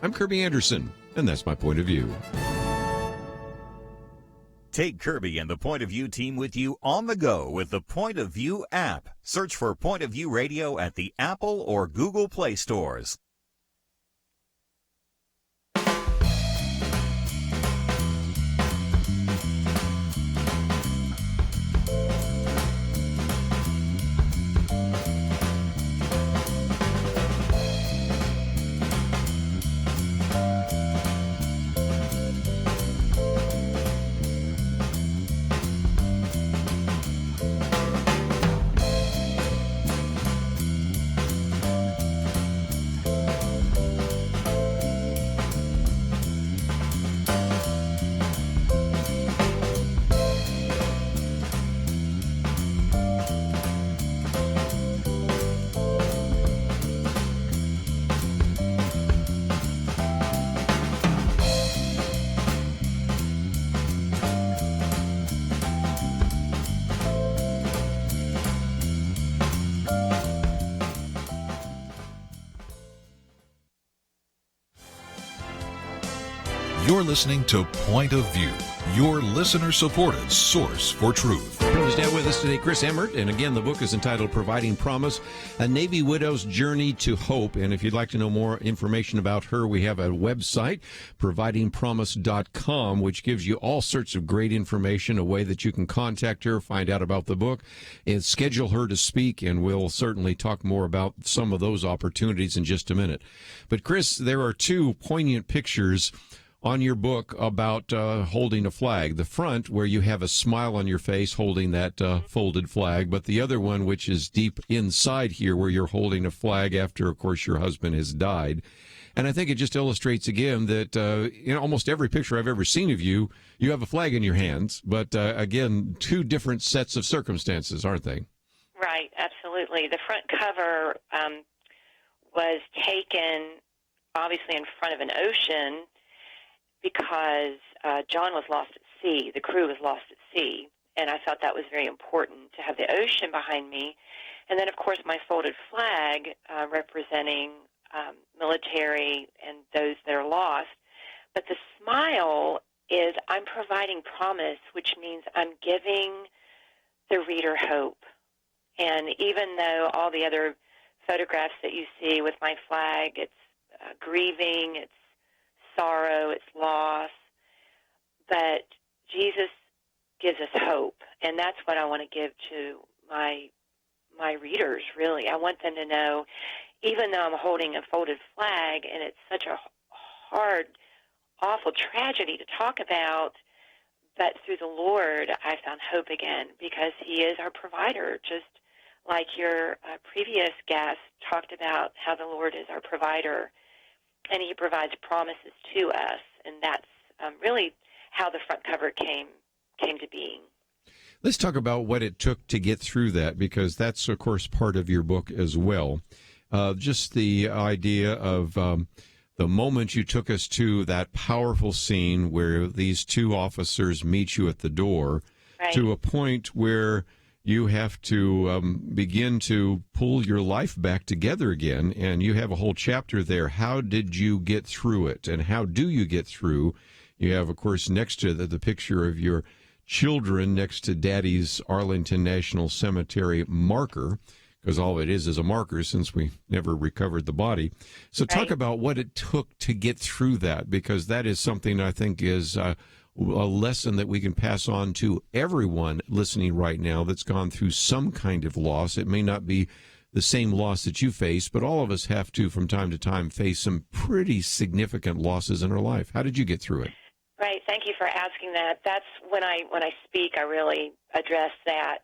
I'm Kerby Anderson, and that's my point of view. Take Kerby and the Point of View team with you on the go with the Point of View app. Search for Point of View Radio at the Apple or Google Play stores. You're listening to Point of View, your listener-supported source for truth. Privileged to have with us today Kris Emmert, and again, the book is entitled Providing Promise, A Navy Widow's Journey to Hope. And if you'd like to know more information about her, we have a website, providingpromise.com, which gives you all sorts of great information, a way that you can contact her, find out about the book, and schedule her to speak, and we'll certainly talk more about some of those opportunities in just a minute. But Kris, there are two poignant pictures on your book about holding a flag. The front, where you have a smile on your face holding that folded flag, but the other one, which is deep inside here, where you're holding a flag after, of course, your husband has died. And I think it just illustrates again that in almost every picture I've ever seen of you, you have a flag in your hands. But again, two different sets of circumstances, aren't they? Right, absolutely. The front cover was taken, obviously, in front of an ocean, because John was lost at sea. The crew was lost at sea, and I thought that was very important to have the ocean behind me. And then, of course, my folded flag representing military and those that are lost. But the smile is I'm providing promise, which means I'm giving the reader hope. And even though all the other photographs that you see with my flag, it's grieving, it's sorrow, it's loss, but Jesus gives us hope, and that's what I want to give to my readers, really. I want them to know, even though I'm holding a folded flag, and it's such a hard, awful tragedy to talk about, but through the Lord, I found hope again, because He is our provider, just like your previous guest talked about how the Lord is our provider. And He provides promises to us, and that's really how the front cover came to being. Let's talk about what it took to get through that, because that's, of course, part of your book as well. Just the idea of the moment you took us to that powerful scene where these two officers meet you at the door, right, to a point where you have to begin to pull your life back together again, and you have a whole chapter there. How did you get through it, and how do you get through? You have, of course, next to the picture of your children next to Daddy's Arlington National Cemetery marker, because all it is a marker since we never recovered the body. So talk about what it took to get through that, because that is something I think is a lesson that we can pass on to everyone listening right now that's gone through some kind of loss. It may not be the same loss that you face, but all of us have to, from time to time, face some pretty significant losses in our life. How did you get through it? Right. Thank you for asking that. That's when I speak, I really address that.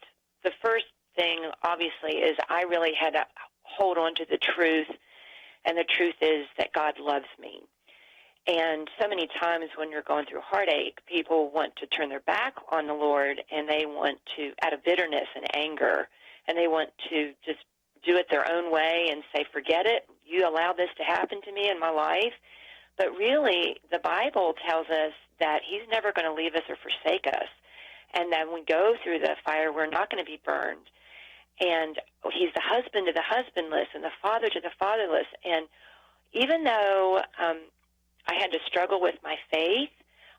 The first thing, obviously, is I really had to hold on to the truth, and the truth is that God loves me. And so many times when you're going through heartache, people want to turn their back on the Lord, and they want to, out of bitterness and anger, and they want to just do it their own way and say, forget it, you allow this to happen to me in my life. But really, the Bible tells us that he's never going to leave us or forsake us, and that when we go through the fire, we're not going to be burned. And he's the husband to the husbandless and the father to the fatherless. And even though I had to struggle with my faith,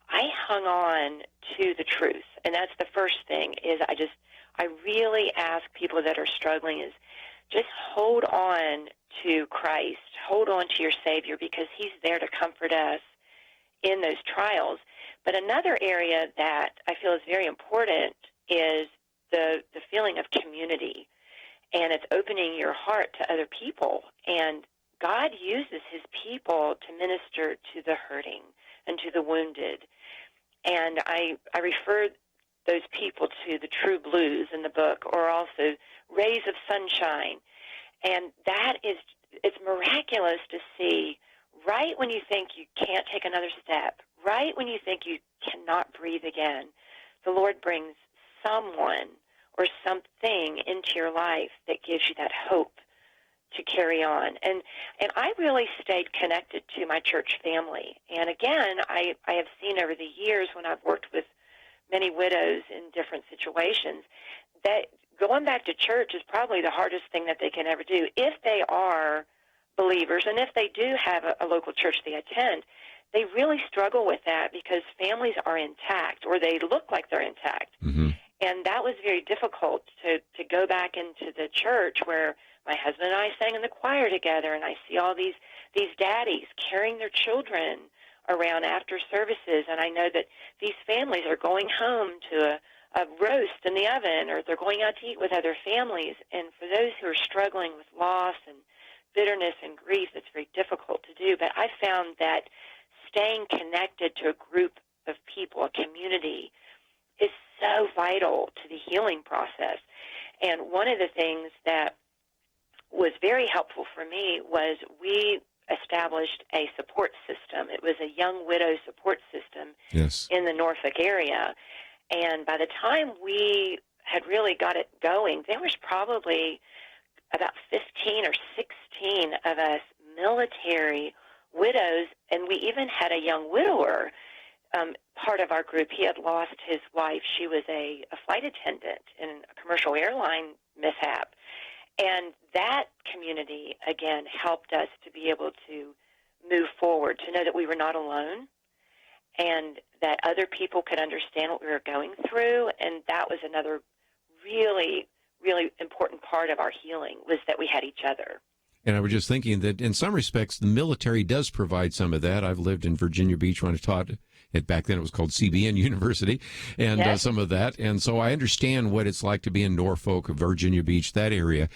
I hung on to the truth. And that's the first thing, is I really ask people that are struggling is just hold on to Christ, hold on to your Savior, because he's there to comfort us in those trials. But another area that I feel is very important is the feeling of community, and it's opening your heart to other people. And God uses his people to minister to the hurting and to the wounded. And I refer those people to the true blues in the book, or also rays of sunshine. And that is, it's miraculous to see right when you think you can't take another step, right when you think you cannot breathe again, the Lord brings someone or something into your life that gives you that hope to carry on. And I really stayed connected to my church family. And again, I have seen over the years when I've worked with many widows in different situations that going back to church is probably the hardest thing that they can ever do if they are believers, and if they do have a local church they attend. They really struggle with that because families are intact, or they look like they're intact. Mm-hmm. And that was very difficult to go back into the church where my husband and I sang in the choir together, and I see all these daddies carrying their children around after services, and I know that these families are going home to a roast in the oven, or they're going out to eat with other families. And for those who are struggling with loss and bitterness and grief, it's very difficult to do. But I found that staying connected to a group of people, a community, is so vital to the healing process. And one of the things that was very helpful for me was we established a support system. It was a young widow support system in the Norfolk area. And by the time we had really got it going, there was probably about 15 or 16 of us military widows, and we even had a young widower part of our group. He had lost his wife. She was a flight attendant in a commercial airline mishap. And that community, again, helped us to be able to move forward, to know that we were not alone and that other people could understand what we were going through. And that was another really, really important part of our healing, was that we had each other. And I was just thinking that in some respects, the military does provide some of that. I've lived in Virginia Beach when I taught it. Back then it was called CBN University, and some of that. And so I understand what it's like to be in Norfolk, Virginia Beach, that area.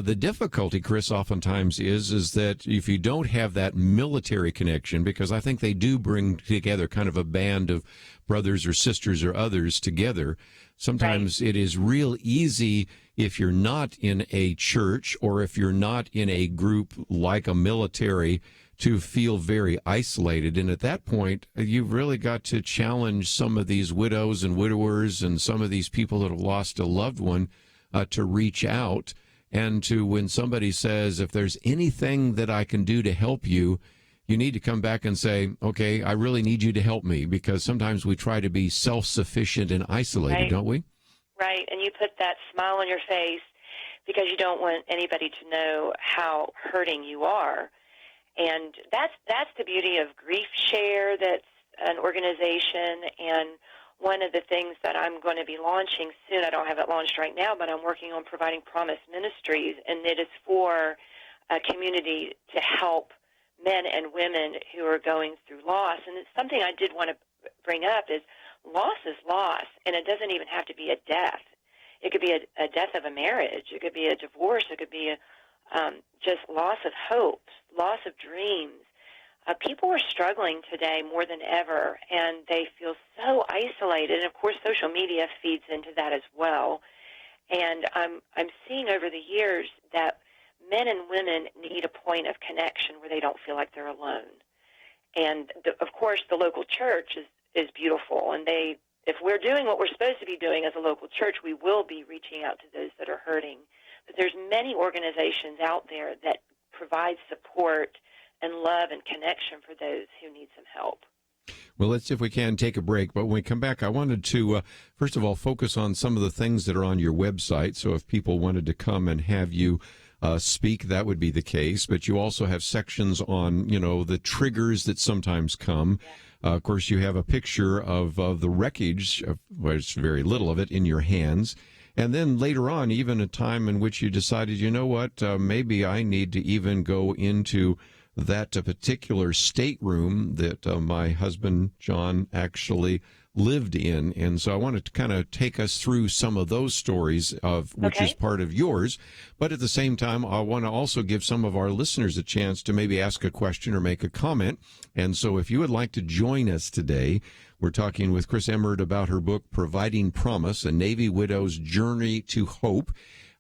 The difficulty, Kris, oftentimes is that if you don't have that military connection, because I think they do bring together kind of a band of brothers or sisters or others together, sometimes it is real easy if you're not in a church or if you're not in a group like a military to feel very isolated. And at that point, you've really got to challenge some of these widows and widowers and some of these people that have lost a loved one to reach out. And to, when somebody says, if there's anything that I can do to help you, you need to come back and say, okay, I really need you to help me, because sometimes we try to be self-sufficient and isolated, don't we? Right, and you put that smile on your face because you don't want anybody to know how hurting you are. And that's the beauty of Grief Share, that's an organization, and one of the things that I'm going to be launching soon, I don't have it launched right now, but I'm working on Providing Promise Ministries, and it is for a community to help men and women who are going through loss. And it's something I did want to bring up is loss is loss, and it doesn't even have to be a death. It could be a death of a marriage. It could be a divorce. It could be just loss of hope, loss of dreams. People are struggling today more than ever, and they feel so isolated. And, of course, social media feeds into that as well. And I'm seeing over the years that men and women need a point of connection where they don't feel like they're alone. And, of course, the local church is beautiful. And if we're doing what we're supposed to be doing as a local church, we will be reaching out to those that are hurting. But there's many organizations out there that provide support and love and connection for those who need some help. Well, let's see if we can take a break. But when we come back, I wanted to, first of all, focus on some of the things that are on your website. So if people wanted to come and have you speak, that would be the case. But you also have sections on, the triggers that sometimes come. Of course, you have a picture of the wreckage, there's very little of it, in your hands. And then later on, even a time in which you decided, maybe I need to even go into that particular stateroom that my husband, John, actually lived in. And so I wanted to kind of take us through some of those stories, which is part of yours. But at the same time, I want to also give some of our listeners a chance to maybe ask a question or make a comment. And so if you would like to join us today, we're talking with Kris Emmert about her book, Providing Promise, A Navy Widow's Journey to Hope.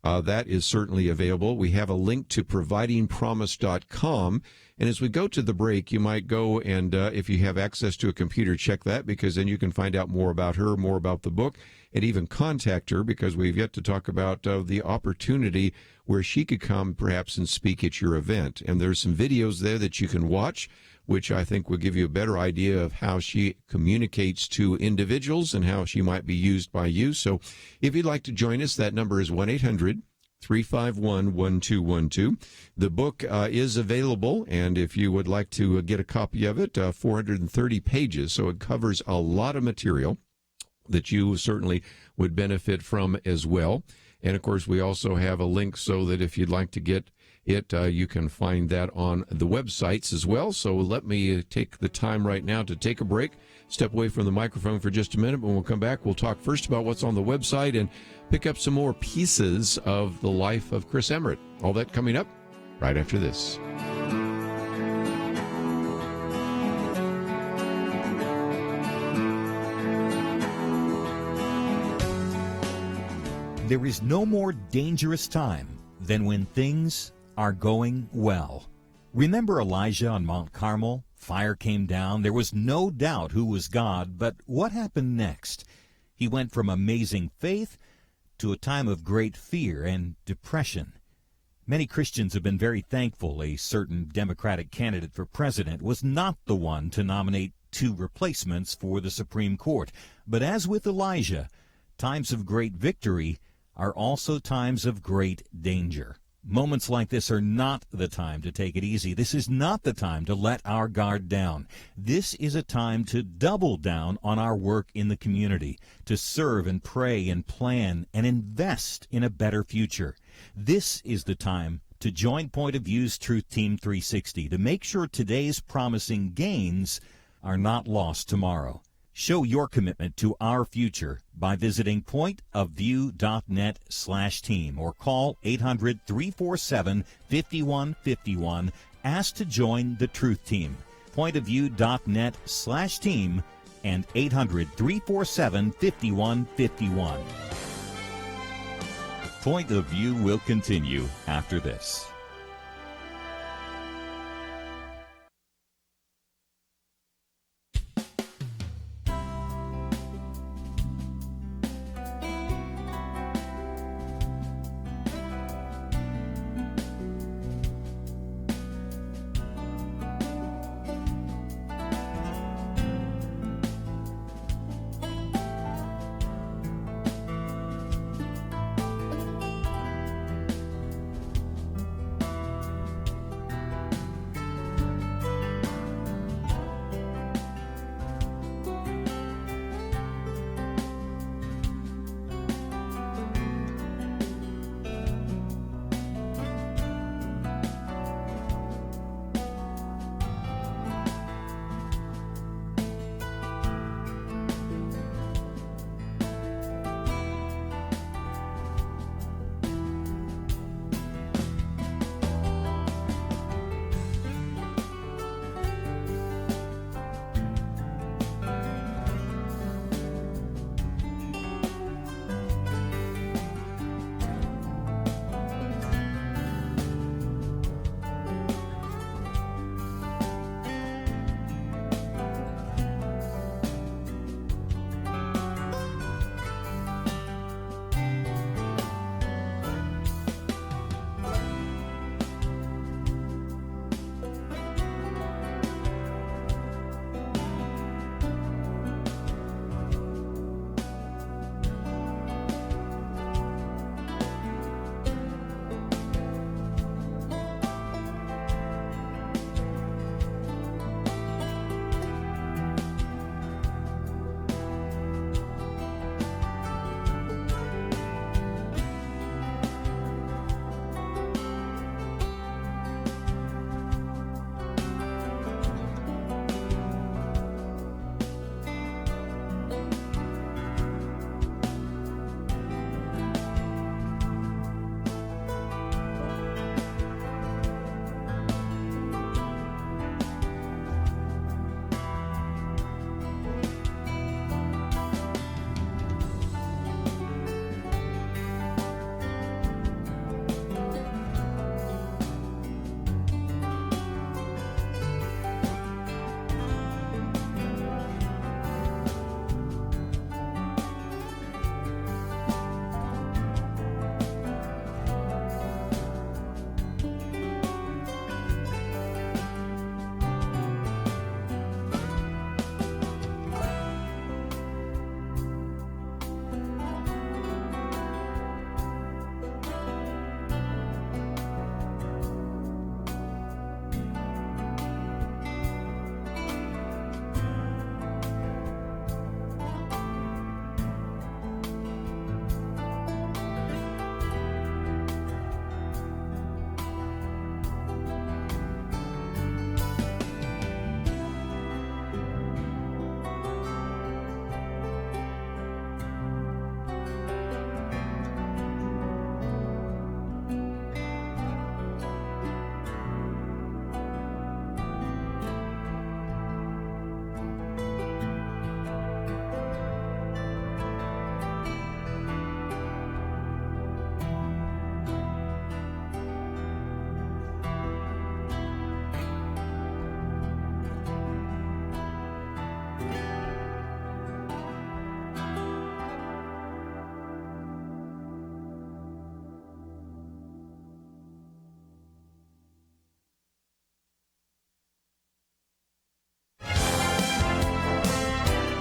That is certainly available. We have a link to providingpromise.com. And as we go to the break, you might go and, if you have access to a computer, check that, because then you can find out more about her, more about the book, and even contact her, because we've yet to talk about the opportunity where she could come perhaps and speak at your event. And there's some videos there that you can watch, which I think will give you a better idea of how she communicates to individuals and how she might be used by you. So if you'd like to join us, that number is 1-800-351-1212. The book is available, and if you would like to get a copy of it, 430 pages, so it covers a lot of material that you certainly would benefit from as well. And, of course, we also have a link so that if you'd like to get it, you can find that on the websites as well. So let me take the time right now to take a break, step away from the microphone for just a minute. When we'll come back, we'll talk first about what's on the website and pick up some more pieces of the life of Kris Emmert. All that coming up right after this. There is no more dangerous time than when things are going well. Remember Elijah on Mount Carmel? Fire came down. There was no doubt who was God, but what happened next? He went from amazing faith to a time of great fear and depression. Many Christians have been very thankful a certain Democratic candidate for president was not the one to nominate two replacements for the Supreme Court. But as with Elijah, times of great victory are also times of great danger. Moments like this are not the time to take it easy. This is not the time to let our guard down. This is a time to double down on our work in the community, to serve and pray and plan and invest in a better future. This is the time to join Point of View's Truth Team 360 to make sure today's promising gains are not lost tomorrow. Show your commitment to our future by visiting pointofview.net/team or call 800-347-5151. Ask to join the Truth Team. Pointofview.net/team and 800-347-5151. Point of View will continue after this.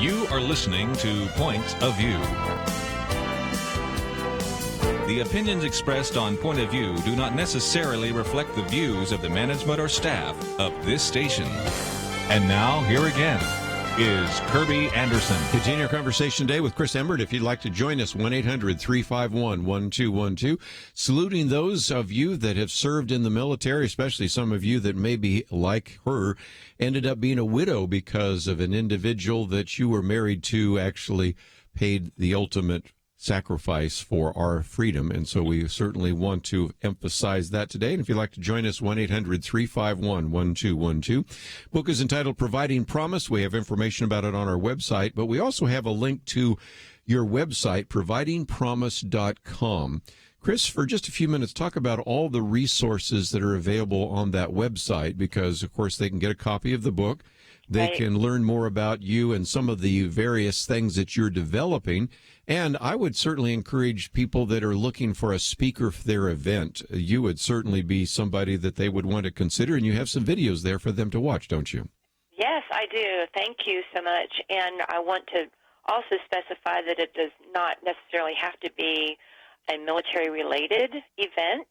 You are listening to Point of View. The opinions expressed on Point of View do not necessarily reflect the views of the management or staff of this station. And now, here again is Kerby Anderson. Continue our conversation today with Kris Emmert. If you'd like to join us, 1-800-351-1212. Saluting those of you that have served in the military, especially some of you that maybe, like her, ended up being a widow because of an individual that you were married to actually paid the ultimate sacrifice for our freedom. And so we certainly want to emphasize that today. And if you'd like to join us, 1-800-351-1212. Book is entitled Providing Promise. We have information about it on our website, but we also have a link to your website, providingpromise.com. Kris, for just a few minutes, talk about all the resources that are available on that website, because, of course, they can get a copy of the book. They can learn more about you and some of the various things that you're developing. And I would certainly encourage people that are looking for a speaker for their event. You would certainly be somebody that they would want to consider, and you have some videos there for them to watch, don't you? Yes, I do. Thank you so much. And I want to also specify that it does not necessarily have to be a military-related event.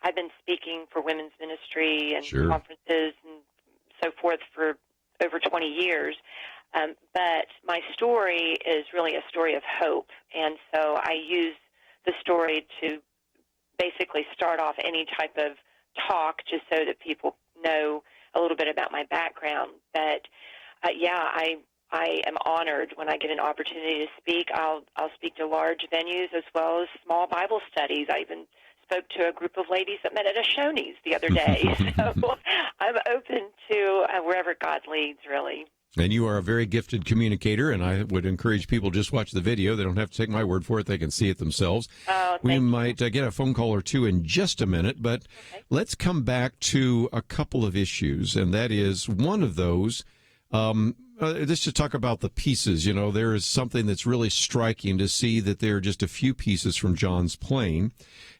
I've been speaking for women's ministry and conferences and so forth for over 20 years. But my story is really a story of hope. And so I use the story to basically start off any type of talk just so that people know a little bit about my background. But, I am honored when I get an opportunity to speak. I'll speak to large venues as well as small Bible studies. I even spoke to a group of ladies that met at a Shoney's the other day. So I'm open to wherever God leads, really. And you are a very gifted communicator, and I would encourage people just watch the video. They don't have to take my word for it. They can see it themselves. We might get a phone call or two in just a minute, but let's come back to a couple of issues, and that is one of those. Let's just talk about the pieces. You know, there is something that's really striking to see that there are just a few pieces from John's plane.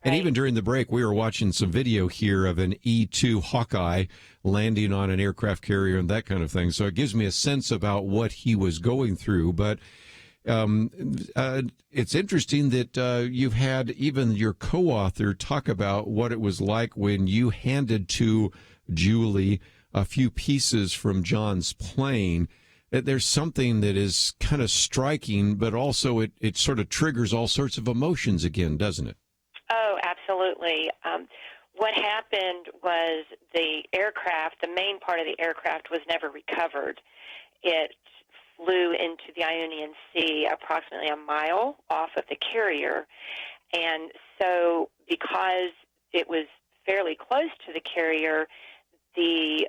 And even during the break, we were watching some video here of an E-2 Hawkeye landing on an aircraft carrier and that kind of thing. So it gives me a sense about what he was going through. But it's interesting that you've had even your co-author talk about what it was like when you handed to Julie a few pieces from John's plane. There's something that is kind of striking, but also it sort of triggers all sorts of emotions again, doesn't it? Oh, absolutely. What happened was the aircraft, the main part of the aircraft, was never recovered. It flew into the Ionian Sea approximately a mile off of the carrier. And so because it was fairly close to the carrier, the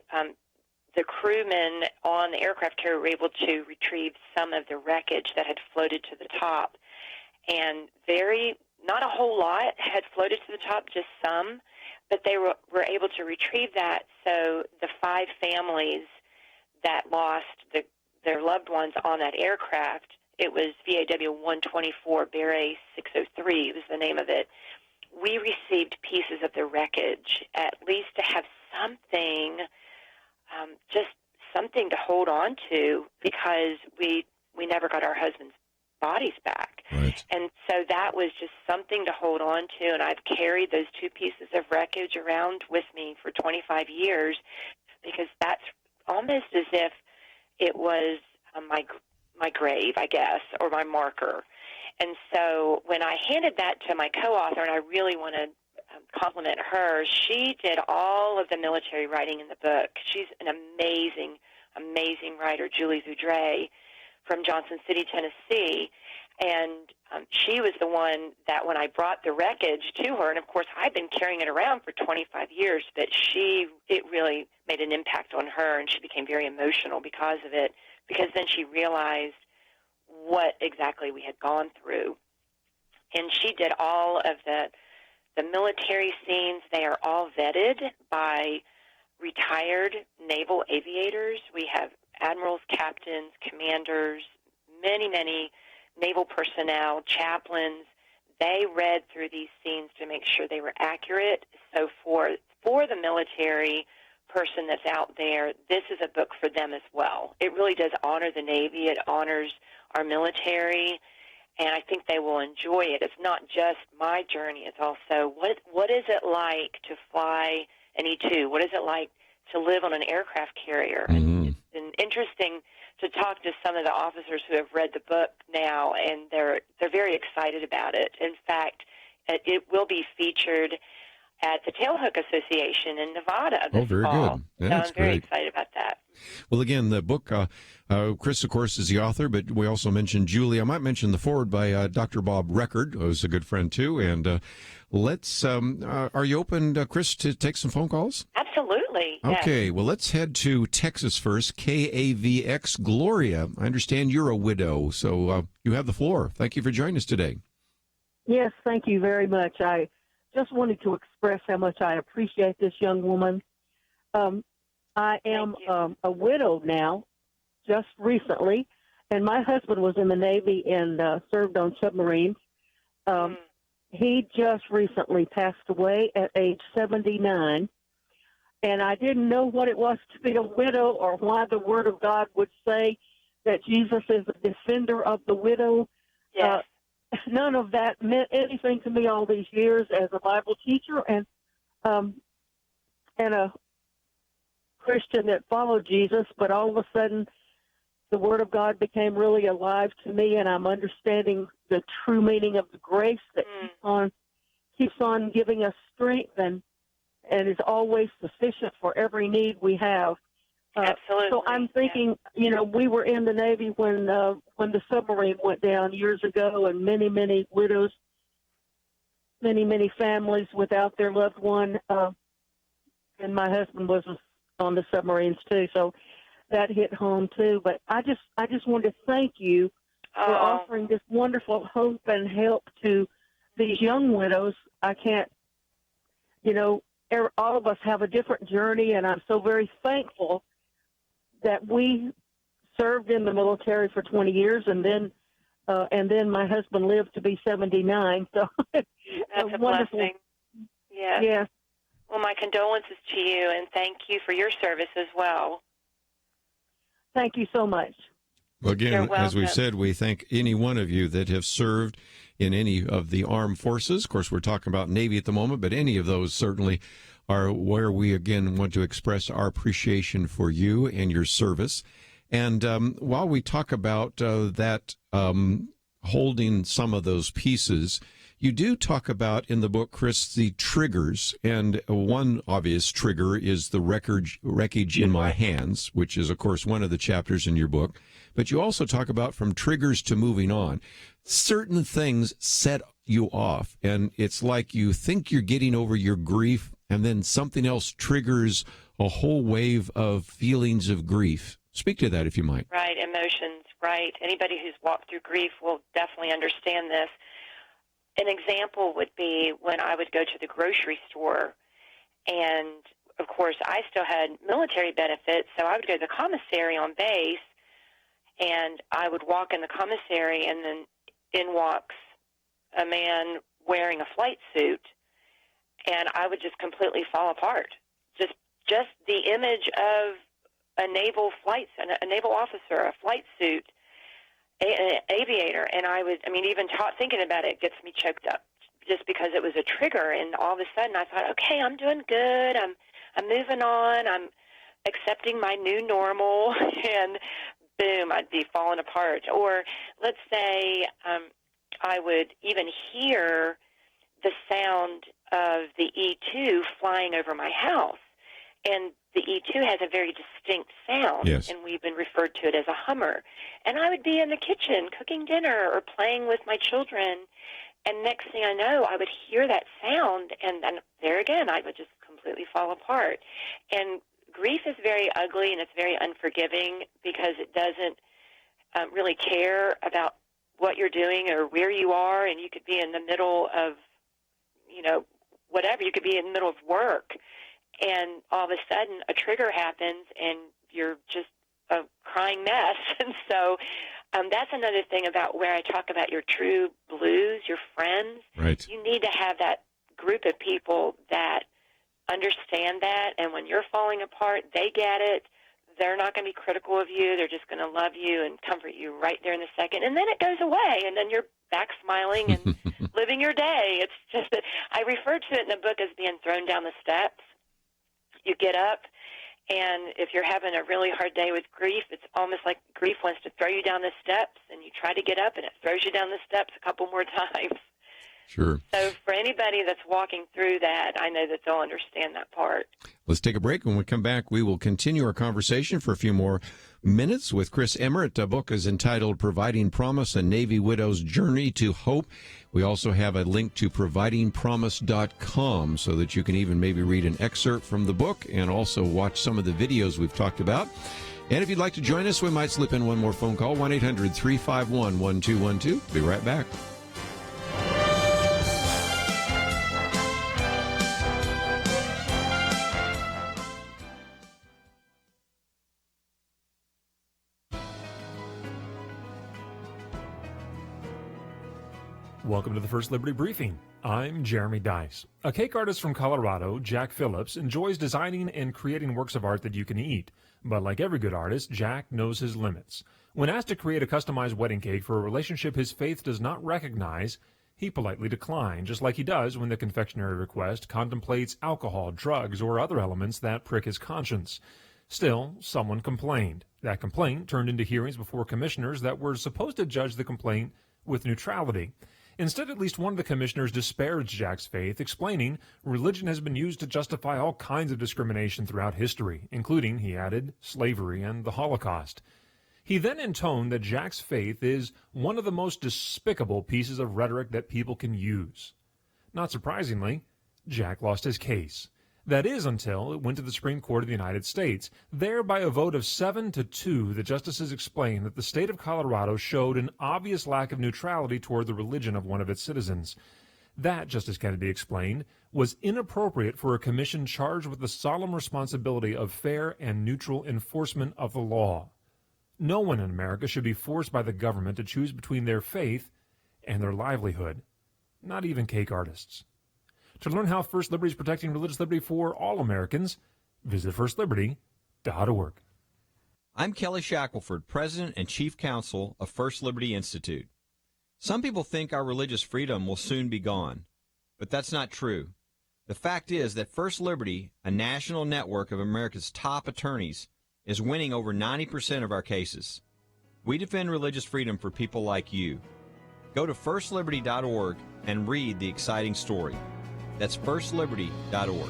crewmen on the aircraft carrier were able to retrieve some of the wreckage that had floated to the top. And not a whole lot had floated to the top, just some, but they were able to retrieve that. So the 5 families that lost their loved ones on that aircraft, it was VAW 124 Beret 603 was the name of it. We received pieces of the wreckage, at least to have something, just something to hold on to, because we never got our husband's bodies back. Right. And so that was just something to hold on to, and I've carried those 2 pieces of wreckage around with me for 25 years, because that's almost as if it was my grave, I guess, or my marker. And so when I handed that to my co-author, and I really want to compliment her, she did all of the military writing in the book. She's an amazing, amazing writer, Julie Zoudre, from Johnson City, Tennessee. And she was the one that when I brought the wreckage to her, and of course I've been carrying it around for 25 years, but it really made an impact on her, and she became very emotional because of it, because then she realized what exactly we had gone through. And she did all of the military scenes. They are all vetted by retired naval aviators. We have admirals, captains, commanders, many, many naval personnel, chaplains. They read through these scenes to make sure they were accurate. So for the military person that's out there, this is a book for them as well. It really does honor the Navy. It honors our military, and I think they will enjoy it. It's not just my journey. It's also what is it like to fly an E-2? What is it like to live on an aircraft carrier? Mm-hmm. It's an interesting to talk to some of the officers who have read the book now, and they're very excited about it. In fact, it will be featured at the Tailhook Association in Nevada this very fall. good. Yeah, So that's I'm very great. excited about that. Well, again, the book, Kris, of course, is the author, but we also mentioned Julie. I might mention the foreword by Dr. Bob Record, who's a good friend, too. And are you open, Kris, to take some phone calls? Absolutely. Okay, yes. well, let's head to Texas first. KAVX Gloria. I understand you're a widow, so you have the floor. Thank you for joining us today. Yes, thank you very much. I just wanted to express how much I appreciate this young woman. I am a widow now, just recently, and my husband was in the Navy and served on submarines. He just recently passed away at age 79, and I didn't know what it was to be a widow or why the Word of God would say that Jesus is the defender of the widow. Yes. None of that meant anything to me all these years as a Bible teacher and a Christian that followed Jesus, but all of a sudden the Word of God became really alive to me, and I'm understanding the true meaning of the grace that keeps on giving us strength and is always sufficient for every need we have. Absolutely. So I'm thinking, we were in the Navy when the submarine went down years ago, and many, many widows, many, many families without their loved one. And my husband was on the submarines too, so that hit home too. But I just wanted to thank you for offering this wonderful hope and help to these young widows. I can't, all of us have a different journey, and I'm so very thankful that we served in the military for 20 years, and then my husband lived to be 79. So that's a wonderful blessing. Yes. Yeah. Well, my condolences to you, and thank you for your service as well. Thank you so much. Well, again, as we welcome. said, we thank any one of you that have served in any of the armed forces. Of course, we're talking about Navy at the moment, but any of those certainly are where we, again, want to express our appreciation for you and your service. And while we talk about that holding some of those pieces, you do talk about in the book, Kris, the triggers. And one obvious trigger is the wreckage in my hands, which is, of course, one of the chapters in your book. But you also talk about from triggers to moving on. Certain things set you off, and it's like you think you're getting over your grief, and then something else triggers a whole wave of feelings of grief. Speak to that, if you might. Right, emotions, right. Anybody who's walked through grief will definitely understand this. An example would be when I would go to the grocery store, and, of course, I still had military benefits, so I would go to the commissary on base, and I would walk in the commissary, and then in walks a man wearing a flight suit, and I would just completely fall apart. Just the image of a naval officer, a flight suit, an aviator, and even thinking about it gets me choked up just because it was a trigger, and all of a sudden I thought, okay, I'm doing good, I'm moving on, I'm accepting my new normal, and boom, I'd be falling apart. Or let's say I would even hear the sound of the E-2 flying over my house. And the E-2 has a very distinct sound, yes. And we've been referred to it as a Hummer. And I would be in the kitchen cooking dinner or playing with my children, and next thing I know, I would hear that sound, and then there again, I would just completely fall apart. And grief is very ugly, and it's very unforgiving because it doesn't really care about what you're doing or where you are, and you could be in the middle of, whatever. You could be in the middle of work, and all of a sudden a trigger happens, and you're just a crying mess. And so that's another thing about where I talk about your true blues, your friends. Right. You need to have that group of people that understand that, and when you're falling apart, they get it. They're not going to be critical of you. They're just going to love you and comfort you right there in a second. And then it goes away, and then you're back smiling and living your day. It's just that I refer to it in the book as being thrown down the steps. You get up, And if you're having a really hard day with grief, it's almost like grief wants to throw you down the steps, and you try to get up, and it throws you down the steps a couple more times. Sure. So for anybody that's walking through that, I know that they'll understand that part. Let's take a break. When we come back, we will continue our conversation for a few more minutes with Kris Emmert. The book is entitled Providing Promise, A Navy Widow's Journey to Hope. We also have a link to providingpromise.com so that you can even maybe read an excerpt from the book and also watch some of the videos we've talked about. And if you'd like to join us, we might slip in one more phone call, 1-800-351-1212. Be right back. Welcome to the First Liberty Briefing. I'm Jeremy Dice. A cake artist from Colorado, Jack Phillips, enjoys designing and creating works of art that you can eat. But like every good artist, Jack knows his limits. When asked to create a customized wedding cake for a relationship his faith does not recognize, he politely declined, just like he does when the confectionery request contemplates alcohol, drugs, or other elements that prick his conscience. Still, someone complained. That complaint turned into hearings before commissioners that were supposed to judge the complaint with neutrality. Instead, at least one of the commissioners disparaged Jack's faith, explaining religion has been used to justify all kinds of discrimination throughout history, including, he added, slavery and the Holocaust. He then intoned that Jack's faith is one of the most despicable pieces of rhetoric that people can use. Not surprisingly, Jack lost his case. That is until it went to the Supreme Court of the United States. There, by a vote of 7-2, the justices explained that the state of Colorado showed an obvious lack of neutrality toward the religion of one of its citizens. That, Justice Kennedy explained, was inappropriate for a commission charged with the solemn responsibility of fair and neutral enforcement of the law. No one in America should be forced by the government to choose between their faith and their livelihood, not even cake artists. To learn how First Liberty is protecting religious liberty for all Americans, visit firstliberty.org. I'm Kelly Shackelford, President and Chief Counsel of First Liberty Institute. Some people think our religious freedom will soon be gone, but that's not true. The fact is that First Liberty, a national network of America's top attorneys, is winning over 90% of our cases. We defend religious freedom for people like you. Go to firstliberty.org and read the exciting story. That's firstliberty.org.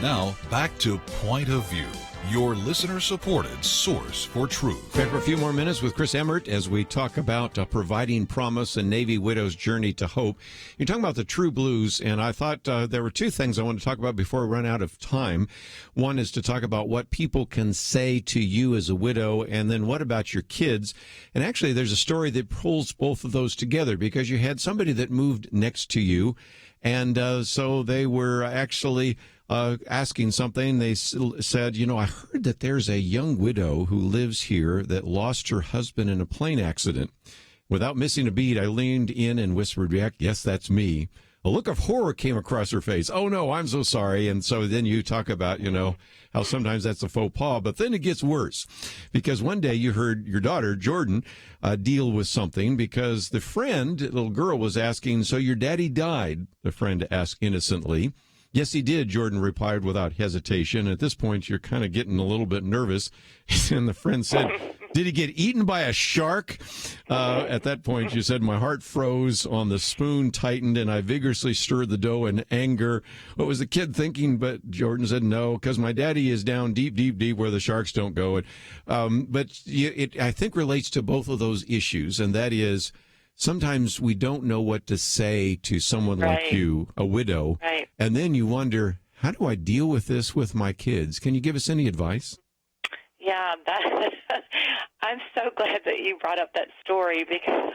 Now, back to Point of View, your listener-supported source for truth. Back for a few more minutes with Kris Emmert as we talk about Providing Promise, a Navy Widow's Journey to Hope. You're talking about the true blues, and I thought there were two things I want to talk about before we run out of time. One is to talk about what people can say to you as a widow, and then what about your kids? And actually, there's a story that pulls both of those together, because you had somebody that moved next to you, and so they were actually asking something. They said, you know, I heard that there's a young widow who lives here that lost her husband in a plane accident. Without missing a beat, I leaned in and whispered back, yes, that's me. A look of horror came across her face. Oh, no, I'm so sorry. And so then you talk about, you know, how sometimes that's a faux pas. But then it gets worse, because one day you heard your daughter, Jordan, deal with something because the friend, little girl, was asking, so your daddy died? The friend asked innocently. Yes, he did, Jordan replied without hesitation. At this point, you're kind of getting a little bit nervous. And the friend said, Did he get eaten by a shark? At that point, you said, my heart froze on the spoon tightened, and I vigorously stirred the dough in anger. What was the kid thinking? But Jordan said, no, because my daddy is down deep, deep, deep where the sharks don't go. But it, I think, relates to both of those issues, and that is sometimes we don't know what to say to someone like you, a widow, and then you wonder, how do I deal with this with my kids? Can you give us any advice? Yeah, I'm so glad that you brought up that story because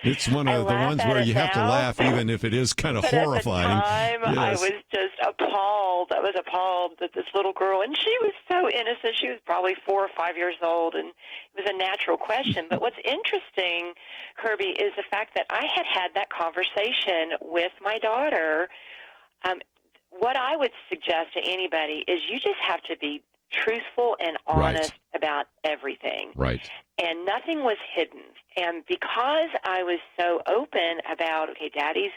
it's one of the ones where you have to laugh even if it is kind of horrifying. At the time, I was just appalled. I was appalled that this little girl, and she was so innocent. She was probably 4 or 5 years old, and it was a natural question. But what's interesting, Kerby, is the fact that I had that conversation with my daughter. What I would suggest to anybody is you just have to be truthful and honest about everything. Right. And nothing was hidden. And because I was so open about, okay, Daddy's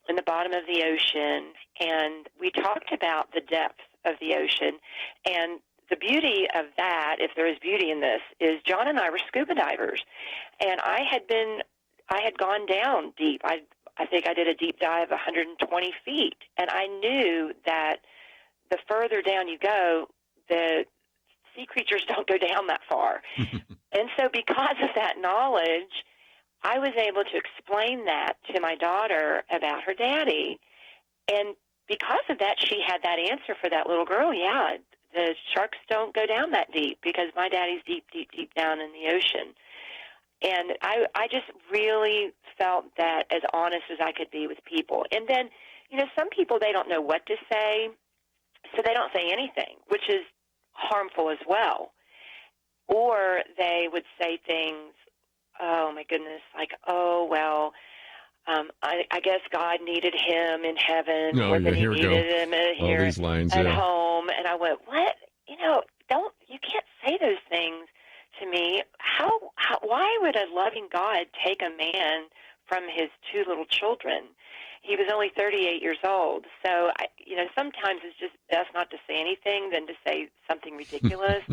in the bottom of the ocean, and we talked about the depth of the ocean, and the beauty of that, if there is beauty in this, is John and I were scuba divers, and I had gone down deep. I think I did a deep dive 120 feet, and I knew that the further down you go, the sea creatures don't go down that far. And so because of that knowledge, I was able to explain that to my daughter about her daddy. And because of that, she had that answer for that little girl. Yeah, the sharks don't go down that deep because my daddy's deep, deep, deep down in the ocean. And I just really felt that as honest as I could be with people. And then, some people, they don't know what to say, so they don't say anything, which is harmful as well. Or they would say things, oh my goodness, like, oh, well, I guess God needed him in heaven more than he needed him here at home. And I went, what? You can't say those things to me. Why would a loving God take a man from his 2 little children? He was only 38 years old. So, sometimes it's just best not to say anything than to say something ridiculous.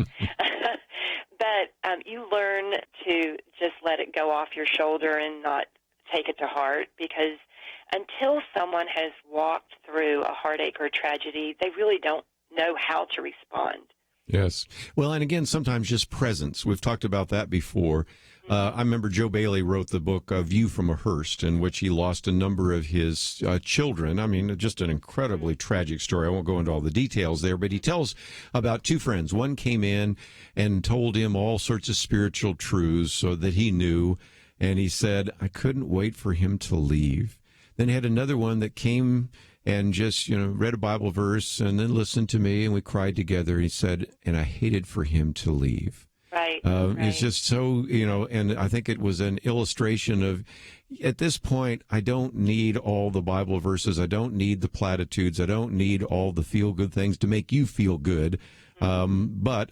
But you learn to just let it go off your shoulder and not take it to heart, because until someone has walked through a heartache or a tragedy, they really don't know how to respond. Yes. Well, and again, sometimes just presence. We've talked about that before. I remember Joe Bailey wrote the book View from a Hearse, in which he lost a number of his children. I mean, just an incredibly tragic story. I won't go into all the details there, but he tells about 2 friends. One came in and told him all sorts of spiritual truths so that he knew, and he said, I couldn't wait for him to leave. Then he had another one that came and just, read a Bible verse and then listened to me, and we cried together. He said, and I hated for him to leave. Right. It's just so, and I think it was an illustration of, at this point, I don't need all the Bible verses. I don't need the platitudes. I don't need all the feel-good things to make you feel good. But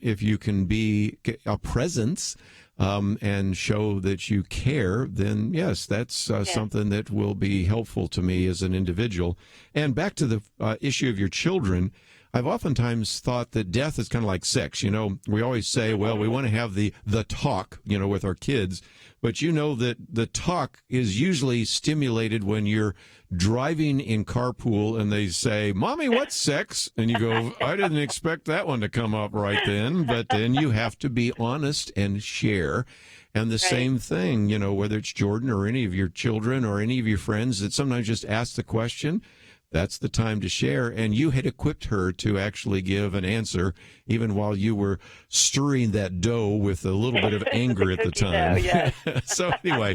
if you can be a presence and show that you care, then yes, that's something that will be helpful to me as an individual. And back to the issue of your children, I've oftentimes thought that death is kind of like sex. We always say, well, we want to have the talk, with our kids. But that the talk is usually stimulated when you're driving in carpool and they say, Mommy, what's sex? And you go, I didn't expect that one to come up right then. But then you have to be honest and share. And the same thing, whether it's Jordan or any of your children or any of your friends that sometimes just ask the question, that's the time to share. And you had equipped her to actually give an answer, even while you were stirring that dough with a little bit of anger at the time. Yes. So anyway,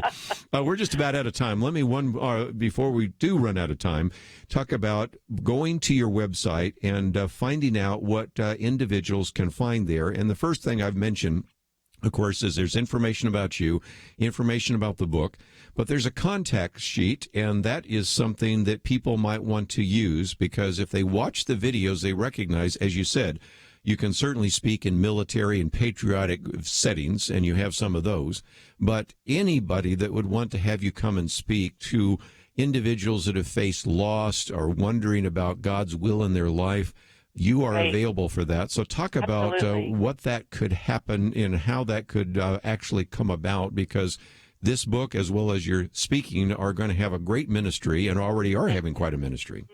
we're just about out of time. Let me, before we do run out of time, talk about going to your website and finding out what individuals can find there. And the first thing I've mentioned, of course, is there's information about you, information about the book, but there's a contact sheet, and that is something that people might want to use, because if they watch the videos, they recognize, as you said, you can certainly speak in military and patriotic settings, and you have some of those, but anybody that would want to have you come and speak to individuals that have faced loss or wondering about God's will in their life, You are Right. available for that. So talk about Absolutely. what that could happen and how that could actually come about, because this book, as well as your speaking, are going to have a great ministry and already are having quite a ministry.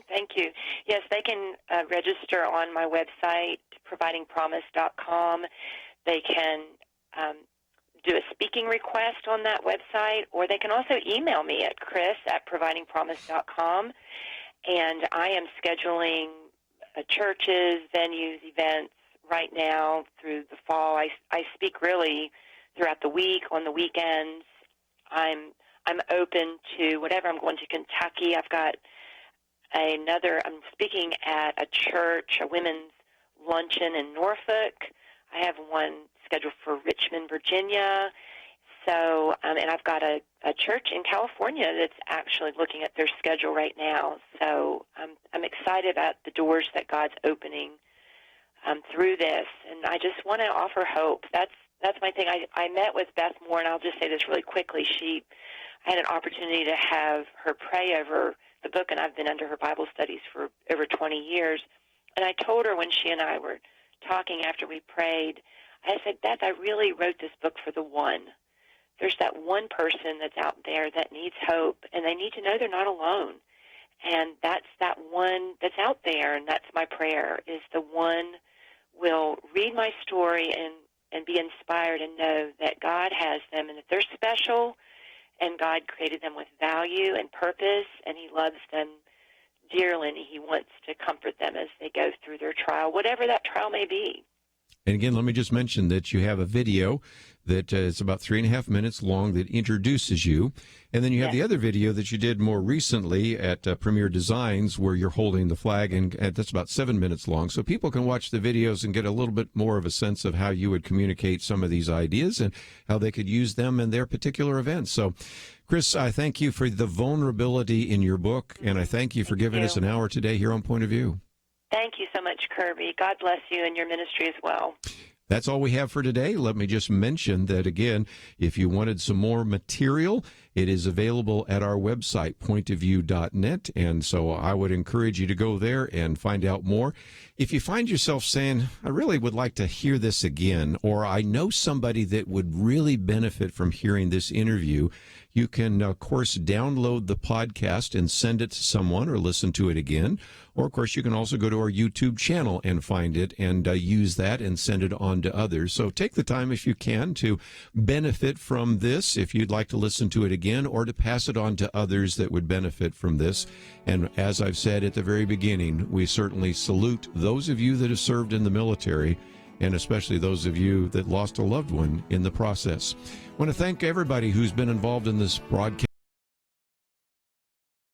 Thank you. Yes, they can register on my website, providingpromise.com. They can do a speaking request on that website, or they can also email me at kris@providingpromise.com. And I am scheduling churches, venues, events right now through the fall. I speak really throughout the week, on the weekends. I'm open to whatever. I'm going to Kentucky. I've got I'm speaking at a church, a women's luncheon in Norfolk. I have one scheduled for Richmond, Virginia. So, and I've got a church in California that's actually looking at their schedule right now. So I'm excited about the doors that God's opening through this. And I just want to offer hope. That's my thing. I met with Beth Moore, and I'll just say this really quickly. I had an opportunity to have her pray over the book, and I've been under her Bible studies for over 20 years. And I told her when she and I were talking after we prayed, I said, Beth, I really wrote this book for the one. There's that one person that's out there that needs hope, and they need to know they're not alone. And that's that one that's out there, and that's my prayer, is the one will read my story and be inspired and know that God has them and that they're special, and God created them with value and purpose, and He loves them dearly, and He wants to comfort them as they go through their trial, whatever that trial may be. And again, let me just mention that you have a video that is about 3.5 minutes long that introduces you. And then you have the other video that you did more recently at Premier Designs, where you're holding the flag, and that's about 7 minutes long. So people can watch the videos and get a little bit more of a sense of how you would communicate some of these ideas and how they could use them in their particular events. So, Kris, I thank you for the vulnerability in your book, and I thank you for giving us an hour today here on Point of View. Thank you so much, Kerby. God bless you and your ministry as well. That's all we have for today. Let me just mention that, again, if you wanted some more material, it is available at our website, pointofview.net, and so I would encourage you to go there and find out more. If you find yourself saying, I really would like to hear this again, or I know somebody that would really benefit from hearing this interview, you can, of course, download the podcast and send it to someone or listen to it again. Or, of course, you can also go to our YouTube channel and find it and use that and send it on to others. So take the time, if you can, to benefit from this, if you'd like to listen to it again, or to pass it on to others that would benefit from this. And as I've said at the very beginning, we certainly salute those of you that have served in the military, and especially those of you that lost a loved one in the process. I want to thank everybody who's been involved in this broadcast.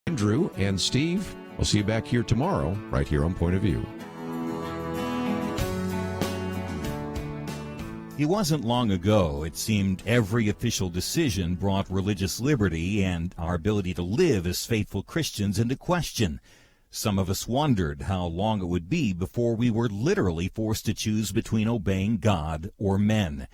Andrew and Steve, I'll see you back here tomorrow, right here on Point of View. It wasn't long ago it seemed every official decision brought religious liberty and our ability to live as faithful Christians into question. Some of us wondered how long it would be before we were literally forced to choose between obeying God or men.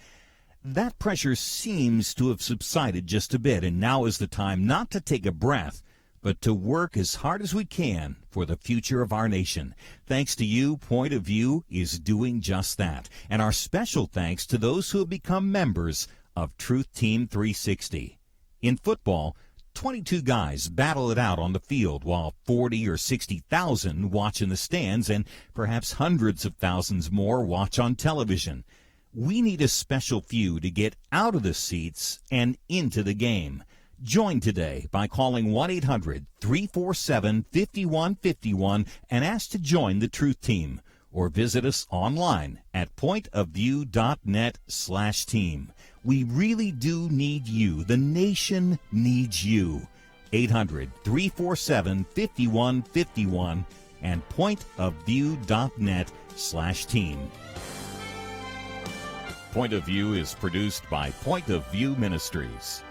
That pressure seems to have subsided just a bit, and now is the time not to take a breath, but to work as hard as we can for the future of our nation. Thanks to you, Point of View is doing just that. And our special thanks to those who have become members of Truth Team 360. In football, 22 guys battle it out on the field while 40 or 60,000 watch in the stands, and perhaps hundreds of thousands more watch on television. We need a special few to get out of the seats and into the game. Join today by calling 1-800-347-5151 and ask to join the Truth Team, or visit us online at pointofview.net/team. We really do need you. The nation needs you. 800-347-5151 and pointofview.net/team. Point of View is produced by Point of View Ministries.